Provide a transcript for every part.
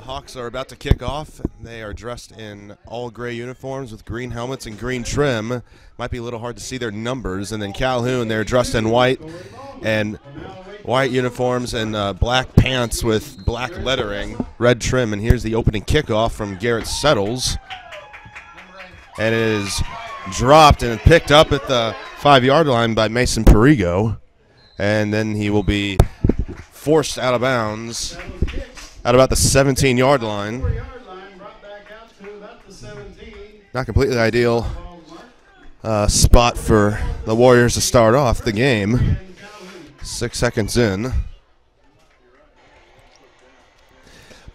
Hawks are about to kick off. They are dressed in all gray uniforms with green helmets and green trim. Might be a little hard to see their numbers. And then Calhoun, they're dressed in white and white uniforms and black pants with black lettering, red trim. And here's the opening kickoff from Garrett Settles. And it is dropped and picked up at the 5-yard line by Mason Perigo. And then he will be forced out of bounds at about the 17-yard line. Not completely ideal spot for the Warriors to start off the game. 6 seconds in.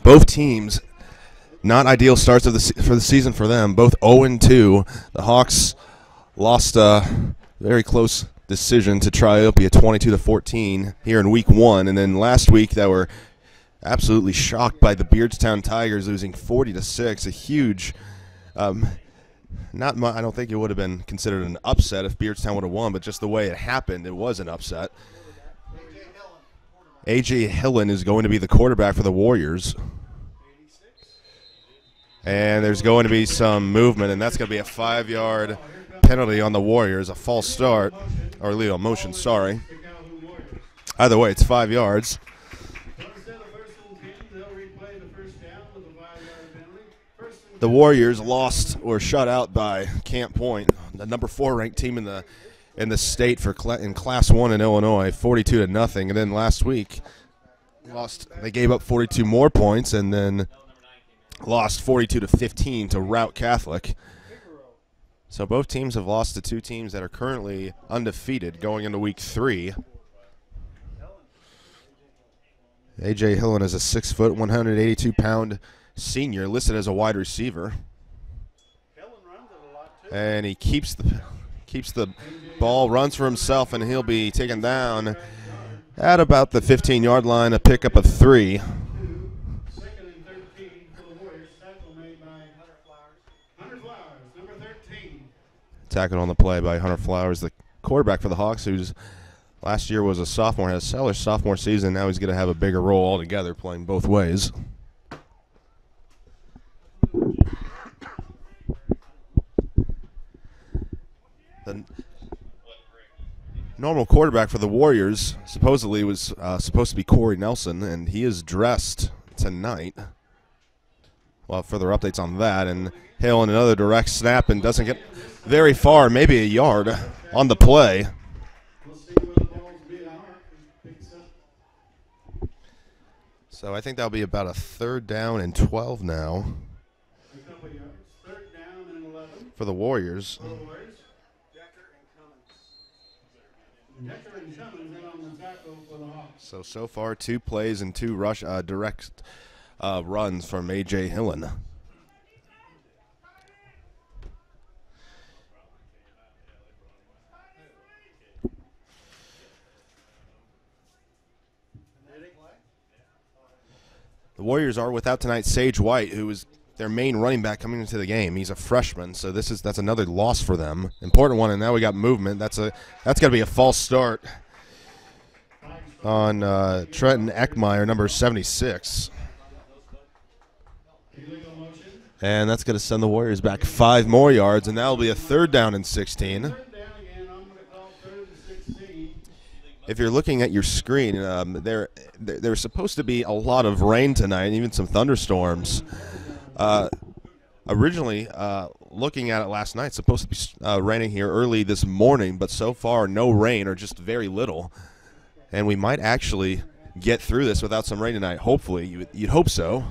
Both teams, not ideal starts for the season for them. Both 0-2. The Hawks lost a very close decision to Triopia 22-14 here in week 1. And then last week they were absolutely shocked by the Beardstown Tigers losing 40-6. A huge, I don't think it would have been considered an upset if Beardstown would have won, but just the way it happened, it was an upset. A.J. Hillen is going to be the quarterback for the Warriors. And there's going to be some movement, and that's going to be a 5-yard penalty on the Warriors, a false start, or illegal motion, sorry. Either way, it's 5 yards. The Warriors lost or shut out by Camp Point, the number 4 ranked team in the state in Class 1 in Illinois, 42-0. And then last week, they gave up 42 more points and then lost 42-15 to Route Catholic. So both teams have lost to 2 teams that are currently undefeated going into week 3. A.J. Hillen is a 6-foot, 182-pound senior listed as a wide receiver. And he keeps the ball, runs for himself, and he'll be taken down at about the 15-yard line, a pickup of 3. Tackle on the play by Hunter Flowers, the quarterback for the Hawks, who's last year was a sophomore, had a stellar sophomore season. Now he's going to have a bigger role altogether, playing both ways. The normal quarterback for the Warriors supposedly was supposed to be Corey Nelson, and he is dressed tonight. Well, further updates on that. And Hill in another direct snap and doesn't get very far, maybe a yard on the play. So I think that'll be about a 3rd down and 12 now for the Warriors. So far 2 plays and 2 direct runs from A.J. Hillen. The Warriors are without tonight Sage White, who is their main running back coming into the game. He's a freshman, so that's another loss for them. Important one, and now we got movement. That's got to be a false start on Trenton Eckmeyer, number 76. And that's going to send the Warriors back 5 more yards, and that will be a 3rd down and 16. If you're looking at your screen, there's supposed to be a lot of rain tonight, even some thunderstorms. Originally, looking at it last night, it's supposed to be raining here early this morning, but so far no rain or just very little. And we might actually get through this without some rain tonight. Hopefully, you'd hope so.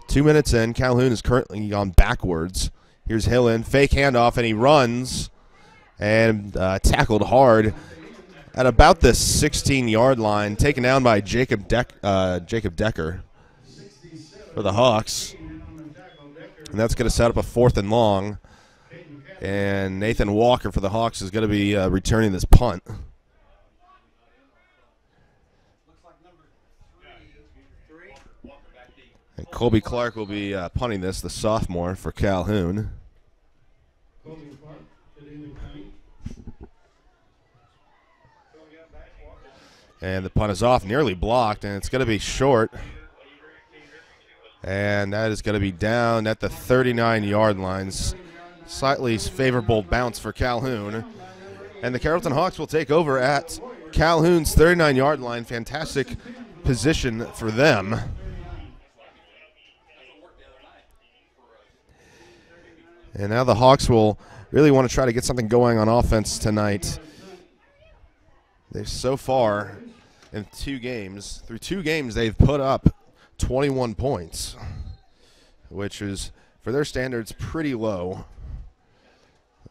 2 minutes in, Calhoun is currently gone backwards. Here's Hillen, fake handoff, and he runs. And tackled hard at about the 16-yard line, taken down by Jacob Decker for the Hawks. And that's going to set up a 4th and long. And Nathan Walker for the Hawks is going to be returning this punt. And Colby Clark will be punting this, the sophomore, for Calhoun. And the punt is off, nearly blocked, and it's going to be short. And that is going to be down at the 39-yard lines. Slightly favorable bounce for Calhoun. And the Carrollton Hawks will take over at Calhoun's 39-yard line. Fantastic position for them. And now the Hawks will really want to try to get something going on offense tonight. They've so far in through two games, they've put up 21 points, which is, for their standards, pretty low.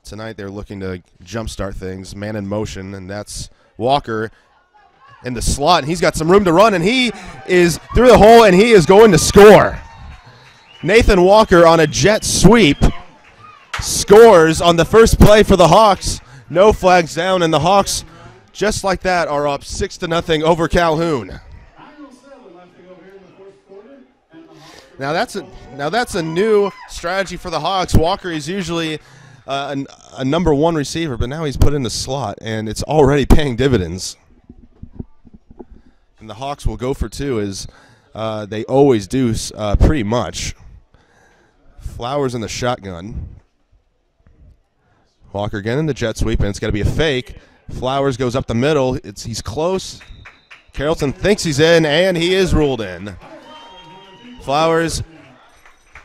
Tonight they're looking to jumpstart things, man in motion, and that's Walker in the slot. And he's got some room to run, and he is through the hole, and he is going to score. Nathan Walker on a jet sweep scores on the first play for the Hawks. No flags down, and the Hawks, just like that, are up 6-0 over Calhoun. Now that's a new strategy for the Hawks. Walker is usually a number one receiver, but now he's put in the slot, and it's already paying dividends. And the Hawks will go for two, as they always do pretty much. Flowers in the shotgun. Walker again in the jet sweep, and it's got to be a fake. Flowers goes up the middle. He's close. Carrollton thinks he's in, and he is ruled in. Flowers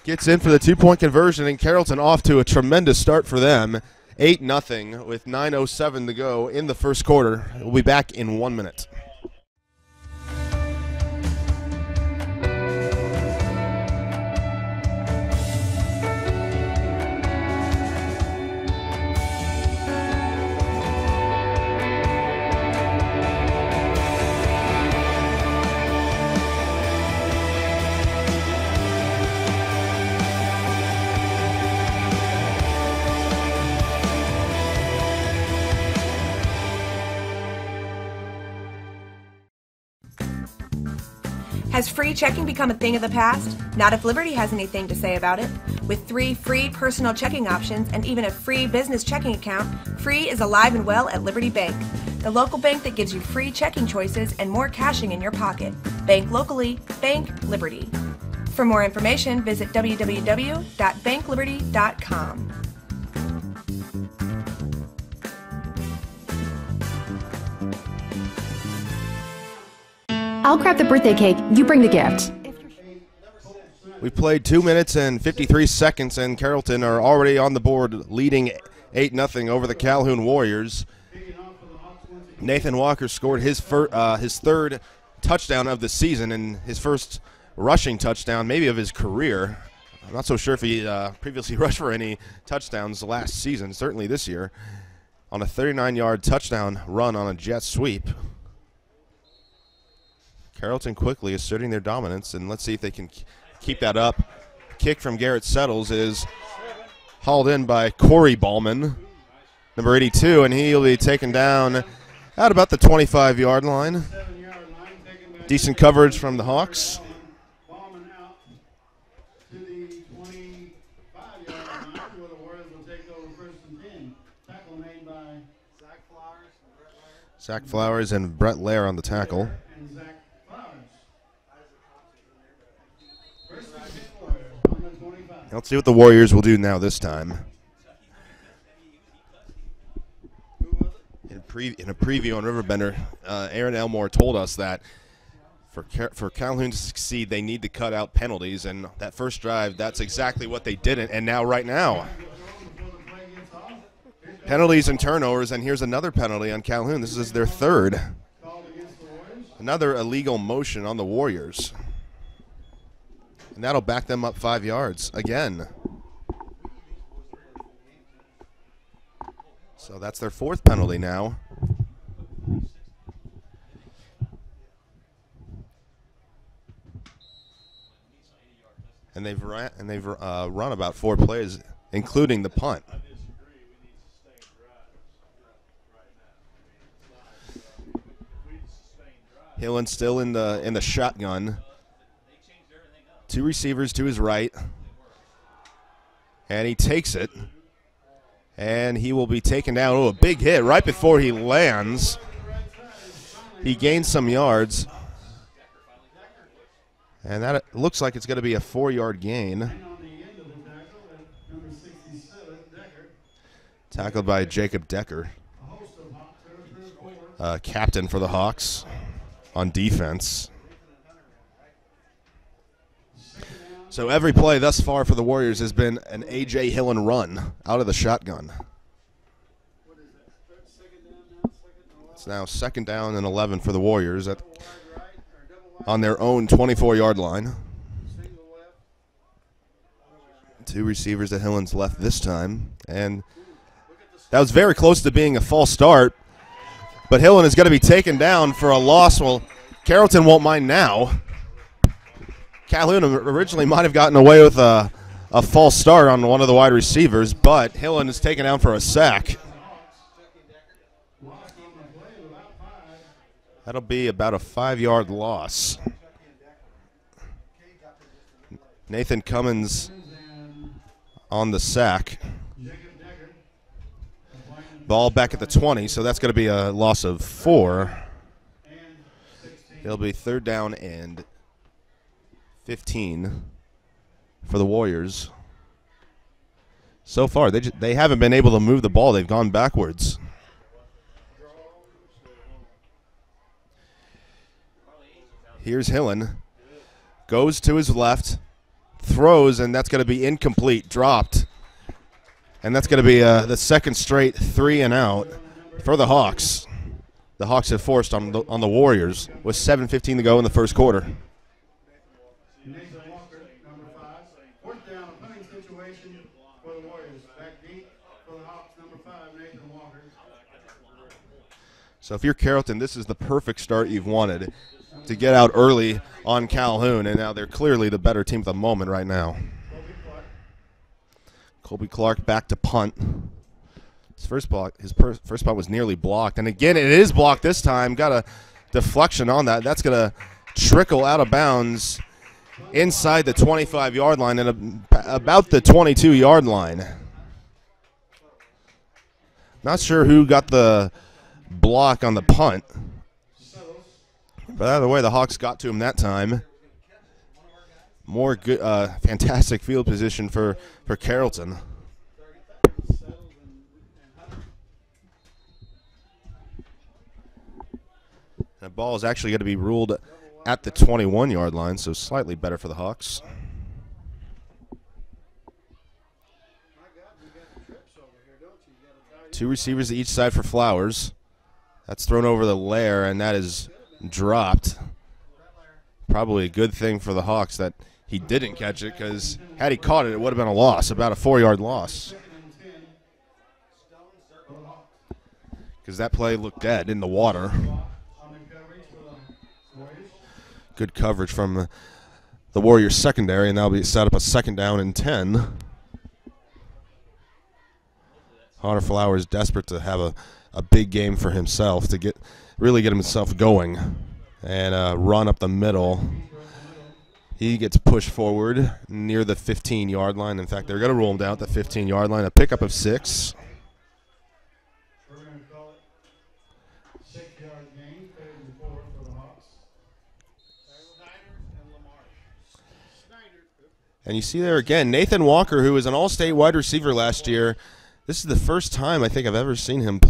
gets in for the two-point conversion, and Carrollton off to a tremendous start for them. 8-0 with 9:07 to go in the first quarter. We'll be back in 1 minute. Has free checking become a thing of the past? Not if Liberty has anything to say about it. With 3 free personal checking options and even a free business checking account, Free is alive and well at Liberty Bank, the local bank that gives you free checking choices and more cashing in your pocket. Bank locally, bank Liberty. For more information, visit www.bankliberty.com. I'll grab the birthday cake. You bring the gift. We played 2 minutes and 53 seconds, and Carrollton are already on the board, leading 8-0 over the Calhoun Warriors. Nathan Walker scored his third touchdown of the season and his first rushing touchdown, maybe of his career. I'm not so sure if he previously rushed for any touchdowns last season, certainly this year, on a 39-yard touchdown run on a jet sweep. Carrollton quickly asserting their dominance, and let's see if they can keep that up. Kick from Garrett Settles is hauled in by Corey Ballman, number 82, and he'll be taken down at about the 25-yard line. Decent coverage from the Hawks. Zach Flowers and Brett Lair on the tackle. Let's see what the Warriors will do now this time. In a preview on RiverBender, Aaron Elmore told us that for Calhoun to succeed, they need to cut out penalties, and that first drive, that's exactly what they didn't. And now, right now, penalties and turnovers, and here's another penalty on Calhoun. This is their third. Another illegal motion on the Warriors. And that'll back them up 5 yards again. So that's their fourth penalty now. And they've run about 4 plays, including the punt. Hillen still in the shotgun. 2 receivers to his right. And he takes it. And he will be taken down. Oh, a big hit right before he lands. He gains some yards. And that looks like it's going to be a 4-yard gain. Tackled by Jacob Decker, captain for the Hawks on defense. So every play thus far for the Warriors has been an A.J. Hillen run out of the shotgun. It's now 2nd down and 11 for the Warriors on their own 24-yard line. 2 receivers that Hillen's left this time. And that was very close to being a false start. But Hillen is going to be taken down for a loss. Well, Carrollton won't mind now. Calhoun originally might have gotten away with a false start on one of the wide receivers, but Hillen is taken down for a sack. That'll be about a 5-yard loss. Nathan Cummins on the sack. Ball back at the 20, so that's going to be a loss of 4. It'll be 3rd down and 15 for the Warriors. So far, they haven't been able to move the ball. They've gone backwards. Here's Hillen. Goes to his left, throws, and that's going to be incomplete, dropped. And that's going to be the 2nd straight 3-and-out for the Hawks. The Hawks have forced on the Warriors with 7:15 to go in the first quarter. So if you're Carrollton, this is the perfect start you've wanted to get out early on Calhoun, and now they're clearly the better team at the moment right now. Colby Clark back to punt. His first punt was nearly blocked, and again it is blocked this time. Got a deflection on that. That's going to trickle out of bounds inside the 25-yard line and about the 22-yard line. Not sure who got the block on the punt, but either way, the Hawks got to him that time. More good, fantastic field position for Carrollton. The ball is actually going to be ruled at the 21-yard line, so slightly better for the Hawks. Two receivers to each side for Flowers. That's thrown over the lair, and that is dropped. Probably a good thing for the Hawks that he didn't catch it, because had he caught it, it would have been a loss, about a 4-yard loss. Because that play looked dead in the water. Good coverage from the Warriors secondary, and that'll be set up a 2nd down and 10. Hunter Flowers desperate to have a big game for himself, to really get himself going and run up the middle. He gets pushed forward near the 15-yard line. In fact, they're going to roll him down at the 15-yard line, a pickup of 6. And you see there again, Nathan Walker, who was an all-state wide receiver last year. This is the first time I think I've ever seen him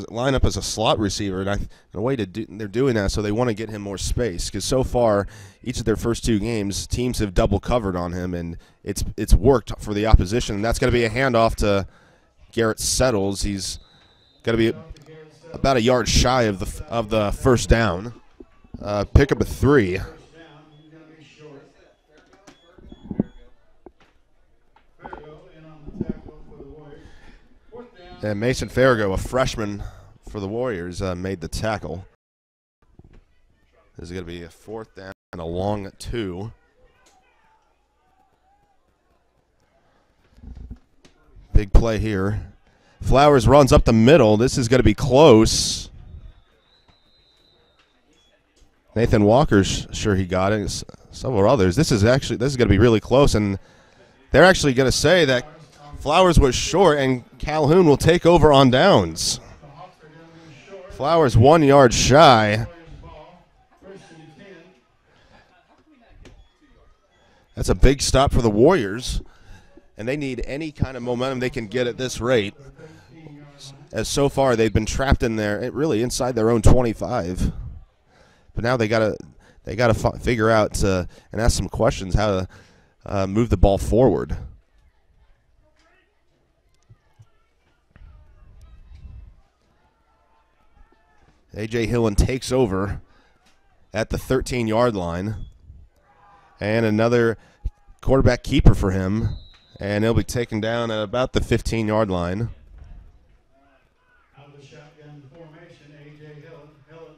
line up as a slot receiver. And in a way, they're doing that so they want to get him more space. Because so far, each of their first 2 games, teams have double covered on him, and it's worked for the opposition. And that's going to be a handoff to Garrett Settles. He's going to be about a yard shy of the first down. Pickup of 3. And Mason Farrago, a freshman for the Warriors, made the tackle. This is going to be a 4th down and a long 2. Big play here. Flowers runs up the middle. This is going to be close. Nathan Walker's sure he got it. Several others. This is going to be really close, and they're actually going to say that Flowers was short, and Calhoun will take over on downs. Flowers 1 yard shy. That's a big stop for the Warriors, and they need any kind of momentum they can get at this rate. As so far they've been trapped in there, really inside their own 25. But now they gotta figure out and ask some questions how to move the ball forward. A.J. Hillen takes over at the 13-yard line. And another quarterback keeper for him. And he'll be taken down at about the 15-yard line. Out of the shotgun formation, A.J. Hillen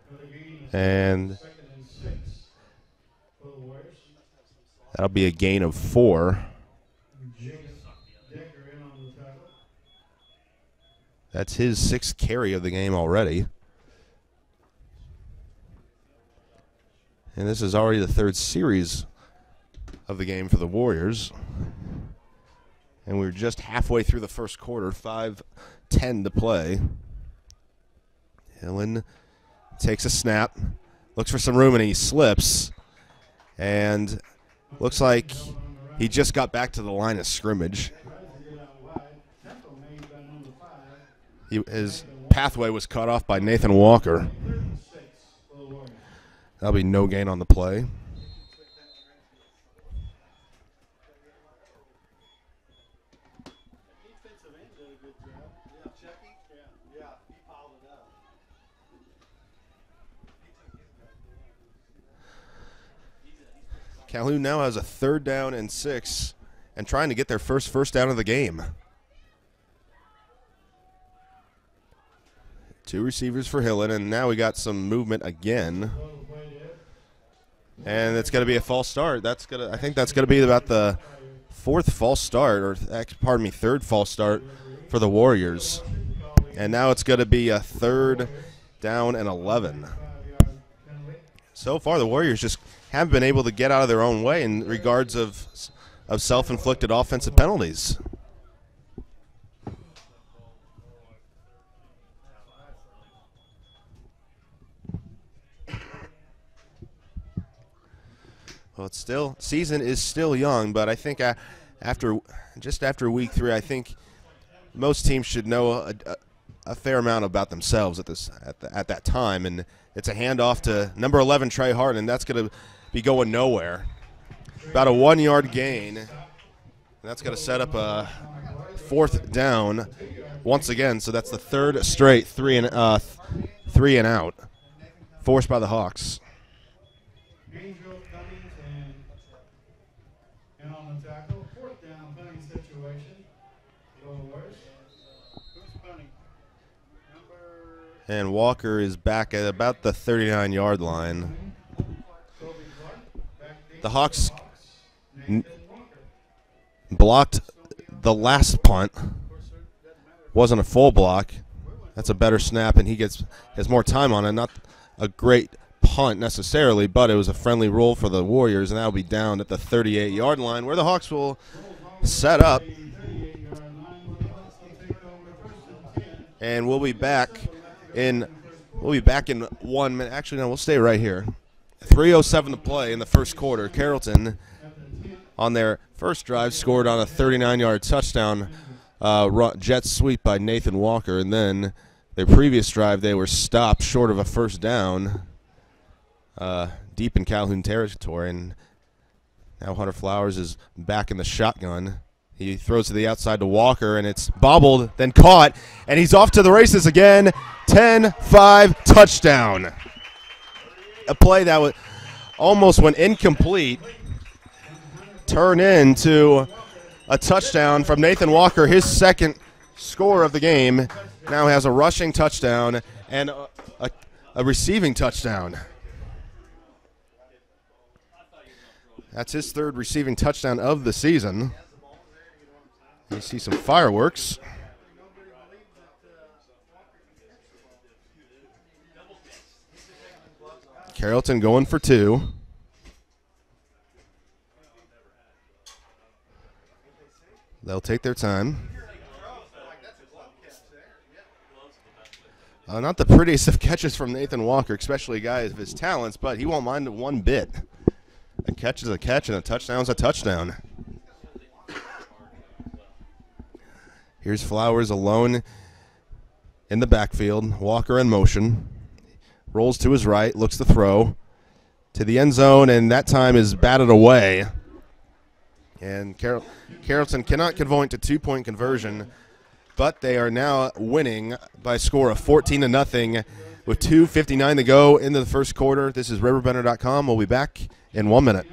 for the gain of And 2nd and 6 for the Warriors. that'll be a gain of 4. Jacob Decker in on the tackle. That's his 6th carry of the game already. And this is already the 3rd series of the game for the Warriors. And we're just halfway through the first quarter, 5:10 to play. Hillen takes a snap, looks for some room, and he slips. And looks like he just got back to the line of scrimmage. His pathway was cut off by Nathan Walker. That'll be no gain on the play. Calhoun now has a 3rd down and 6 and trying to get their first down of the game. 2 receivers for Hillen, and now we got some movement again. And it's going to be a false start. I think that's going to be about the 4th false start, or 3rd false start for the Warriors. And now it's going to be a 3rd down and 11. So far, the Warriors just haven't been able to get out of their own way in regards of self-inflicted offensive penalties. Well, season is still young, but I think after week 3, I think most teams should know a fair amount about themselves at that time, and it's a handoff to number 11 Trey Hart, and that's going to be going nowhere. About a 1-yard gain, and that's going to set up a 4th down once again. So that's the 3rd straight 3 and out, forced by the Hawks. And on the tackle, 4th down, punting situation. Who's punting? And Walker is back at about the 39-yard line. The Hawks blocked the last punt. Wasn't a full block. That's a better snap, and he has more time on it. Not a great punt necessarily, but it was a friendly roll for the Warriors, and that'll be down at the 38-yard line, where the Hawks will set up. And we'll be back in 1 minute. Actually, no, we'll stay right here. 3:07 to play in the first quarter. Carrollton, on their first drive, scored on a 39-yard touchdown jet sweep by Nathan Walker, and then their previous drive they were stopped short of a 1st down deep in Calhoun territory, and now Hunter Flowers is back in the shotgun. He throws to the outside to Walker, and it's bobbled, then caught, and he's off to the races again. 10-5 touchdown. A play that almost went incomplete, turned into a touchdown from Nathan Walker, his 2nd score of the game. Now has a rushing touchdown and a receiving touchdown. That's his 3rd receiving touchdown of the season. You see some fireworks. Carrollton going for 2. They'll take their time. Not the prettiest of catches from Nathan Walker, especially a guy of his talents, but he won't mind it one bit. A catch is a catch, and a touchdown is a touchdown. Here's Flowers alone in the backfield. Walker in motion. Rolls to his right, looks to throw to the end zone, and that time is batted away. And Carrollton cannot convert to 2-point conversion, but they are now winning by a score of 14-0 with 2:59 to go into the first quarter. This is RiverBender.com. We'll be back in 1 minute.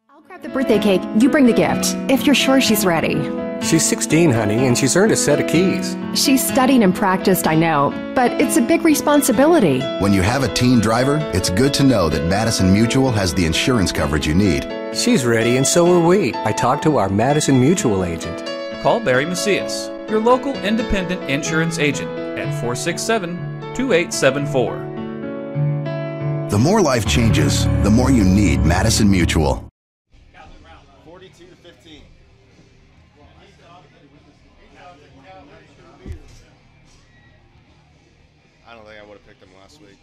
I'll grab the birthday cake. You bring the gift, if you're sure she's ready. She's 16, honey, and she's earned a set of keys. She's studied and practiced, I know, but it's a big responsibility. When you have a teen driver, it's good to know that Madison Mutual has the insurance coverage you need. She's ready, and so are we. I talked to our Madison Mutual agent. Call Barry Macias, your local independent insurance agent, at 467-2874. The more life changes, the more you need Madison Mutual. 42-15. I don't think I would have picked them last week.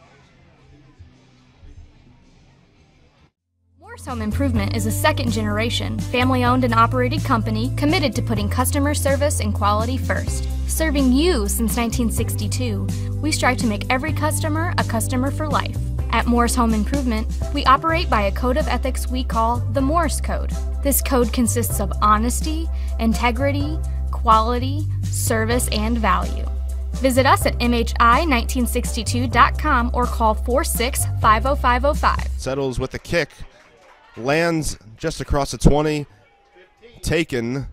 Morse Home Improvement is a second-generation, family-owned and operated company committed to putting customer service and quality first. Serving you since 1962, we strive to make every customer a customer for life. At Morse Home Improvement, we operate by a code of ethics we call the Morse Code. This code consists of honesty, integrity, quality, service, and value. Visit us at MHI1962.com or call 46-50505. Settles with the kick. Lands just across the 20. Taken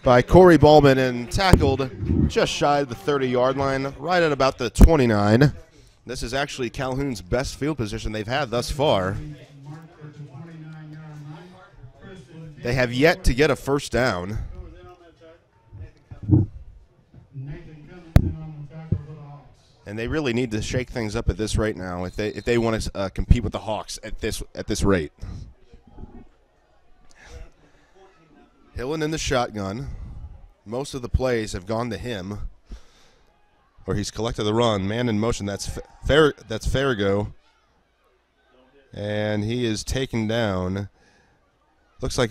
by Corey Ballman and tackled just shy of the 30-yard line, right at about the 29. This is actually Calhoun's best field position they've had thus far. They have yet to get a first down. And they really need to shake things up at this rate now if they want to compete with the Hawks at this rate. Hillen in the shotgun. Most of the plays have gone to him, or he's collected the run. Man in motion. That's Farrago, and he is taken down. Looks like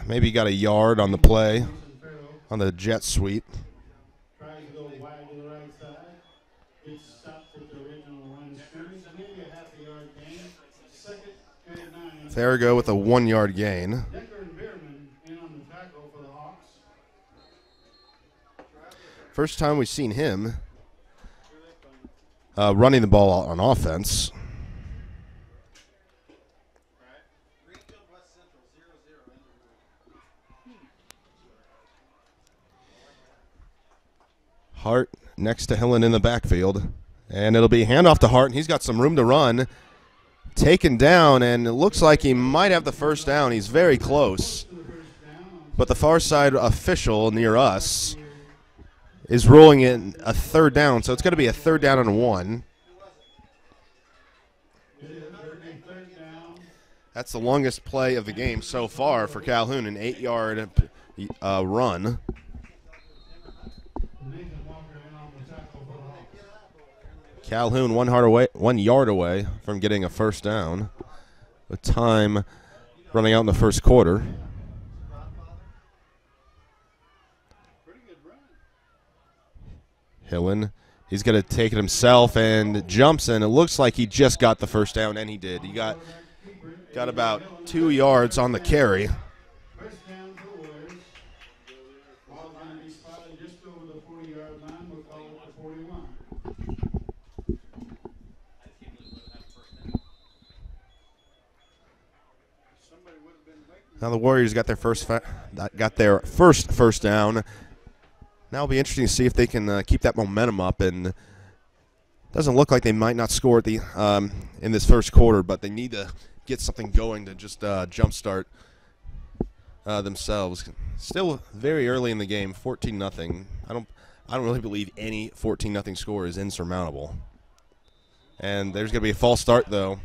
maybe he got a yard on the play, on the jet sweep. Farrago with a 1-yard gain. First time we've seen him running the ball on offense. Hart next to Hillen in the backfield. And it'll be handoff to Hart, and he's got some room to run. Taken down, and it looks like he might have the first down. He's very close. But the far side official near us is ruling in a third down, so it's going to be a 3rd down and 1. That's the longest play of the game so far for Calhoun, an 8-yard run. Calhoun 1 yard away from getting a first down, with time running out in the first quarter. Hillen, he's going to take it himself and jumps in. It looks like he just got the first down, and he did. He got about 2 yards on the carry. Now the Warriors got their first first down. Now it'll be interesting to see if they can keep that momentum up. And it doesn't look like they might not score at the in this first quarter, but they need to get something going to just jumpstart themselves. Still very early in the game, 14-0. I don't really believe any 14-0 score is insurmountable. And there's going to be a false start though.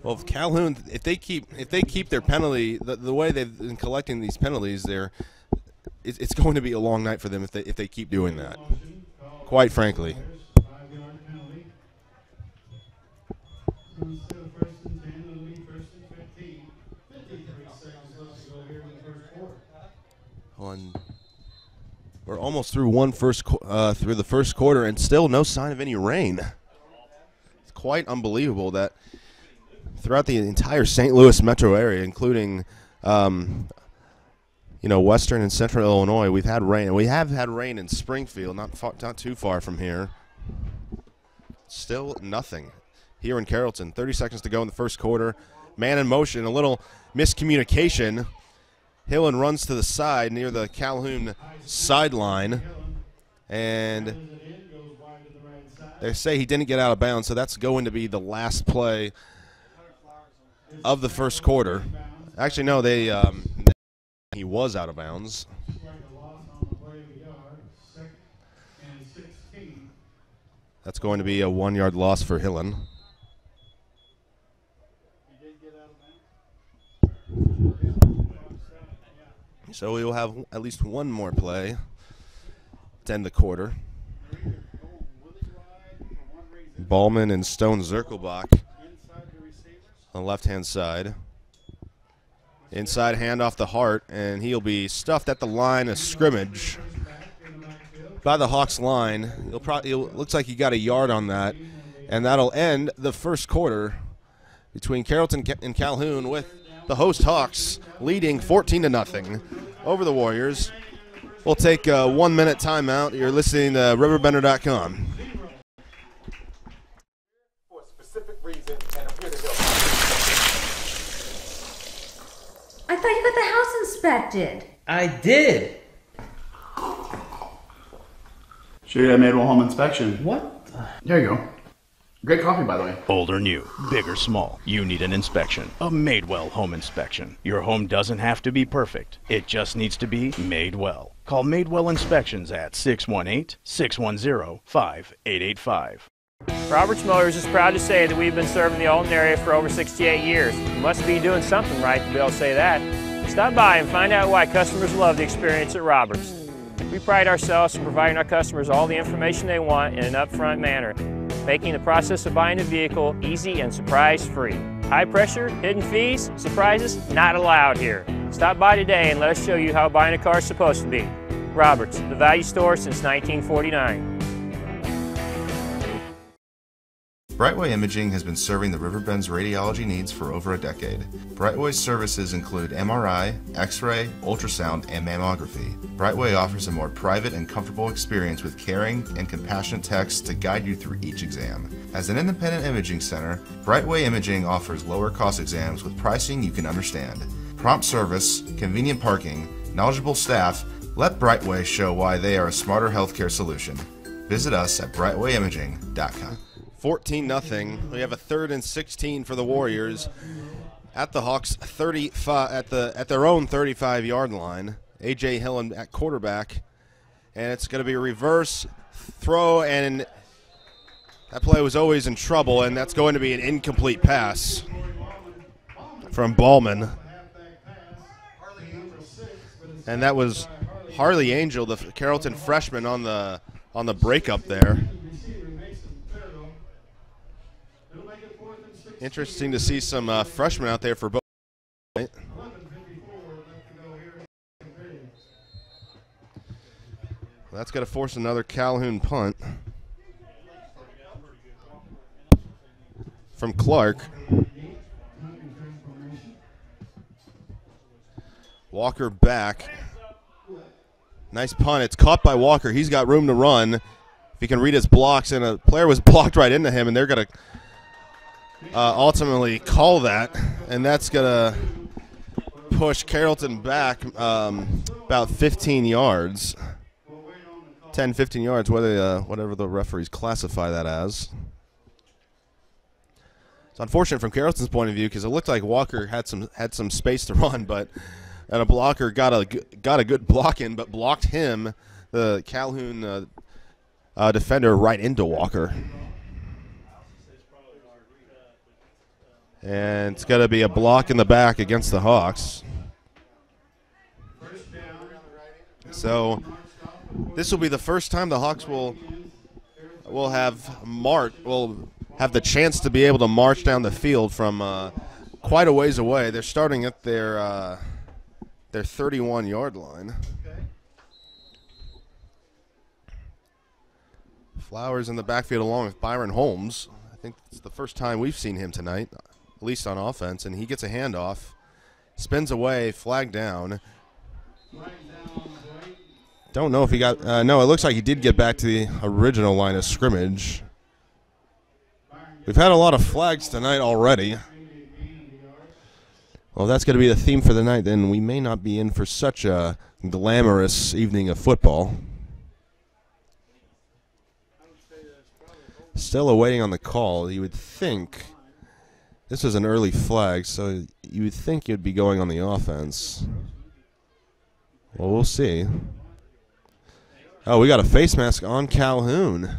Well, if Calhoun, if they keep their penalty, the way they've been collecting these penalties, it's going to be a long night for them if they keep doing that. Quite frankly. Instead of first and 10, it'll be first and 15. 53 seconds left to go here in the first quarter. We're almost through through the first quarter, and still no sign of any rain. It's quite unbelievable that throughout the entire St. Louis metro area, including western and central Illinois, we've had rain. And we have had rain in Springfield, not too far from here. Still nothing here in Carrollton. 30 seconds to go in the first quarter. Man in motion, a little miscommunication. Hillen runs to the side near the Calhoun sideline, and they say he didn't get out of bounds, so that's going to be the last play of the first quarter. Actually, no, he was out of bounds. That's going to be a 1-yard loss for Hillen. So we will have at least one more play to end the quarter. Ballman and Stone Zirkelbach on the left-hand side. Inside handoff to Hart, and he'll be stuffed at the line of scrimmage by the Hawks line. Looks like he got a yard on that, and that'll end the first quarter between Carrollton and Calhoun, with the host Hawks leading 14-0 over the Warriors. We'll take a 1-minute timeout. You're listening to RiverBender.com. For a specific reason, and I'm here to help. I thought you got the house inspected. I did. Sure, I made a home inspection. What? There you go. Great coffee, by the way. Old or new, big or small, you need an inspection. A Madewell home inspection. Your home doesn't have to be perfect. It just needs to be made well. Call Madewell Inspections at 618-610-5885. Roberts Motors is proud to say that we've been serving the Alton area for over 68 years. You must be doing something right to be able to say that. Stop by and find out why customers love the experience at Roberts. We pride ourselves in providing our customers all the information they want in an upfront manner, making the process of buying a vehicle easy and surprise-free. High pressure, hidden fees, surprises, not allowed here. Stop by today and let us show you how buying a car is supposed to be. Roberts, the value store since 1949. Brightway Imaging has been serving the Riverbend's radiology needs for over a decade. Brightway's services include MRI, X-ray, ultrasound, and mammography. Brightway offers a more private and comfortable experience with caring and compassionate techs to guide you through each exam. As an independent imaging center, Brightway Imaging offers lower cost exams with pricing you can understand. Prompt service, convenient parking, knowledgeable staff. Let Brightway show why they are a smarter healthcare solution. Visit us at brightwayimaging.com. 14-0. We have a 3rd and 16 for the Warriors at the Hawks 35 at their own 35-yard line. A.J. Hillen at quarterback, and it's going to be a reverse throw, and that play was always in trouble, and that's going to be an incomplete pass from Ballman. And that was Harley Angel, the Carrollton freshman, on the breakup there. Interesting to see some freshmen out there for both. That's going to force another Calhoun punt from Clark. Walker back. Nice punt. It's caught by Walker. He's got room to run if he can read his blocks, and a player was blocked right into him, and they're going to ultimately call that, and that's going to push Carrollton back about 15 yards. 10, 15 yards, whatever the referees classify that as. It's unfortunate from Carrollton's point of view because it looked like Walker had some space to run, and a blocker got a good block in, but blocked him, the Calhoun defender, right into Walker. And it's going to be a block in the back against the Hawks. So this will be the first time the Hawks will have have the chance to be able to march down the field from quite a ways away. They're starting at their 31-yard line. Flowers in the backfield along with Byron Holmes. I think it's the first time we've seen him tonight, at least on offense, and he gets a handoff. Spins away, flag down. Don't know if he got no, it looks like he did get back to the original line of scrimmage. We've had a lot of flags tonight already. Well, if that's going to be the theme for the night, then we may not be in for such a glamorous evening of football. Still awaiting on the call. You would think this is an early flag, so you would think you'd be going on the offense. Well, we'll see. Oh, we got a face mask on Calhoun.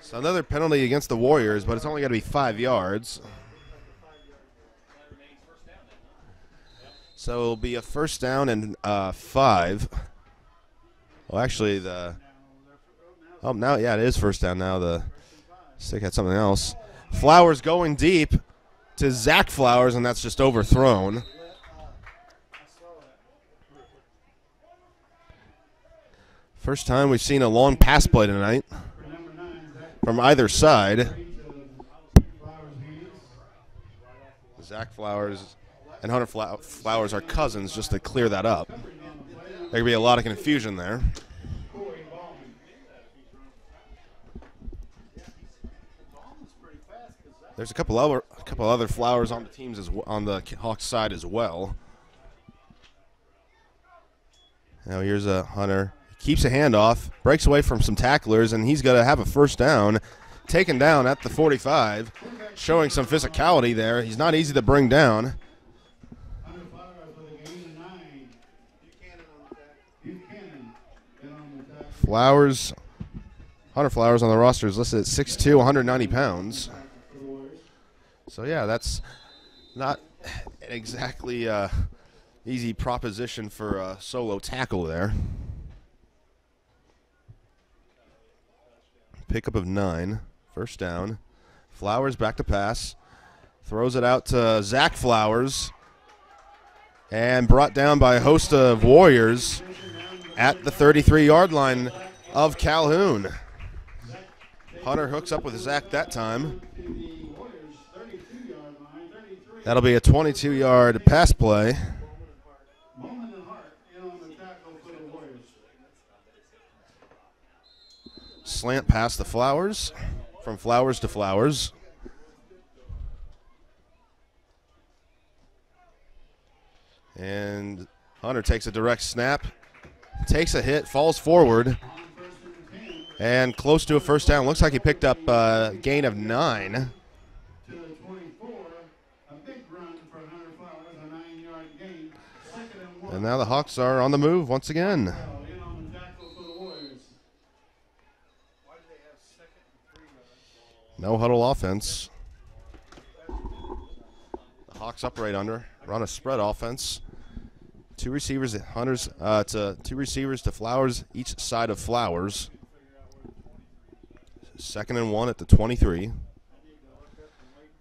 So another penalty against the Warriors, but it's only going to be 5 yards. So it'll be a first down and 5. Well, actually, now, yeah, it is first down now. The stick had something else. Flowers going deep to Zach Flowers, and that's just overthrown. First time we've seen a long pass play tonight from either side. Zach Flowers and Hunter Flowers are cousins, just to clear that up. There could be a lot of confusion there. There's a couple other Flowers on the teams on the Hawks side as well. Now here's a Hunter. Keeps a handoff, breaks away from some tacklers, and he's going to have a first down. Taken down at the 45, showing some physicality there. He's not easy to bring down. Flowers, Hunter Flowers on the roster is listed at 6'2", 190 pounds. So, yeah, that's not an exactly easy proposition for a solo tackle there. Pickup of 9, first down. Flowers back to pass. Throws it out to Zach Flowers. And brought down by a host of Warriors at the 33-yard line of Calhoun. Hunter hooks up with Zach that time. That'll be a 22-yard pass play. Slant pass to Flowers, from Flowers to Flowers. And Hunter takes a direct snap, takes a hit, falls forward, and close to a first down. Looks like he picked up a gain of 9. And now the Hawks are on the move once again. No huddle offense. The Hawks upright under. Run a spread offense. Two receivers to Flowers each side of Flowers. 2nd and 1 at the 23.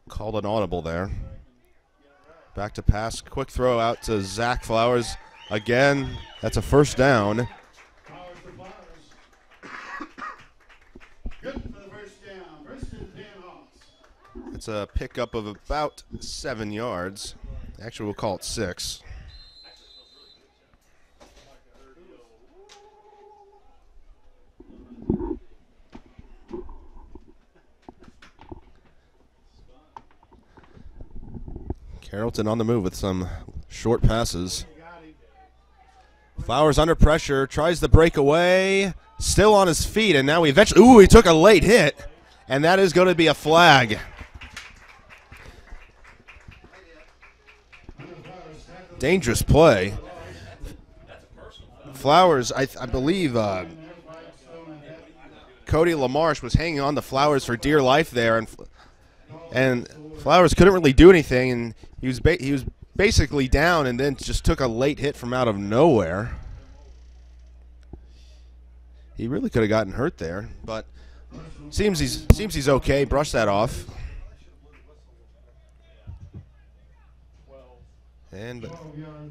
Called an audible there. Back to pass. Quick throw out to Zach Flowers. Again, that's a first down. It's a pickup of about 7 yards. Actually, we'll call it 6. Carrollton on the move with some short passes. Flowers under pressure, tries to break away, still on his feet, and now he took a late hit, and that is going to be a flag. Dangerous play. Flowers, I believe Cody LaMarche was hanging on to Flowers for dear life there, and Flowers couldn't really do anything, and he was basically down, and then just took a late hit from out of nowhere. He really could have gotten hurt there, but seems he's okay. Brush that off. And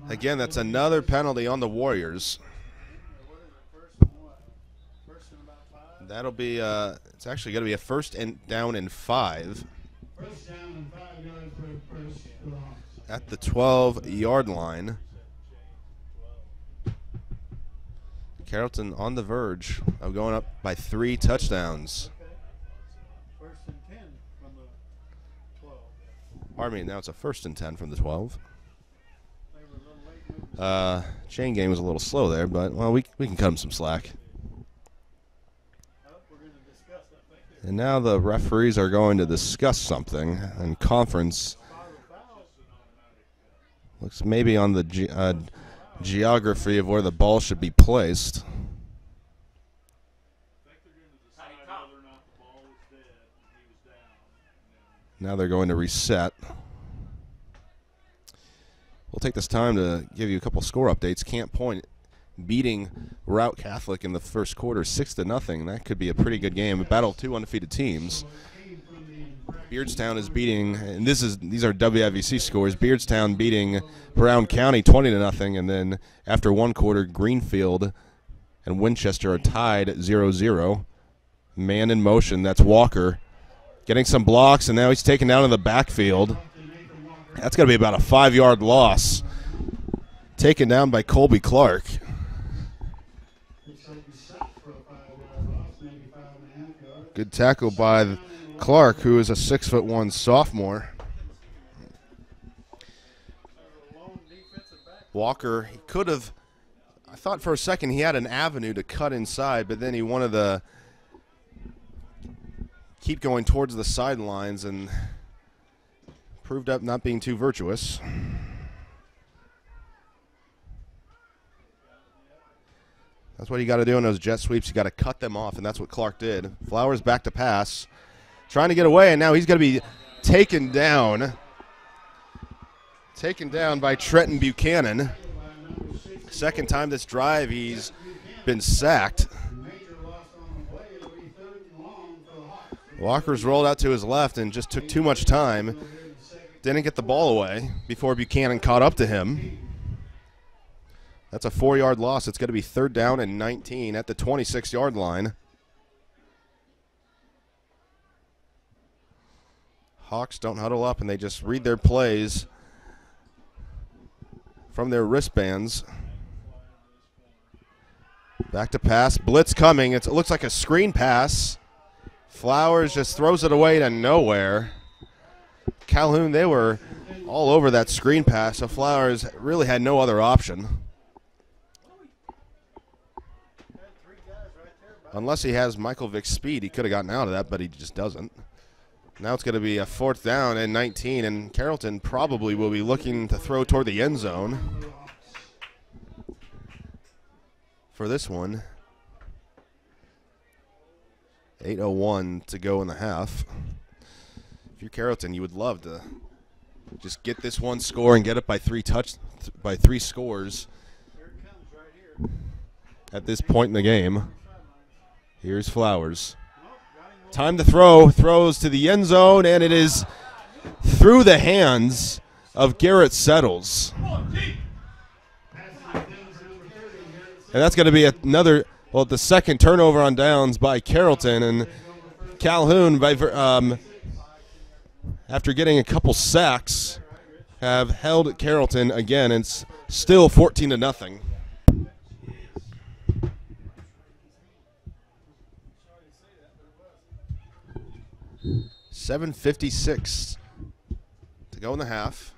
again, that's another penalty on the Warriors. That'll be it's actually going to be a first and down and 5. First down and 5 yards for first loss. At the 12-yard line. Carrollton on the verge of going up by 3 touchdowns. First and 10 from the 12. Pardon me, now it's a first and 10 from the 12. Chain game was a little slow there, but, well, we can cut him some slack. And now the referees are going to discuss something in conference. Looks maybe on the geography of where the ball should be placed. Now they're going to reset. We'll take this time to give you a couple score updates. Camp Point beating Route Catholic in the first quarter 6-0. That could be a pretty good game. A battle of 2 undefeated teams. Beardstown is beating, and these are WIVC scores. Beardstown beating Brown County 20-0, and then after 1 quarter, Greenfield and Winchester are tied at 0-0. Man in motion, that's Walker. Getting some blocks, and now he's taken down in the backfield. That's going to be about a 5-yard loss. Taken down by Colby Clark. Good tackle by Clark, who is a 6'1" sophomore. Walker, he could have, I thought for a second he had an avenue to cut inside, but then he wanted to keep going towards the sidelines and proved up not being too virtuous. That's what you got to do in those jet sweeps. You got to cut them off, and that's what Clark did. Flowers back to pass, trying to get away, and now he's going to be taken down. Taken down by Trenton Buchanan. Second time this drive he's been sacked. Walker's rolled out to his left and just took too much time. Didn't get the ball away before Buchanan caught up to him. That's a 4-yard loss. It's going to be 3rd down and 19 at the 26-yard line. Hawks don't huddle up, and they just read their plays from their wristbands. Back to pass. Blitz coming. It looks like a screen pass. Flowers just throws it away to nowhere. Calhoun, they were all over that screen pass, so Flowers really had no other option. Unless he has Michael Vick's speed, he could have gotten out of that, but he just doesn't. Now it's going to be a 4th down and 19, and Carrollton probably will be looking to throw toward the end zone for this one. 8:01 to go in the half. If you're Carrollton, you would love to just get this one score and get it by 3 scores at this point in the game. Here's Flowers. Time to throw. Throws to the end zone, and it is through the hands of Garrett Settles. And that's going to be another, well, the second turnover on downs by Carrollton. And Calhoun, after getting a couple sacks, have held Carrollton again. It's still 14-0. 7:56 to go in the half.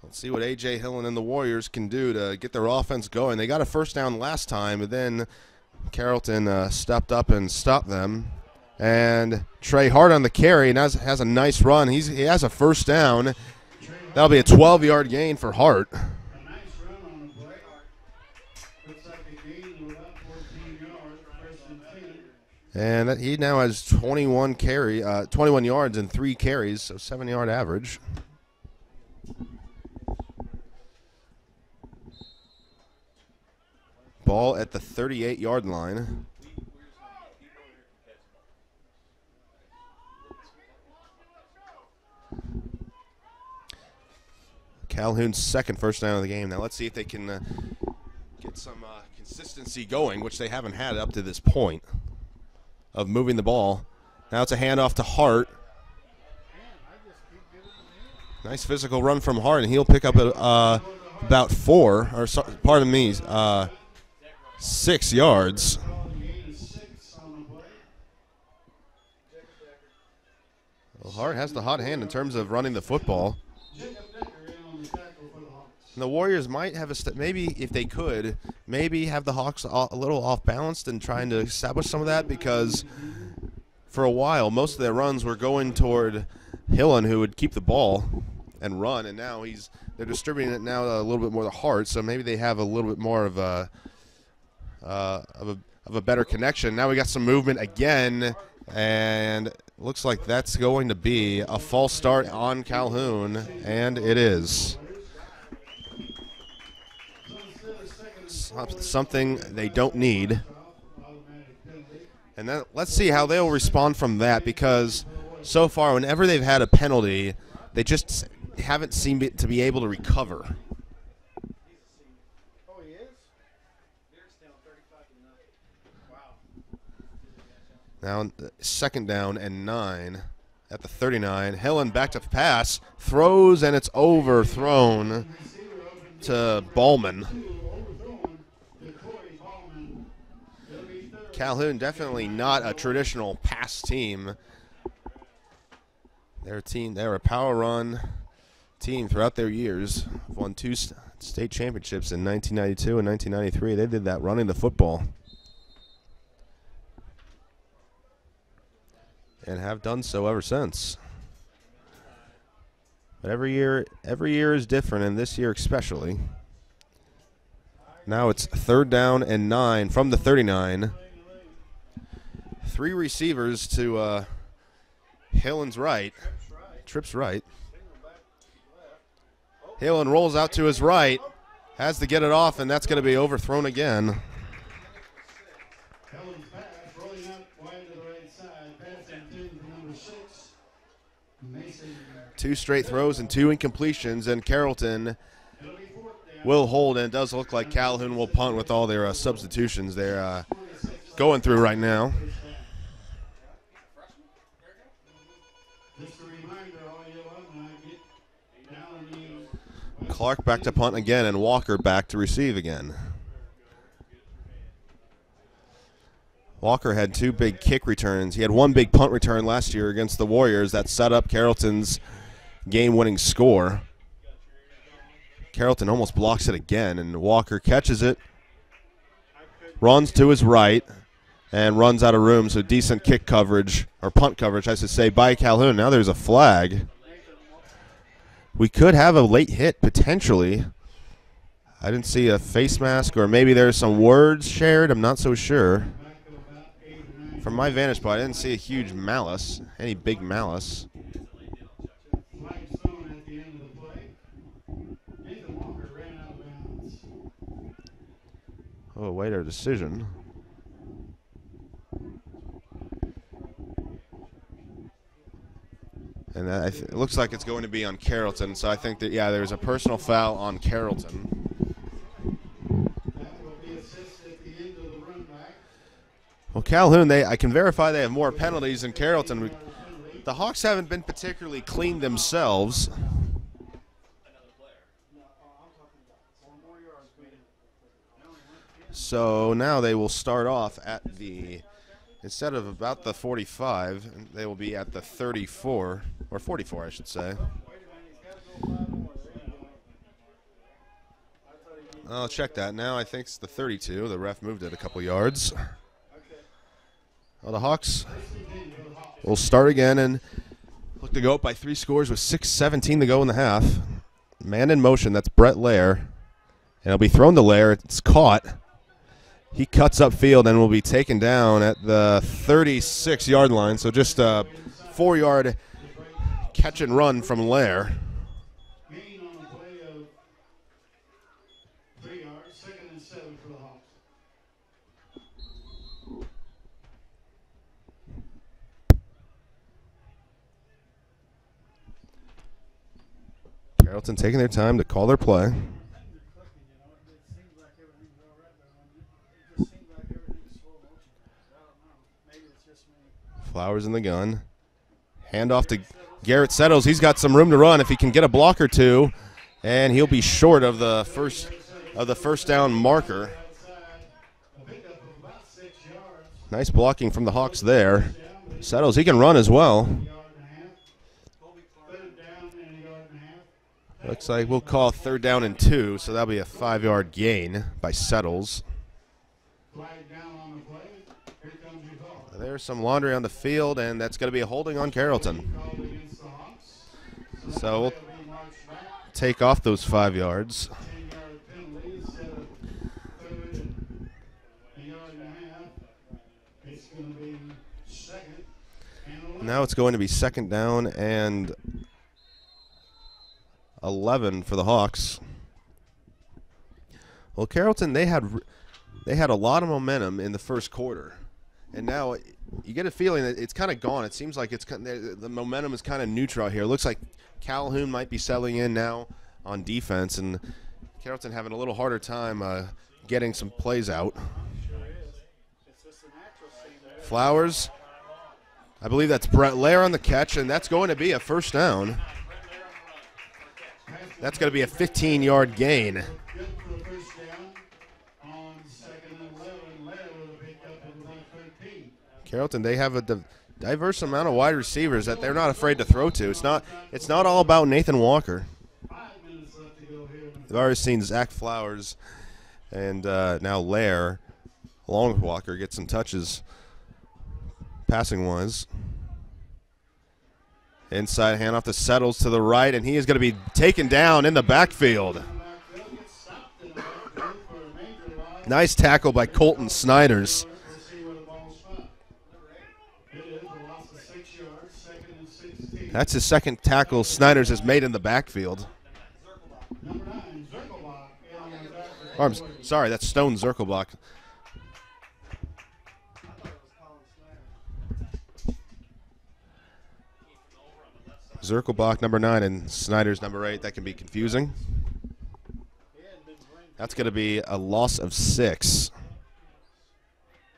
Let's see what A.J. Hillen and the Warriors can do to get their offense going. They got a first down last time, but then Carrollton stepped up and stopped them. And Trey Hart on the carry and has a nice run. He has a first down. That'll be a 12-yard gain for Hart. And he now has 21 yards and 3 carries, so 7-yard average. ball at the 38-yard line. Calhoun's second first down of the game. Now let's see if they can get some consistency going, which they haven't had up to this point of moving the ball. Now it's a handoff to Hart. Nice physical run from Hart, and he'll pick up about 6 yards. Well, Hart has the hot hand in terms of running the football. And the Warriors might have maybe if they could, maybe have the Hawks a little off balanced and trying to establish some of that, because for a while most of their runs were going toward Hillen, who would keep the ball and run, and now they're distributing it now a little bit more to Hart, so maybe they have a little bit more of a better connection. Now we got some movement again, and looks like that's going to be a false start on Calhoun, and it is. Something they don't need. And then let's see how they'll respond from that, because so far whenever they've had a penalty, they just haven't seemed to be able to recover. Now second down and 9 at the 39. Hillen back to pass, throws, and it's overthrown to Ballman. Calhoun definitely not a traditional pass team. They're a power run team throughout their years. Won 2 state championships in 1992 and 1993. They did that running the football, and have done so ever since. But every year is different, and this year especially. Now it's third down and 9 from the 39. 3 receivers to Hillen's right. Trips right. Hillen rolls out to his right. Has to get it off, and that's going to be overthrown again. 2 straight throws and 2 incompletions, and Carrollton will hold, and it does look like Calhoun will punt with all their substitutions they're going through right now. Clark back to punt again, and Walker back to receive again. Walker had 2 big kick returns. He had 1 big punt return last year against the Warriors that set up Carrollton's game-winning score. Carrollton almost blocks it again, and Walker catches it, runs to his right, and runs out of room. So decent kick coverage, or punt coverage, I should say, by Calhoun. Now there's a flag. We could have a late hit, potentially. I didn't see a face mask, or maybe there's some words shared. I'm not so sure. From my vantage point, I didn't see a huge malice, any big malice. Oh, wait, our decision. And that, it looks like it's going to be on Carrollton, so I think that, yeah, there's a personal foul on Carrollton. Well, Calhoun, I can verify they have more penalties than Carrollton. The Hawks haven't been particularly clean themselves. So now they will start off at the, instead of about the 45, they will be at the 34, or 44, I should say. I'll check that now. I think it's the 32. The ref moved it a couple yards. Well, the Hawks will start again and look to go up by 3 scores with 6:17 to go in the half. Man in motion, that's Brett Lair. And it'll be thrown to Lair. It's caught. He cuts upfield and will be taken down at the 36-yard line. So just a 4-yard catch and run from Lair. Carrollton taking their time to call their play. Flowers in the gun. Hand off to Garrett Settles. He's got some room to run if he can get a block or two, and he'll be short of the first down marker. Nice blocking from the Hawks there. Settles, he can run as well. Looks like we'll call 3rd down and 2, so that'll be a 5-yard gain by Settles. There's some laundry on the field, and that's going to be a holding on Carrollton. So we'll take off those 5 yards. Now it's going to be 2nd down and 11 for the Hawks. Well, Carrollton, they had a lot of momentum in the first quarter. And now you get a feeling that it's kind of gone. It seems like the momentum is kind of neutral here. It looks like Calhoun might be settling in now on defense, and Carrollton having a little harder time getting some plays out. Flowers, I believe that's Brett Lair on the catch, and that's going to be a 1st down. That's going to be a 15-yard gain. Carrollton, they have a diverse amount of wide receivers that they're not afraid to throw to. It's not all about Nathan Walker. We've already seen Zach Flowers and now Lair, along with Walker, get some touches passing-wise. Inside handoff to Settles to the right, and he is going to be taken down in the backfield. Nice tackle by Colton Snyders. That's his 2nd tackle Snyders has made in the backfield. Oh, sorry, that's Stone Zirkelbach. Zirkelbach number 9 and Snyders number 8. That can be confusing. That's going to be a loss of 6.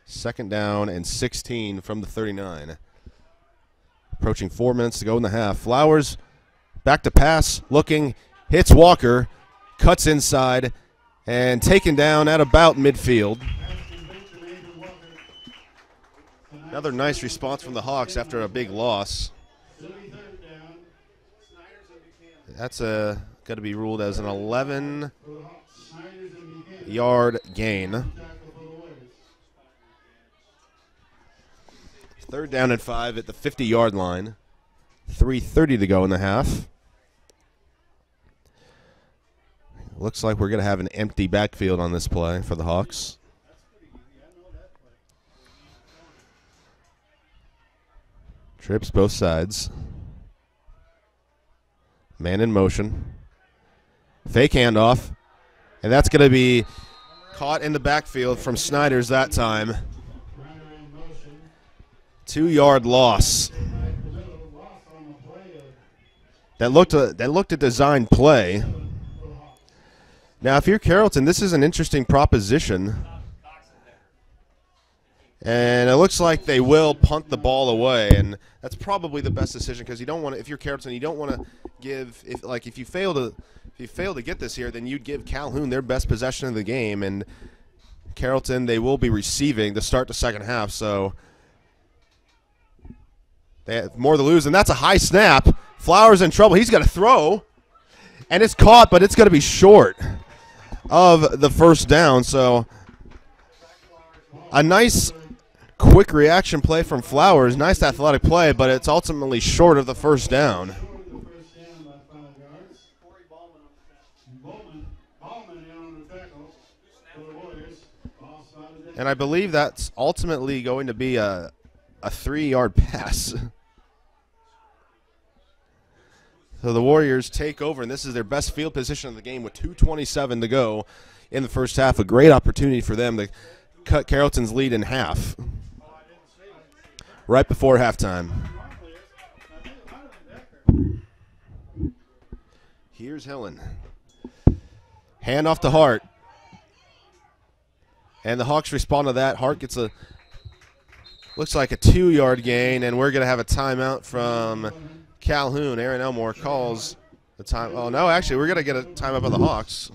2nd down and 16 from the 39. Approaching 4 minutes to go in the half. Flowers back to pass, looking, hits Walker, cuts inside, and taken down at about midfield. Another nice response from the Hawks after a big loss. That's going to be ruled as an 11-yard gain. 3rd down and 5 at the 50-yard line. 3:30 to go in the half. Looks like we're going to have an empty backfield on this play for the Hawks. Trips both sides. Man in motion. Fake handoff. And that's going to be caught in the backfield from Snyders that time. 2-yard loss. That looked a design play. Now, if you're Carrollton, this is an interesting proposition. And it looks like they will punt the ball away, and that's probably the best decision because you don't want to. If you're Carrollton, you don't want to give. If you fail to get this here, then you'd give Calhoun their best possession of the game, and Carrollton, they will be receiving to start the second half. So they have more to lose, and that's a high snap. Flowers in trouble. He's got to throw, and it's caught, but it's going to be short of the first down. So a nice quick reaction play from Flowers. Nice athletic play, but it's ultimately short of the first down. And I believe that's ultimately going to be a 3-yard pass. So the Warriors take over, and this is their best field position of the game with 2:27 to go in the first half. A great opportunity for them to cut Carrollton's lead in half right before halftime. Here's Hillen. Hand off to Hart. And the Hawks respond to that. Hart gets looks like a 2-yard gain, and we're going to have a timeout from Calhoun. Aaron Elmore calls the time. Oh, no, actually, we're going to get a timeout by the Hawks.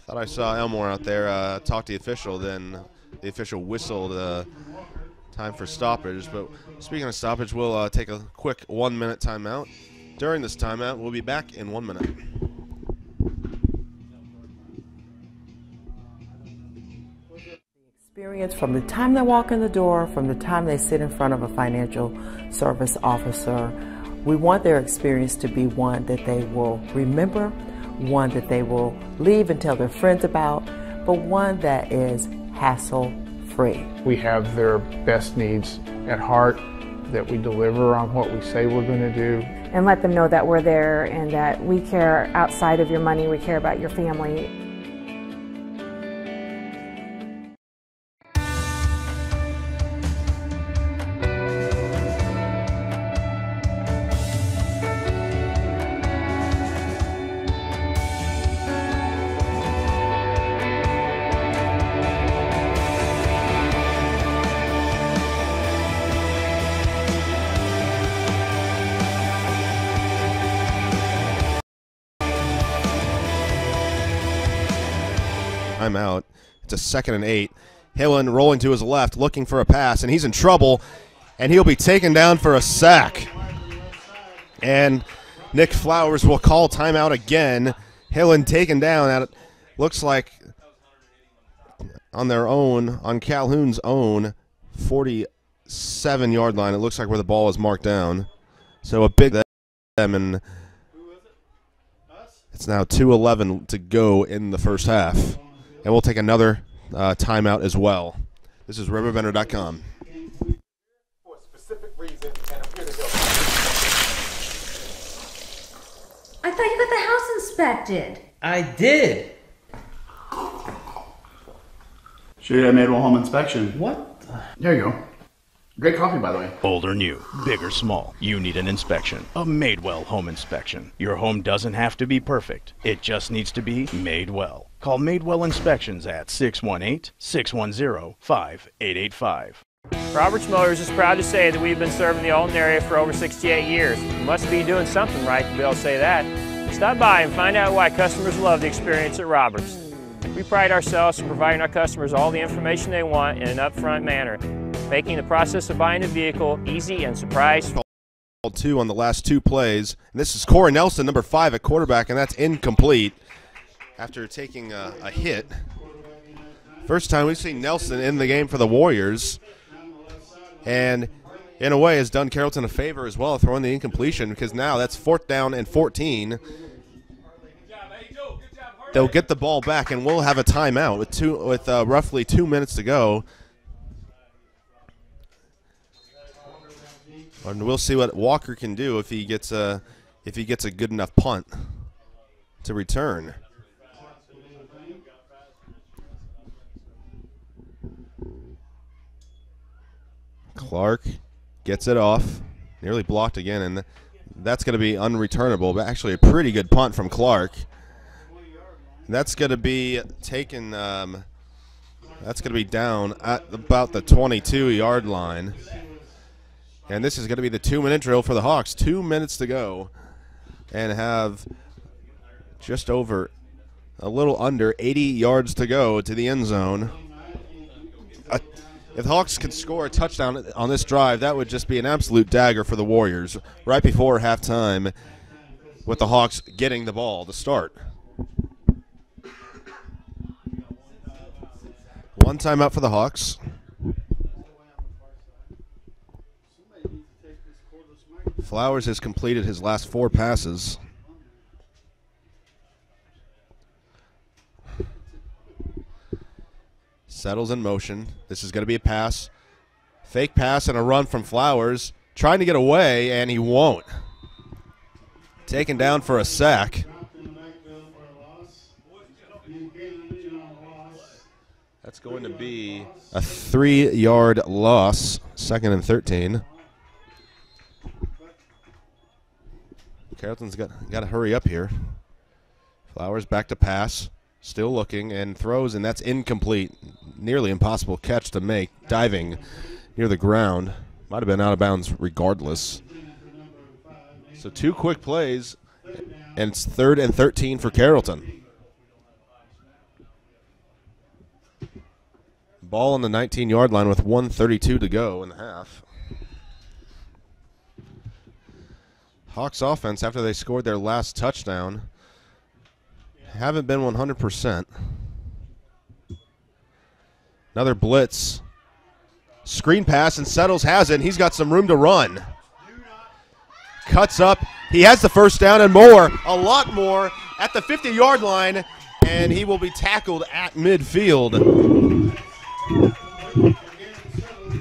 Thought I saw Elmore out there talk to the official. Then the official whistled time for stoppage. But speaking of stoppage, we'll take a quick 1-minute timeout. During this timeout, we'll be back in 1 minute. Experience from the time they walk in the door, from the time they sit in front of a financial service officer. We want their experience to be one that they will remember, one that they will leave and tell their friends about, but one that is hassle-free. We have their best needs at heart, that we deliver on what we say we're going to do. And let them know that we're there and that we care outside of your money, we care about your family. Timeout. It's a 2nd and 8. Hillen rolling to his left, looking for a pass, and he's in trouble, and he'll be taken down for a sack. And Nick Flowers will call timeout again. Hillen taken down at, looks like, on their own, on Calhoun's own 47-yard line. It looks like where the ball is marked down. So a big them, and it's now 2:11 to go in the first half. And we'll take another timeout as well. This is RiverBender.com. For a specific reason, and I'm here to help. I thought you got the house inspected. I did. Should have made a home inspection. What? There you go. Great coffee, by the way. Old or new, big or small, you need an inspection. A Madewell home inspection. Your home doesn't have to be perfect. It just needs to be made well. Call Madewell Inspections at 618-610-5885. Roberts Motors is proud to say that we've been serving the Alton area for over 68 years. You must be doing something right to be able to say that. Stop by and find out why customers love the experience at Roberts. We pride ourselves in providing our customers all the information they want in an upfront manner, making the process of buying a vehicle easy and surprise. 2 on the last 2 plays. And this is Corey Nelson, number 5 at quarterback, and that's incomplete after taking a hit. First time we've seen Nelson in the game for the Warriors. And in a way has done Carrollton a favor as well, throwing the incompletion, because now that's 4th down and 14. They'll get the ball back, and we'll have a timeout with roughly 2 minutes to go. And we'll see what Walker can do if he gets a good enough punt to return. Clark gets it off, nearly blocked again, and that's going to be unreturnable, but actually a pretty good punt from Clark. That's going to be taken, that's going to be down at about the 22-yard line. And this is going to be the 2-minute drill for the Hawks. 2 minutes to go and have just over a little under 80 yards to go to the end zone. If the Hawks could score a touchdown on this drive, that would just be an absolute dagger for the Warriors right before halftime, with the Hawks getting the ball to start. One timeout for the Hawks. Flowers has completed his last 4 passes. Settles in motion. This is going to be a pass. Fake pass and a run from Flowers. Trying to get away, and he won't. Taken down for a sack. That's going to be a 3-yard loss, 2nd and 13. Carrollton's got to hurry up here. Flowers back to pass. Still looking and throws, and that's incomplete. Nearly impossible catch to make. Diving near the ground. Might have been out of bounds regardless. So 2 quick plays, and it's 3rd and 13 for Carrollton. Ball on the 19-yard line with 1:32 to go in the half. Hawks offense, after they scored their last touchdown, haven't been 100%. Another blitz. Screen pass, and Settles has it. He's got some room to run. Cuts up. He has the first down and more, a lot more, at the 50-yard line, and he will be tackled at midfield.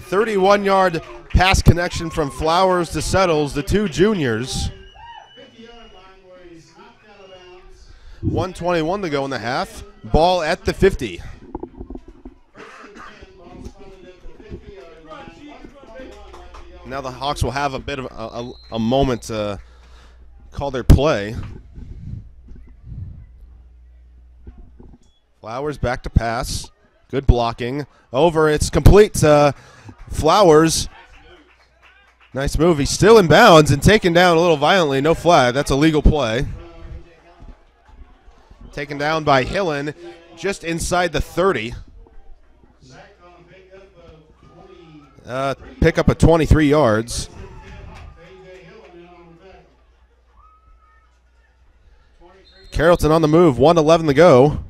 31-yard pass connection from Flowers to Settles, the 2 juniors. 1:21 to go in the half. Ball at the 50. Now the Hawks will have a bit of a moment to call their play. Flowers back to pass. Good blocking. Over. It's complete to Flowers. Nice move. He's still in bounds and taken down a little violently. No flag. That's a legal play. Taken down by Hillen just inside the 30. Pick up a 23 yards. Carrollton on the move. 1:11 to go.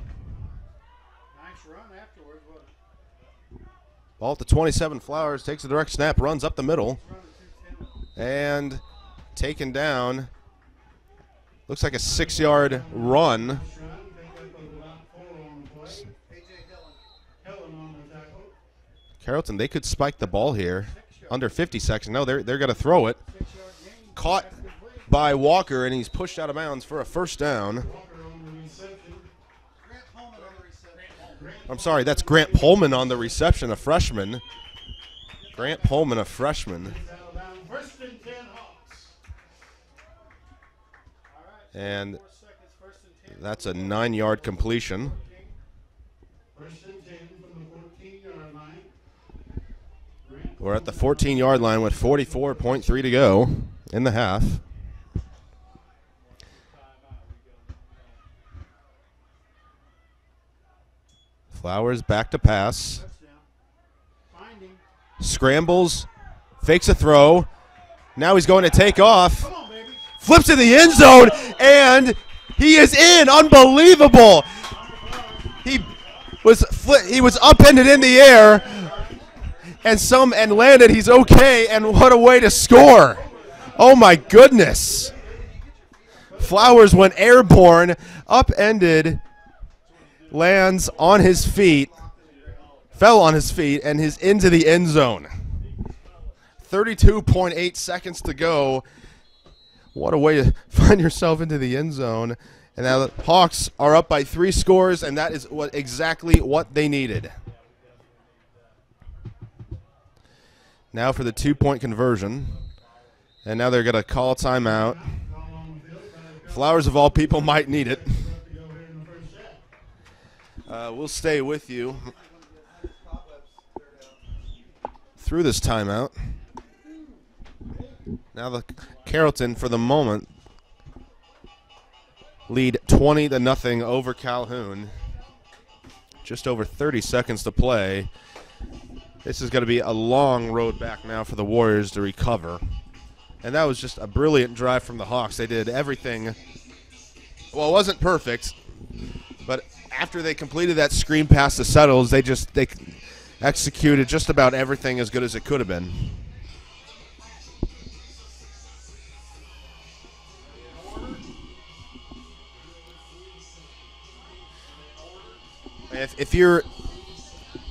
Ball at the 27. Flowers takes a direct snap, runs up the middle. And taken down. Looks like a 6-yard run. Carrollton, they could spike the ball here. Under 50 seconds. No, they're going to throw it. Caught by Walker, and he's pushed out of bounds for a first down. I'm sorry, that's Grant Pullman on the reception, a freshman. Grant Pullman, a freshman. And that's a 9-yard completion. We're at the 14-yard line with 44.3 to go in the half. Flowers back to pass. Scrambles, fakes a throw. Now he's going to take off. Flips in the end zone, and he is in. Unbelievable. He was upended in the air. And landed. He's okay, and what a way to score. Oh my goodness. Flowers went airborne, upended, lands on his feet, fell on his feet, and is into the end zone. 32.8 seconds to go. What a way to find yourself into the end zone. And now the Hawks are up by 3 scores, and that is exactly what they needed. Now for the 2-point conversion. And now they're going to call a timeout. Flowers, of all people, might need it. We'll stay with you through this timeout. Now the Carrollton, for the moment, lead 20-0 over Calhoun. Just over 30 seconds to play. This is going to be a long road back now for the Warriors to recover. And that was just a brilliant drive from the Hawks. They did everything. Well, it wasn't perfect, but after they completed that screen pass to Settles, they executed just about everything as good as it could have been. If you're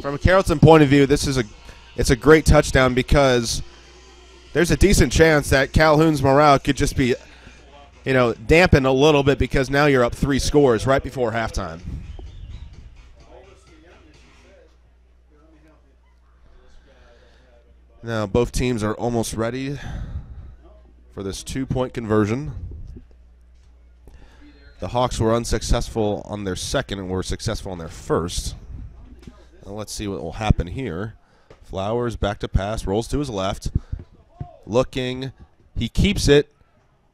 from a Carrollton point of view, it's a great touchdown because there's a decent chance that Calhoun's morale could just be, dampened a little bit because now you're up 3 scores right before halftime. Now both teams are almost ready for this 2-point conversion. The Hawks were unsuccessful on their second and were successful on their first. Now let's see what will happen here. Flowers back to pass, rolls to his left. Looking, he keeps it,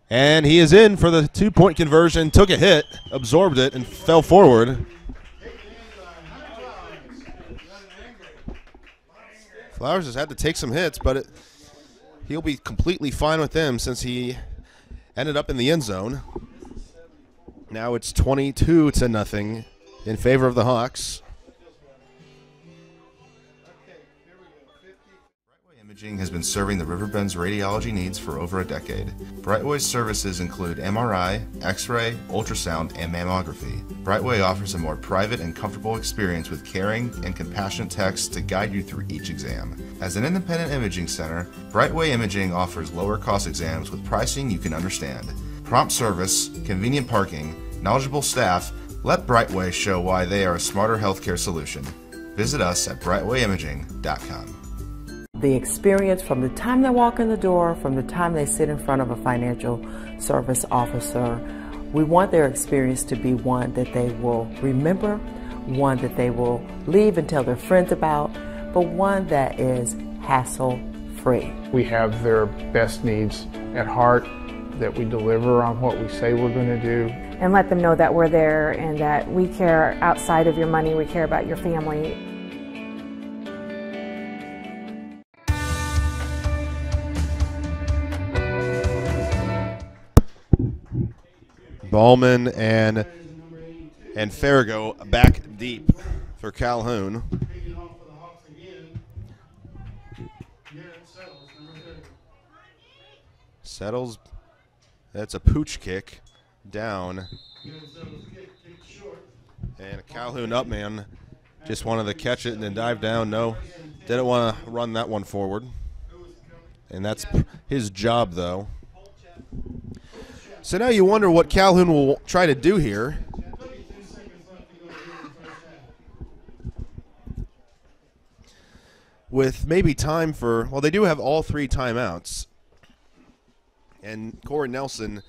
and he is in for the 2-point conversion. Took a hit, absorbed it, and fell forward. Flowers has had to take some hits, but he'll be completely fine with them since he ended up in the end zone. Now it's 22-0 in favor of the Hawks. Imaging has been serving the Riverbend's radiology needs for over a decade. Brightway's services include MRI, X-ray, ultrasound, and mammography. Brightway offers a more private and comfortable experience with caring and compassionate techs to guide you through each exam. As an independent imaging center, Brightway Imaging offers lower cost exams with pricing you can understand. Prompt service, convenient parking, knowledgeable staff, let Brightway show why they are a smarter healthcare solution. Visit us at RiverBender.com. The experience from the time they walk in the door, from the time they sit in front of a financial service officer, we want their experience to be one that they will remember, one that they will leave and tell their friends about, but one that is hassle-free. We have their best needs at heart, that we deliver on what we say we're going to do. And let them know that we're there and that we care outside of your money, we care about your family. Ballman and Farrago back deep for Calhoun. Settles. That's a pooch kick down. And Calhoun up man just wanted to catch it and then dive down. No, didn't want to run that one forward. And that's his job though. So now you wonder what Calhoun will try to do here. With maybe time for, well, they do have all 3 timeouts. And Corey Nelson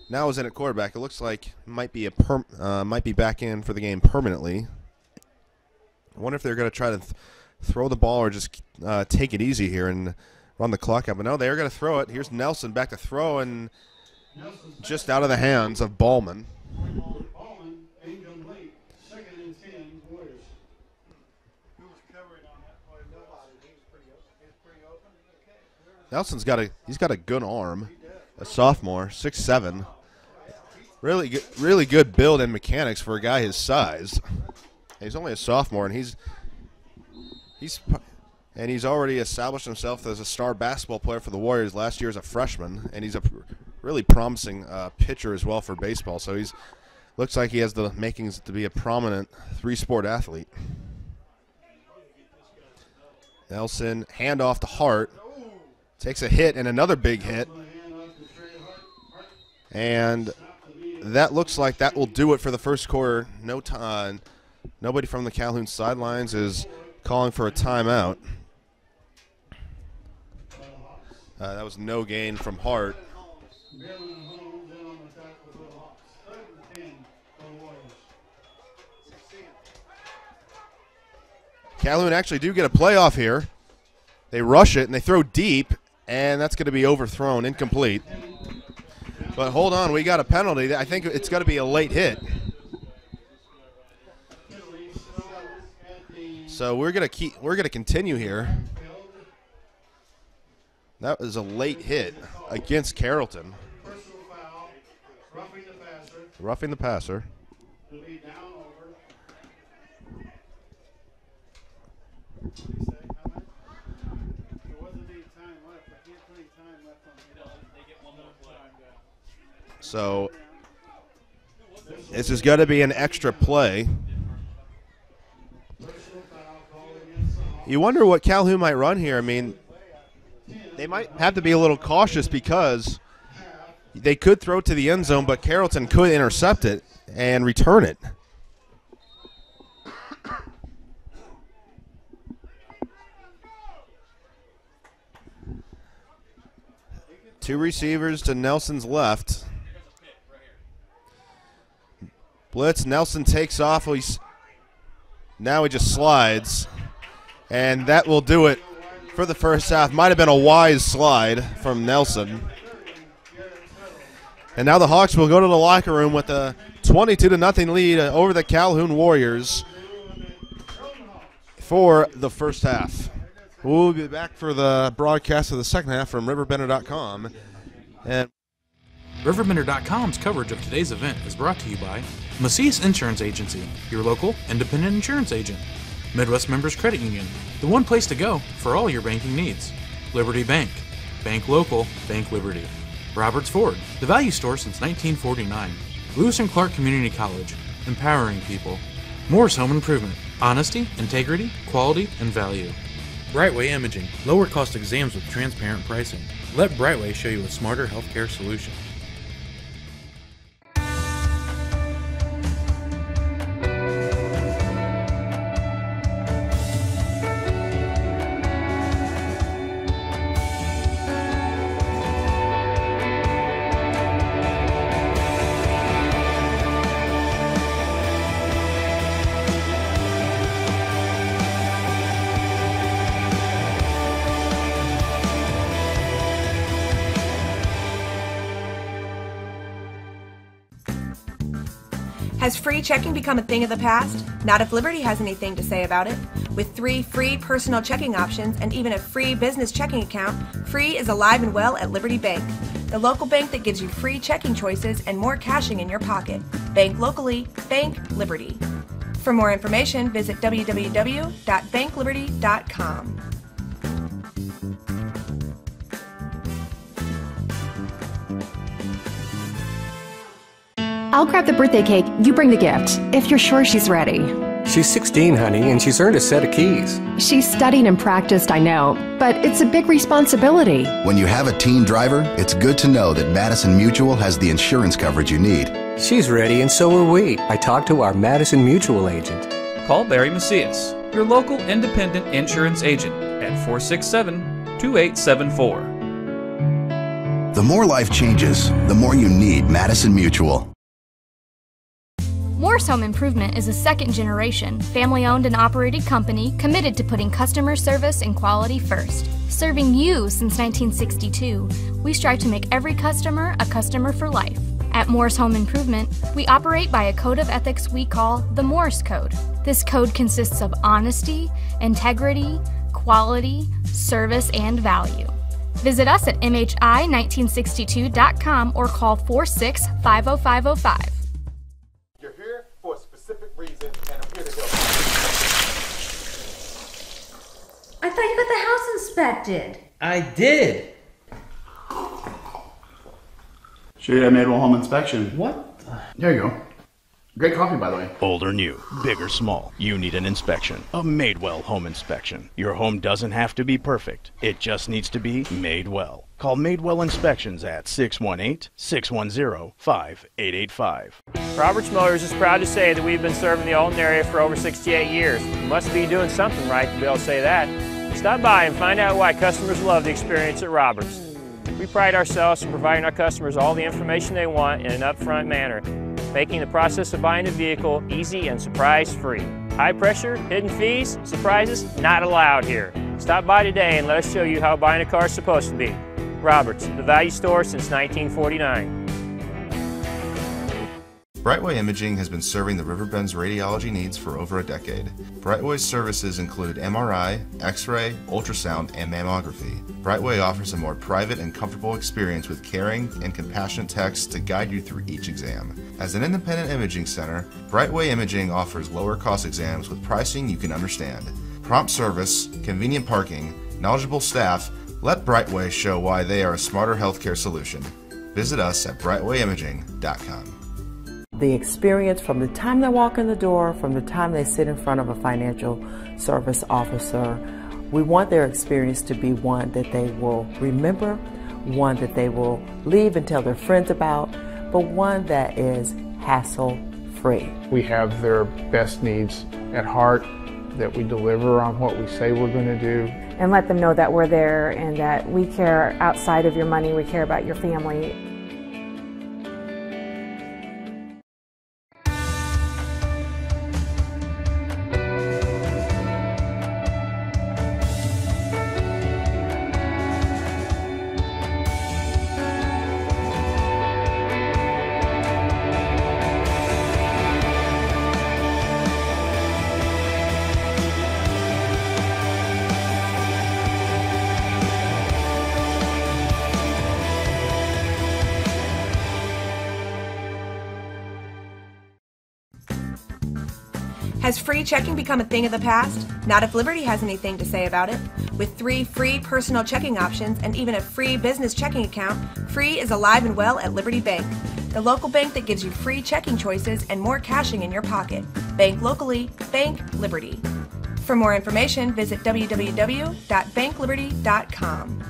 now is in at quarterback. It looks like might be back in for the game permanently. I wonder if they're going to try to throw the ball or just take it easy here and run the clock out. But no, they're going to throw it. Here's Nelson back to throw, and just out of the hands of Ballman. Nelson's got a good arm. A sophomore, 6'7". Really good build and mechanics for a guy his size. He's only a sophomore, and he's already established himself as a star basketball player for the Warriors last year as a freshman, and he's a really promising pitcher as well for baseball. So looks like he has the makings to be a prominent 3-sport athlete. Nelson, handoff to Hart, takes a hit and another big hit, and that looks like that will do it for the first quarter. No time. Nobody from the Calhoun sidelines is calling for a timeout. That was no gain from Hart. Calhoun actually do get a playoff here. They rush it and they throw deep, and that's going to be overthrown, incomplete. But hold on, we got a penalty. I think it's got to be a late hit. So we're going to continue here. That was a late hit against Carrollton. Roughing the passer. So this is going to be an extra play. You wonder what Calhoun might run here. I mean, they might have to be a little cautious because they could throw to the end zone, but Carrollton could intercept it and return it. Two receivers to Nelson's left. blitz. Nelson takes off. Now he just slides. And that will do it for the first half. Might have been a wise slide from Nelson. And now the Hawks will go to the locker room with a 22-0 lead over the Calhoun Warriors for the first half. We'll be back for the broadcast of the second half from RiverBender.com. And RiverBender.com's coverage of today's event is brought to you by Macias Insurance Agency, your local independent insurance agent. Midwest Members Credit Union, the one place to go for all your banking needs. Liberty Bank, bank local, bank Liberty. Roberts Ford, the value store since 1949. Lewis and Clark Community College, empowering people. Moore's Home Improvement, honesty, integrity, quality, and value. Brightway Imaging, lower cost exams with transparent pricing. Let Brightway show you a smarter healthcare solution. Has free checking become a thing of the past? Not if Liberty has anything to say about it. With 3 free personal checking options and even a free business checking account, free is alive and well at Liberty Bank, the local bank that gives you free checking choices and more cashing in your pocket. Bank locally, bank Liberty. For more information, visit www.bankliberty.com. I'll grab the birthday cake, you bring the gift, if you're sure she's ready. She's 16, honey, and she's earned a set of keys. She's studied and practiced, I know, but it's a big responsibility. When you have a teen driver, it's good to know that Madison Mutual has the insurance coverage you need. She's ready, and so are we. I talked to our Madison Mutual agent. Call Barry Macias, your local independent insurance agent, at 467-2874. The more life changes, the more you need Madison Mutual. Moore's Home Improvement is a second-generation, family-owned and operated company committed to putting customer service and quality first. Serving you since 1962, we strive to make every customer a customer for life. At Moore's Home Improvement, we operate by a code of ethics we call the Morse Code. This code consists of honesty, integrity, quality, service, and value. Visit us at MHI1962.com or call 46-50505. You're here for a specific reason, and I'm here to help. I thought you got the house inspected. I did. Should have made a home inspection. What? There you go. Great coffee, by the way. Old or new, big or small, you need an inspection. A Madewell home inspection. Your home doesn't have to be perfect. It just needs to be made well. Call Madewell Inspections at 618-610-5885. Roberts Motors is proud to say that we've been serving the Alton area for over 68 years. You must be doing something right to be able to say that. Stop by and find out why customers love the experience at Roberts. We pride ourselves in providing our customers all the information they want in an upfront manner, making the process of buying a vehicle easy and surprise-free. High pressure, hidden fees, surprises, not allowed here. Stop by today and let us show you how buying a car is supposed to be. Roberts, the value store since 1949. Brightway Imaging has been serving the Riverbend's radiology needs for over a decade. Brightway's services include MRI, X-ray, ultrasound, and mammography. Brightway offers a more private and comfortable experience with caring and compassionate techs to guide you through each exam. As an independent imaging center, Brightway Imaging offers lower cost exams with pricing you can understand. Prompt service, convenient parking, knowledgeable staff. Let Brightway show why they are a smarter healthcare solution. Visit us at brightwayimaging.com. The experience from the time they walk in the door, from the time they sit in front of a financial service officer, we want their experience to be one that they will remember, one that they will leave and tell their friends about, but one that is hassle-free. We have their best needs at heart, that we deliver on what we say we're going to do. And let them know that we're there and that we care outside of your money, we care about your family. Has free checking become a thing of the past? Not if Liberty has anything to say about it. With 3 free personal checking options and even a free business checking account, free is alive and well at Liberty Bank, the local bank that gives you free checking choices and more cashing in your pocket. Bank locally, bank Liberty. For more information, visit www.bankliberty.com.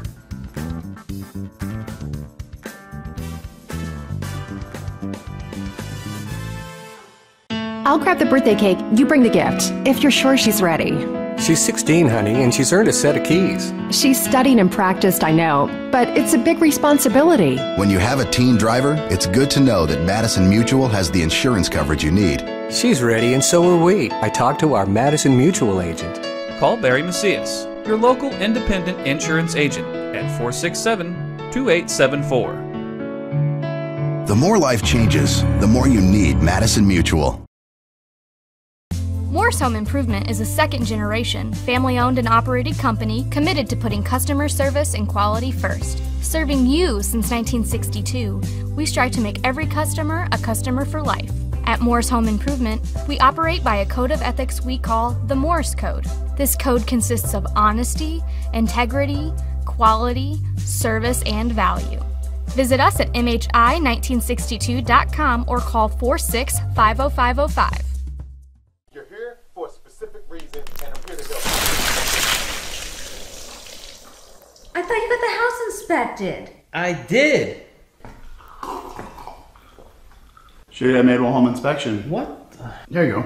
I'll grab the birthday cake, you bring the gift, if you're sure she's ready. She's 16, honey, and she's earned a set of keys. She's studied and practiced, I know, but it's a big responsibility. When you have a teen driver, it's good to know that Madison Mutual has the insurance coverage you need. She's ready, and so are we. I talked to our Madison Mutual agent. Call Barry Macias, your local independent insurance agent, at 467-2874. The more life changes, the more you need Madison Mutual. Morse Home Improvement is a second-generation, family-owned and operated company committed to putting customer service and quality first. Serving you since 1962, we strive to make every customer a customer for life. At Morse Home Improvement, we operate by a code of ethics we call the Morse Code. This code consists of honesty, integrity, quality, service, and value. Visit us at MHI1962.com or call 46-50505. You're here for a specific reason, and I'm here to help. I thought you got the house inspected. I did. Should have made one home inspection. What? There you go.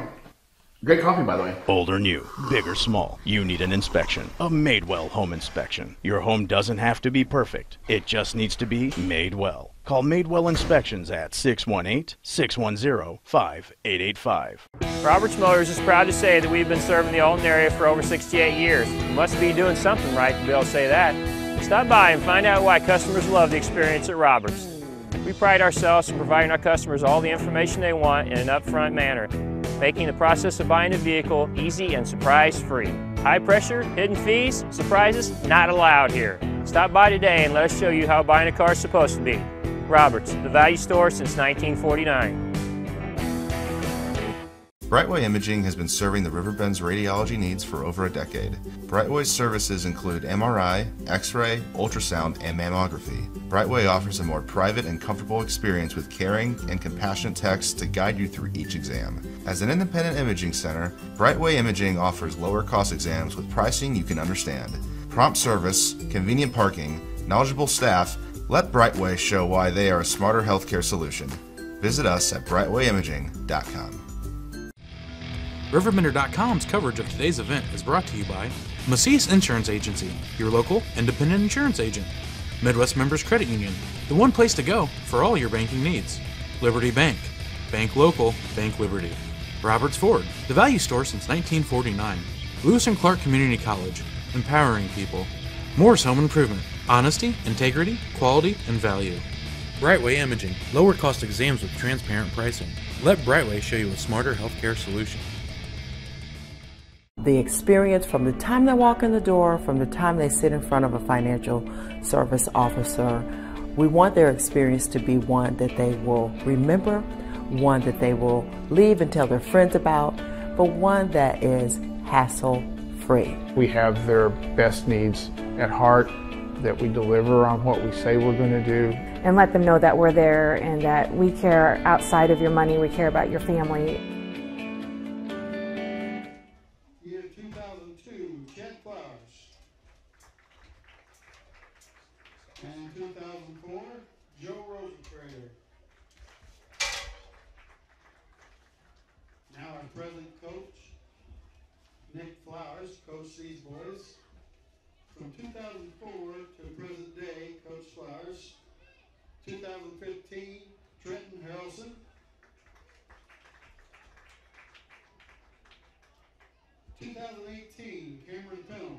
Great coffee, by the way. Old or new, big or small, you need an inspection. A Madewell home inspection. Your home doesn't have to be perfect. It just needs to be made well. Call Madewell Inspections at 618-610-5885. Roberts Motors is proud to say that we've been serving the Alton area for over 68 years. You must be doing something right to be able to say that. Stop by and find out why customers love the experience at Roberts. We pride ourselves in providing our customers all the information they want in an upfront manner, making the process of buying a vehicle easy and surprise-free. High pressure, hidden fees, surprises, not allowed here. Stop by today and let us show you how buying a car is supposed to be. Roberts, the value store since 1949. Brightway Imaging has been serving the RiverBend's radiology needs for over a decade. Brightway's services include MRI, X-ray, ultrasound, and mammography. Brightway offers a more private and comfortable experience with caring and compassionate techs to guide you through each exam. As an independent imaging center, Brightway Imaging offers lower cost exams with pricing you can understand. Prompt service, convenient parking, knowledgeable staff. Let Brightway show why they are a smarter healthcare solution. Visit us at RiverBender.com. RiverBender.com's coverage of today's event is brought to you by Macias Insurance Agency, your local independent insurance agent. Midwest Members Credit Union, the one place to go for all your banking needs. Liberty Bank, bank local, bank Liberty. Roberts Ford, the value store since 1949. Lewis and Clark Community College, empowering people. Morse Home Improvement, honesty, integrity, quality, and value. Brightway Imaging, lower cost exams with transparent pricing. Let Brightway show you a smarter healthcare solution. The experience from the time they walk in the door, from the time they sit in front of a financial service officer, we want their experience to be one that they will remember, one that they will leave and tell their friends about, but one that is hassle-free. We have their best needs at heart, that we deliver on what we say we're going to do. And let them know that we're there and that we care outside of your money, we care about your family. Year 2002, Chet Flowers. And 2004, Joe Rosentrader. Now our present coach, Nick Flowers, coached these boys. From 2004 to present day, Coach Flowers. 2015, Trenton Harrelson. 2018, Cameron Pennell.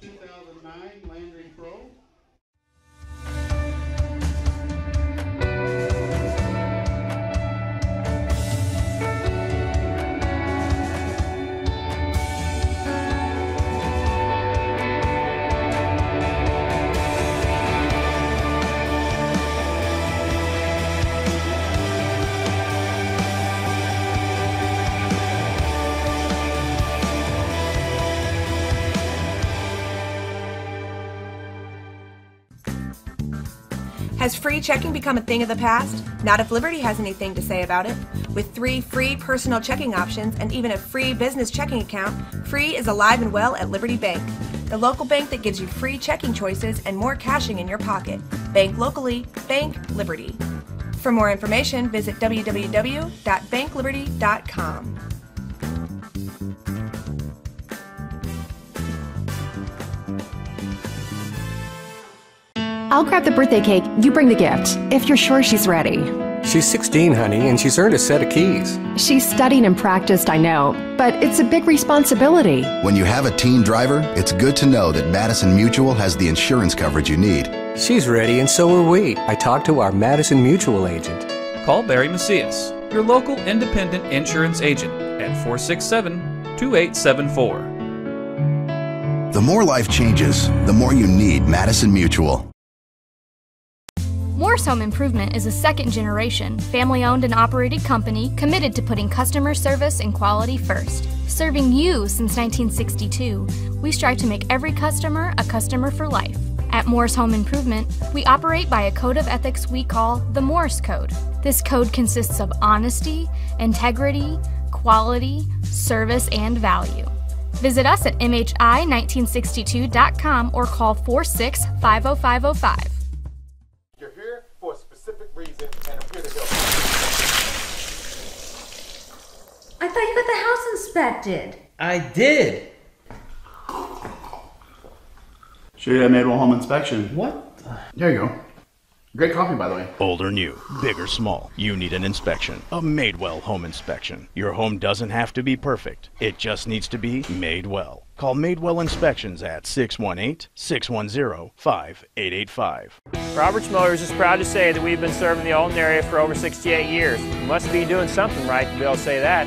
2009, Landry Crow. Has free checking become a thing of the past? Not if Liberty has anything to say about it. With 3 free personal checking options and even a free business checking account, free is alive and well at Liberty Bank. The local bank that gives you free checking choices and more cashing in your pocket. Bank locally, bank Liberty. For more information, visit www.bankliberty.com. I'll grab the birthday cake, you bring the gift, if you're sure she's ready. She's 16, honey, and she's earned a set of keys. She's studied and practiced, I know, but it's a big responsibility. When you have a teen driver, it's good to know that Madison Mutual has the insurance coverage you need. She's ready, and so are we. I talked to our Madison Mutual agent. Call Barry Macias, your local independent insurance agent, at 467-2874. The more life changes, the more you need Madison Mutual. Morse Home Improvement is a second-generation, family-owned and operated company committed to putting customer service and quality first. Serving you since 1962, we strive to make every customer a customer for life. At Morse Home Improvement, we operate by a code of ethics we call the Morse Code. This code consists of honesty, integrity, quality, service, and value. Visit us at MHI1962.com or call 46-50505. You're here for a specific reason, and I'm here to help I thought you got the house inspected. I did. Should have made one home inspection. What? There you go. Great coffee, by the way. Old or new, big or small, you need an inspection. A Madewell home inspection. Your home doesn't have to be perfect. It just needs to be made well. Call Madewell Inspections at 618-610-5885. Roberts Motors is proud to say that we've been serving the Alton area for over 68 years. You must be doing something right to be able to say that.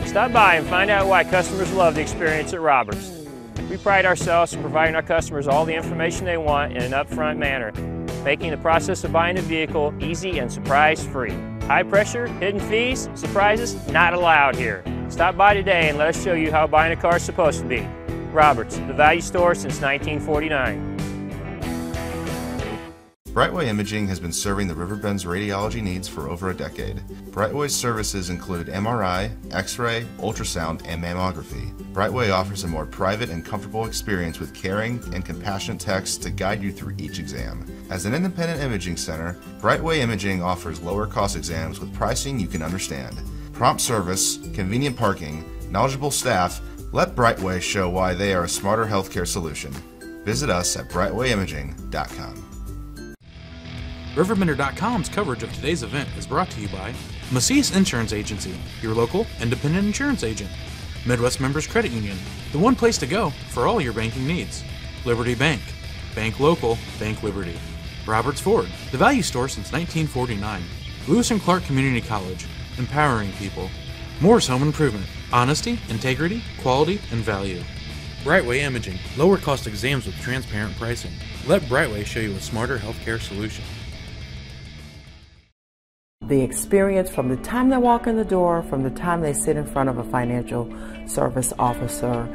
Stop by and find out why customers love the experience at Roberts. We pride ourselves in providing our customers all the information they want in an upfront manner, making the process of buying a vehicle easy and surprise-free. High pressure, hidden fees, surprises, not allowed here. Stop by today and let us show you how buying a car is supposed to be. Roberts, the value store since 1949. Brightway Imaging has been serving the RiverBend's radiology needs for over a decade. Brightway's services include MRI, X-ray, ultrasound, and mammography. Brightway offers a more private and comfortable experience with caring and compassionate techs to guide you through each exam. As an independent imaging center, Brightway Imaging offers lower cost exams with pricing you can understand. Prompt service, convenient parking, knowledgeable staff. Let Brightway show why they are a smarter healthcare solution. Visit us at RiverBender.com. RiverBender.com's coverage of today's event is brought to you by Macias Insurance Agency, your local independent insurance agent. Midwest Members Credit Union, the one place to go for all your banking needs. Liberty Bank, bank local, bank Liberty. Roberts Ford, the value store since 1949. Lewis and Clark Community College, empowering people. Morse Home Improvement, honesty, integrity, quality, and value. Brightway Imaging, lower cost exams with transparent pricing. Let Brightway show you a smarter healthcare solution. The experience from the time they walk in the door, from the time they sit in front of a financial service officer,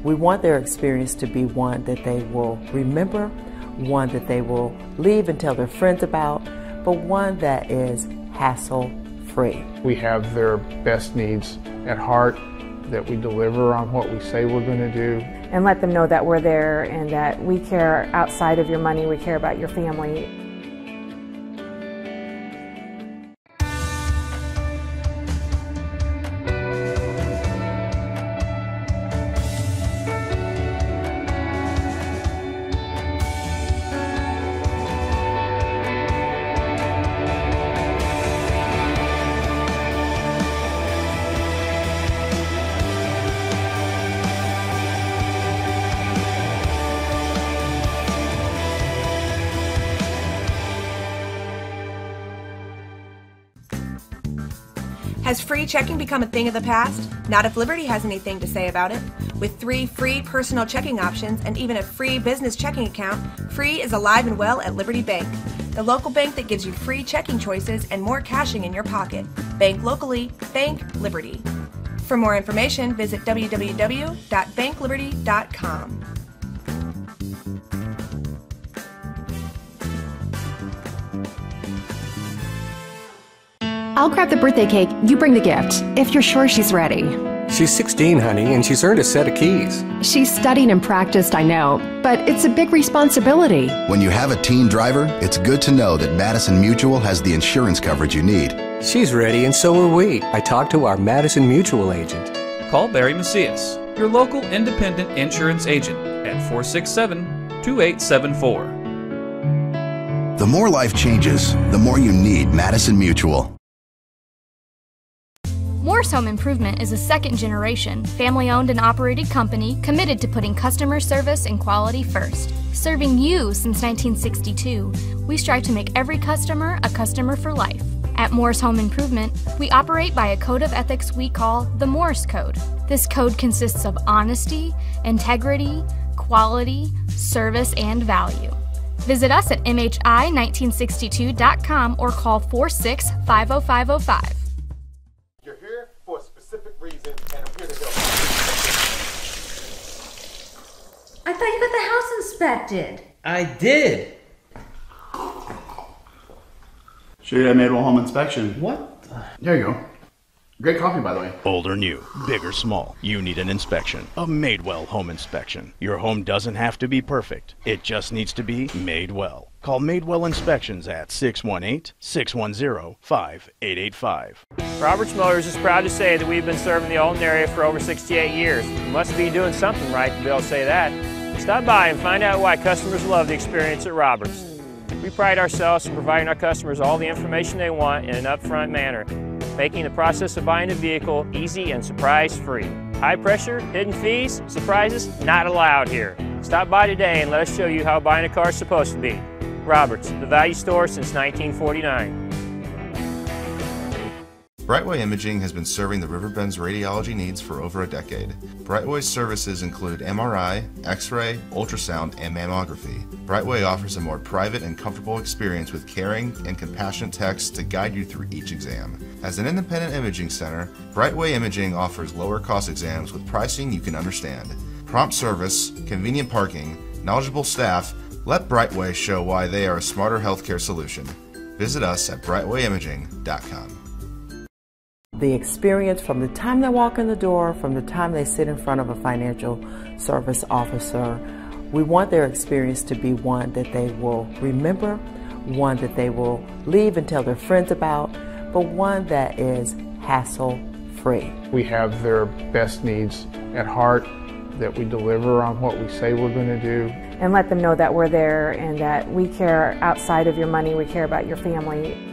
we want their experience to be one that they will remember, one that they will leave and tell their friends about, but one that is hassle-free. We have their best needs at heart, that we deliver on what we say we're going to do. And let them know that we're there and that we care outside of your money, we care about your family. Has free checking become a thing of the past? Not if Liberty has anything to say about it. With 3 free personal checking options and even a free business checking account, free is alive and well at Liberty Bank. The local bank that gives you free checking choices and more cashing in your pocket. Bank locally, bank Liberty. For more information, visit www.bankliberty.com. I'll grab the birthday cake, you bring the gift, if you're sure she's ready. She's 16, honey, and she's earned a set of keys. She's studied and practiced, I know, but it's a big responsibility. When you have a teen driver, it's good to know that Madison Mutual has the insurance coverage you need. She's ready, and so are we. I talked to our Madison Mutual agent. Call Barry Macias, your local independent insurance agent, at 467-2874. The more life changes, the more you need Madison Mutual. Morse Home Improvement is a second-generation, family-owned and operated company committed to putting customer service and quality first. Serving you since 1962, we strive to make every customer a customer for life. At Morse Home Improvement, we operate by a code of ethics we call the Morse Code. This code consists of honesty, integrity, quality, service, and value. Visit us at MHI1962.com or call 46-50505. You're here for a specific reason, and I'm here to help. I thought you got the house inspected. I did. Should have made a home inspection. What? There you go. Great coffee, by the way. Old or new, big or small, you need an inspection. A Madewell home inspection. Your home doesn't have to be perfect. It just needs to be made well. Call Madewell Inspections at 618-610-5885. Roberts Motors is proud to say that we've been serving the Alton area for over 68 years. You must be doing something right to be able to say that. Stop by and find out why customers love the experience at Roberts. We pride ourselves in providing our customers all the information they want in an upfront manner, making the process of buying a vehicle easy and surprise-free. High pressure, hidden fees, surprises, not allowed here. Stop by today and let us show you how buying a car is supposed to be. Roberts, the value store since 1949. Brightway Imaging has been serving the RiverBend's radiology needs for over a decade. Brightway's services include MRI, X-ray, ultrasound, and mammography. Brightway offers a more private and comfortable experience with caring and compassionate techs to guide you through each exam. As an independent imaging center, Brightway Imaging offers lower cost exams with pricing you can understand. Prompt service, convenient parking, knowledgeable staff. Let Brightway show why they are a smarter healthcare solution. Visit us at RiverBender.com. The experience from the time they walk in the door, from the time they sit in front of a financial service officer, we want their experience to be one that they will remember, one that they will leave and tell their friends about, but one that is hassle-free. We have their best needs at heart, that we deliver on what we say we're going to do. And let them know that we're there and that we care outside of your money, we care about your family.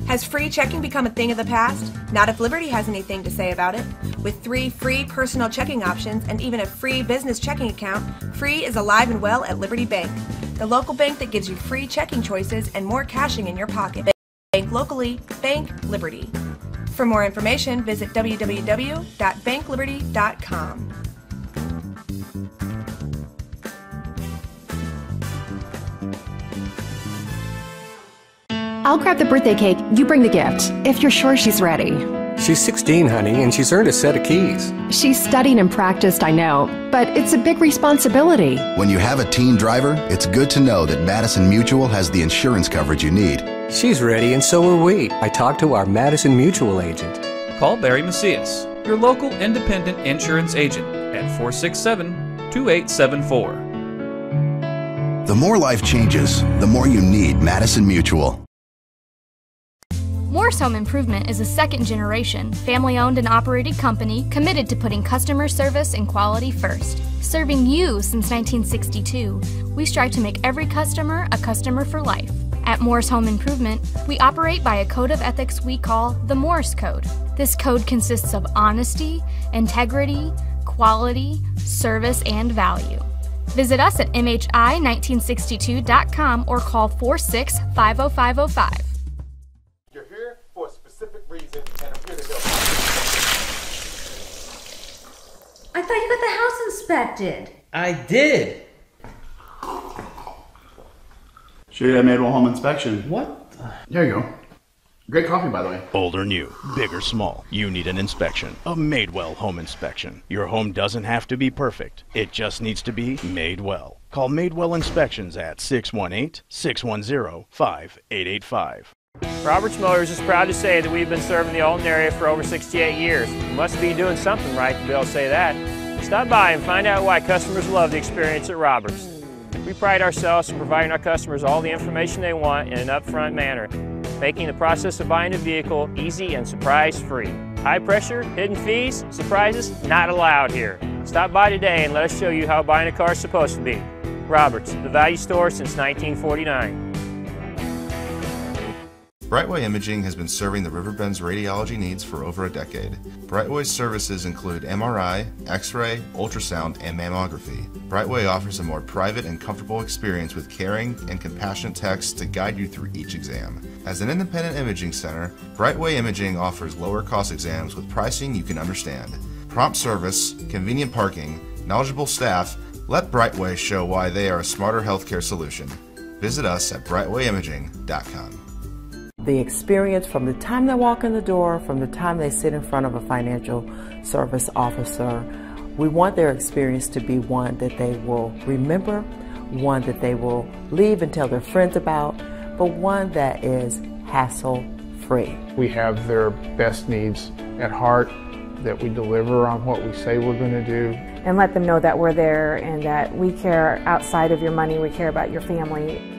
Has free checking become a thing of the past? Not if Liberty has anything to say about it. With 3 free personal checking options and even a free business checking account, free is alive and well at Liberty Bank, the local bank that gives you free checking choices and more cashing in your pocket. Bank locally, bank Liberty. For more information, visit www.bankliberty.com. I'll grab the birthday cake, you bring the gift, if you're sure she's ready. She's 16, honey, and she's earned a set of keys. She's studied and practiced, I know, but it's a big responsibility. When you have a teen driver, it's good to know that Madison Mutual has the insurance coverage you need. She's ready, and so are we. I talked to our Madison Mutual agent. Call Barry Macias, your local independent insurance agent, at 467-2874. The more life changes, the more you need Madison Mutual. Morse Home Improvement is a second-generation, family-owned and operated company committed to putting customer service and quality first. Serving you since 1962, we strive to make every customer a customer for life. At Morse Home Improvement, we operate by a code of ethics we call the Morse Code. This code consists of honesty, integrity, quality, service, and value. Visit us at MHI1962.com or call 46-50505. You're here for a specific reason, and I'm here to help. I thought you got the house inspected. I did. Show you that Madewell home inspection. What? There you go. Great coffee, by the way. Old or new, big or small, you need an inspection. A Madewell home inspection. Your home doesn't have to be perfect. It just needs to be made well. Call Madewell Inspections at 618-610-5885. Roberts Motors is proud to say that we've been serving the Alton area for over 68 years. You must be doing something right to be able to say that. Stop by and find out why customers love the experience at Roberts. We pride ourselves in providing our customers all the information they want in an upfront manner, making the process of buying a vehicle easy and surprise-free. High pressure, hidden fees, surprises, not allowed here. Stop by today and let us show you how buying a car is supposed to be. Roberts, the value store since 1949. Brightway Imaging has been serving the Riverbend's radiology needs for over a decade. Brightway's services include MRI, X-ray, ultrasound, and mammography. Brightway offers a more private and comfortable experience with caring and compassionate techs to guide you through each exam. As an independent imaging center, Brightway Imaging offers lower-cost exams with pricing you can understand. Prompt service, convenient parking, knowledgeable staff. Let Brightway show why they are a smarter healthcare solution. Visit us at RiverBender.com. The experience from the time they walk in the door, from the time they sit in front of a financial service officer, we want their experience to be one that they will remember, one that they will leave and tell their friends about, but one that is hassle-free. We have their best needs at heart, that we deliver on what we say we're going to do. And let them know that we're there and that we care outside of your money, we care about your family.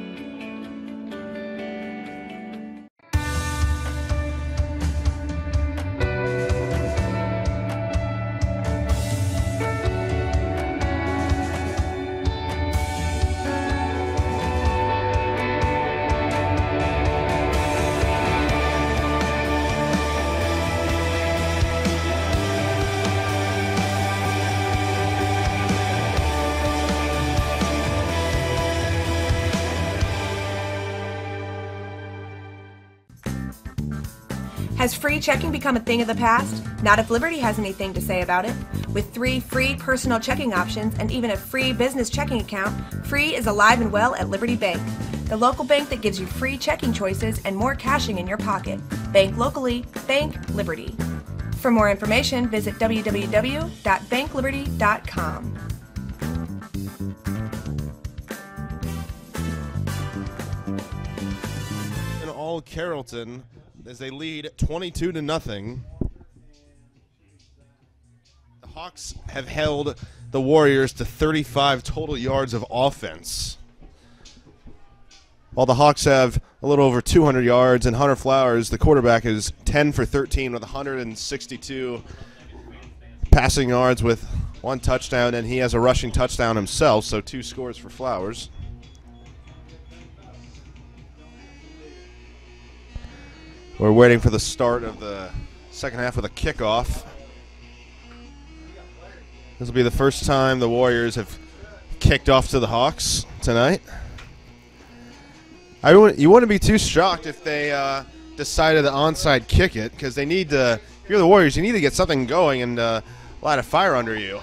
Has free checking become a thing of the past? Not if Liberty has anything to say about it. With 3 free personal checking options and even a free business checking account, free is alive and well at Liberty Bank, the local bank that gives you free checking choices and more cashing in your pocket. Bank locally, bank Liberty. For more information, visit www.bankliberty.com. In all Carrollton, as they lead 22-0. The Hawks have held the Warriors to 35 total yards of offense. While the Hawks have a little over 200 yards, and Hunter Flowers, the quarterback, is 10 for 13 with 162 passing yards with 1 touchdown, and he has a rushing touchdown himself, so 2 scores for Flowers. We're waiting for the start of the second half with a kickoff. This will be the first time the Warriors have kicked off to the Hawks tonight. You wouldn't be too shocked if they decided to onside kick it, because they need to. If you're the Warriors, you need to get something going and light a fire under you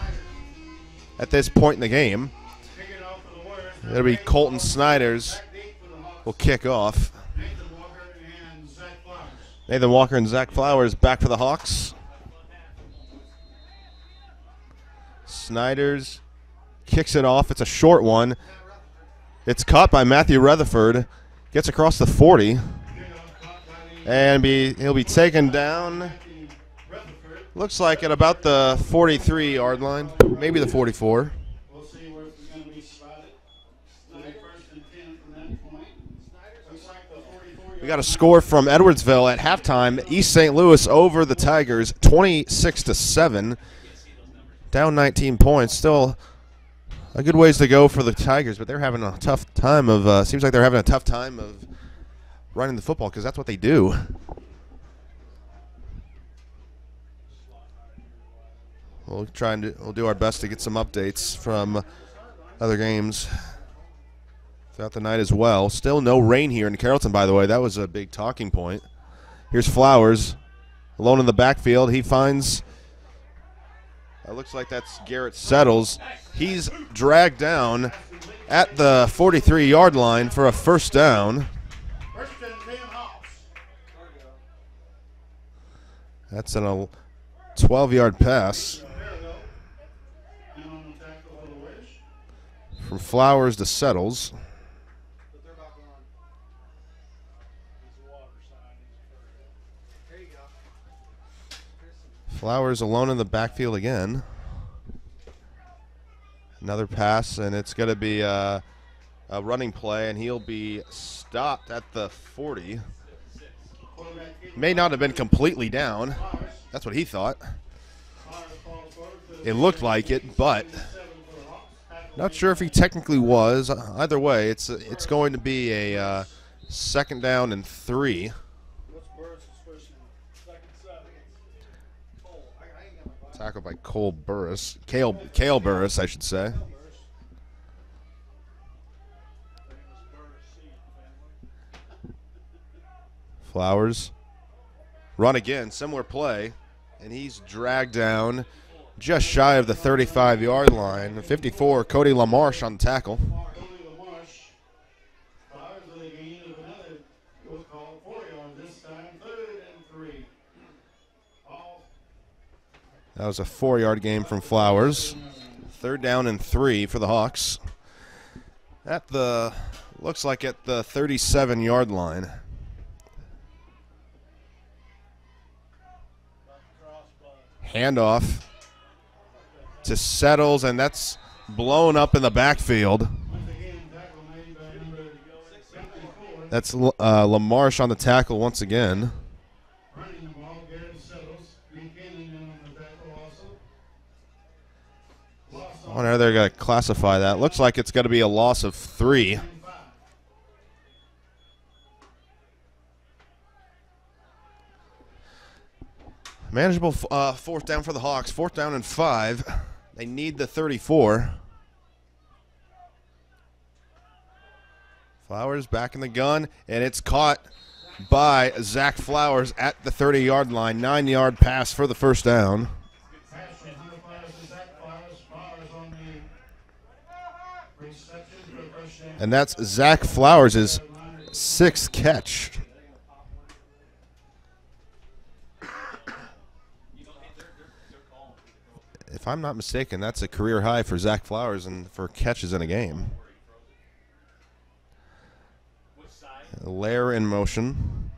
at this point in the game. It'll be Colton Snyder's will kick off. Nathan Walker and Zach Flowers back for the Hawks. Snyder's kicks it off. It's a short one. It's caught by Matthew Rutherford. Gets across the 40. And he'll be taken down. Looks like at about the 43-yard line. Maybe the 44. We'll see where it's going to be spotted. First and 10 from that point. Looks like the 44. We got a score from Edwardsville at halftime. East St. Louis over the Tigers, 26-7. Down 19 points. Still a good ways to go for the Tigers, but they're having a tough time of. Seems like they're having a tough time of running the football, because that's what they do. We'll do our best to get some updates from other games throughout the night as well. Still no rain here in Carrollton, by the way. That was a big talking point. Here's Flowers alone in the backfield. He finds, it looks like that's Garrett Settles. He's dragged down at the 43-yard line for a first down. That's a 12-yard pass from Flowers to Settles. Flowers alone in the backfield again. Another pass, and it's going to be a running play, and he'll be stopped at the 40. May not have been completely down. That's what he thought. It looked like it, but not sure if he technically was. Either way, it's going to be a second down and 3. Tackled by Cole Burris. Cale Burris, I should say. Flowers. Run again, similar play. And he's dragged down just shy of the 35-yard line. 54, Cody LaMarche on the tackle. That was a 4-yard game from Flowers. Third down and 3 for the Hawks. At the, looks like at the 37-yard line. Handoff to Settles, and that's blown up in the backfield. That's LaMarche on the tackle once again. I wonder how they're going to classify that. Looks like it's going to be a loss of 3. Manageable fourth down for the Hawks. 4th down and 5. They need the 34. Flowers back in the gun, and it's caught by Zach Flowers at the 30-yard line. 9-yard pass for the first down. And that's Zach Flowers' 6th catch. If I'm not mistaken, that's a career high for Zach Flowers and for catches in a game. Lair in motion.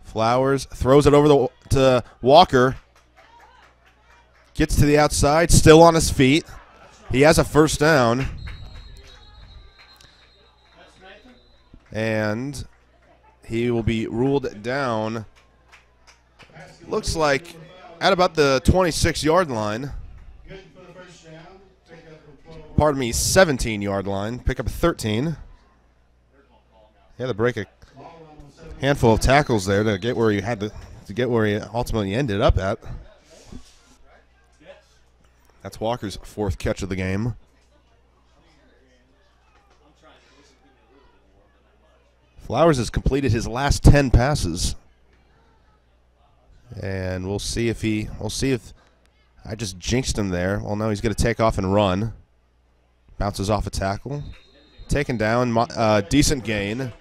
Flowers throws it over to Walker. Gets to the outside, still on his feet. He has a first down. And he will be ruled down, looks like, at about the 26-yard line. Pardon me, 17-yard line. Pick up 13. He had to break a handful of tackles there to get where he had to get where he ultimately ended up at. That's Walker's 4th catch of the game. Flowers has completed his last 10 passes. And we'll see if I just jinxed him there. Well, no, he's going to take off and run. Bounces off a tackle. Taken down, decent gain.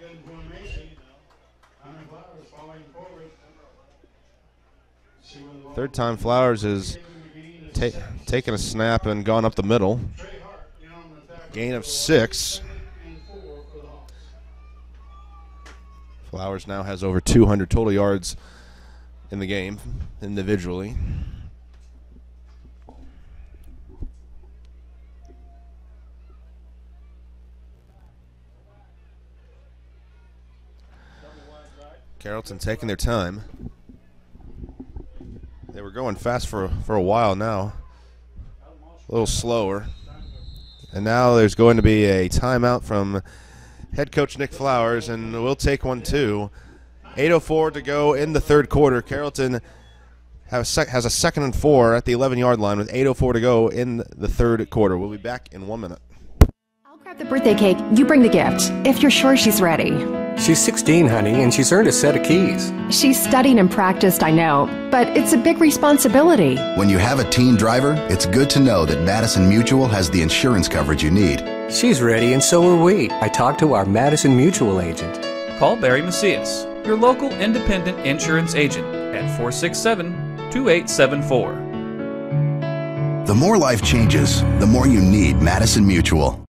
Third time Flowers has taken a snap and gone up the middle. Gain of 6. Flowers now has over 200 total yards in the game individually. Carrollton taking their time. They were going fast for a while now. A little slower. And now there's going to be a timeout from head coach Nick Flowers, and we'll take one too. 8:04 to go in the third quarter. Carrollton has a 2nd and 4 at the 11-yard line with 8:04 to go in the third quarter. We'll be back in 1 minute. I'll grab the birthday cake. You bring the gift, if you're sure she's ready. She's 16, honey, and she's earned a set of keys. She's studied and practiced, I know, but it's a big responsibility. When you have a teen driver, it's good to know that Madison Mutual has the insurance coverage you need. She's ready, and so are we. I talked to our Madison Mutual agent. Call Barry Macias, your local independent insurance agent, at 467-2874. The more life changes, the more you need Madison Mutual.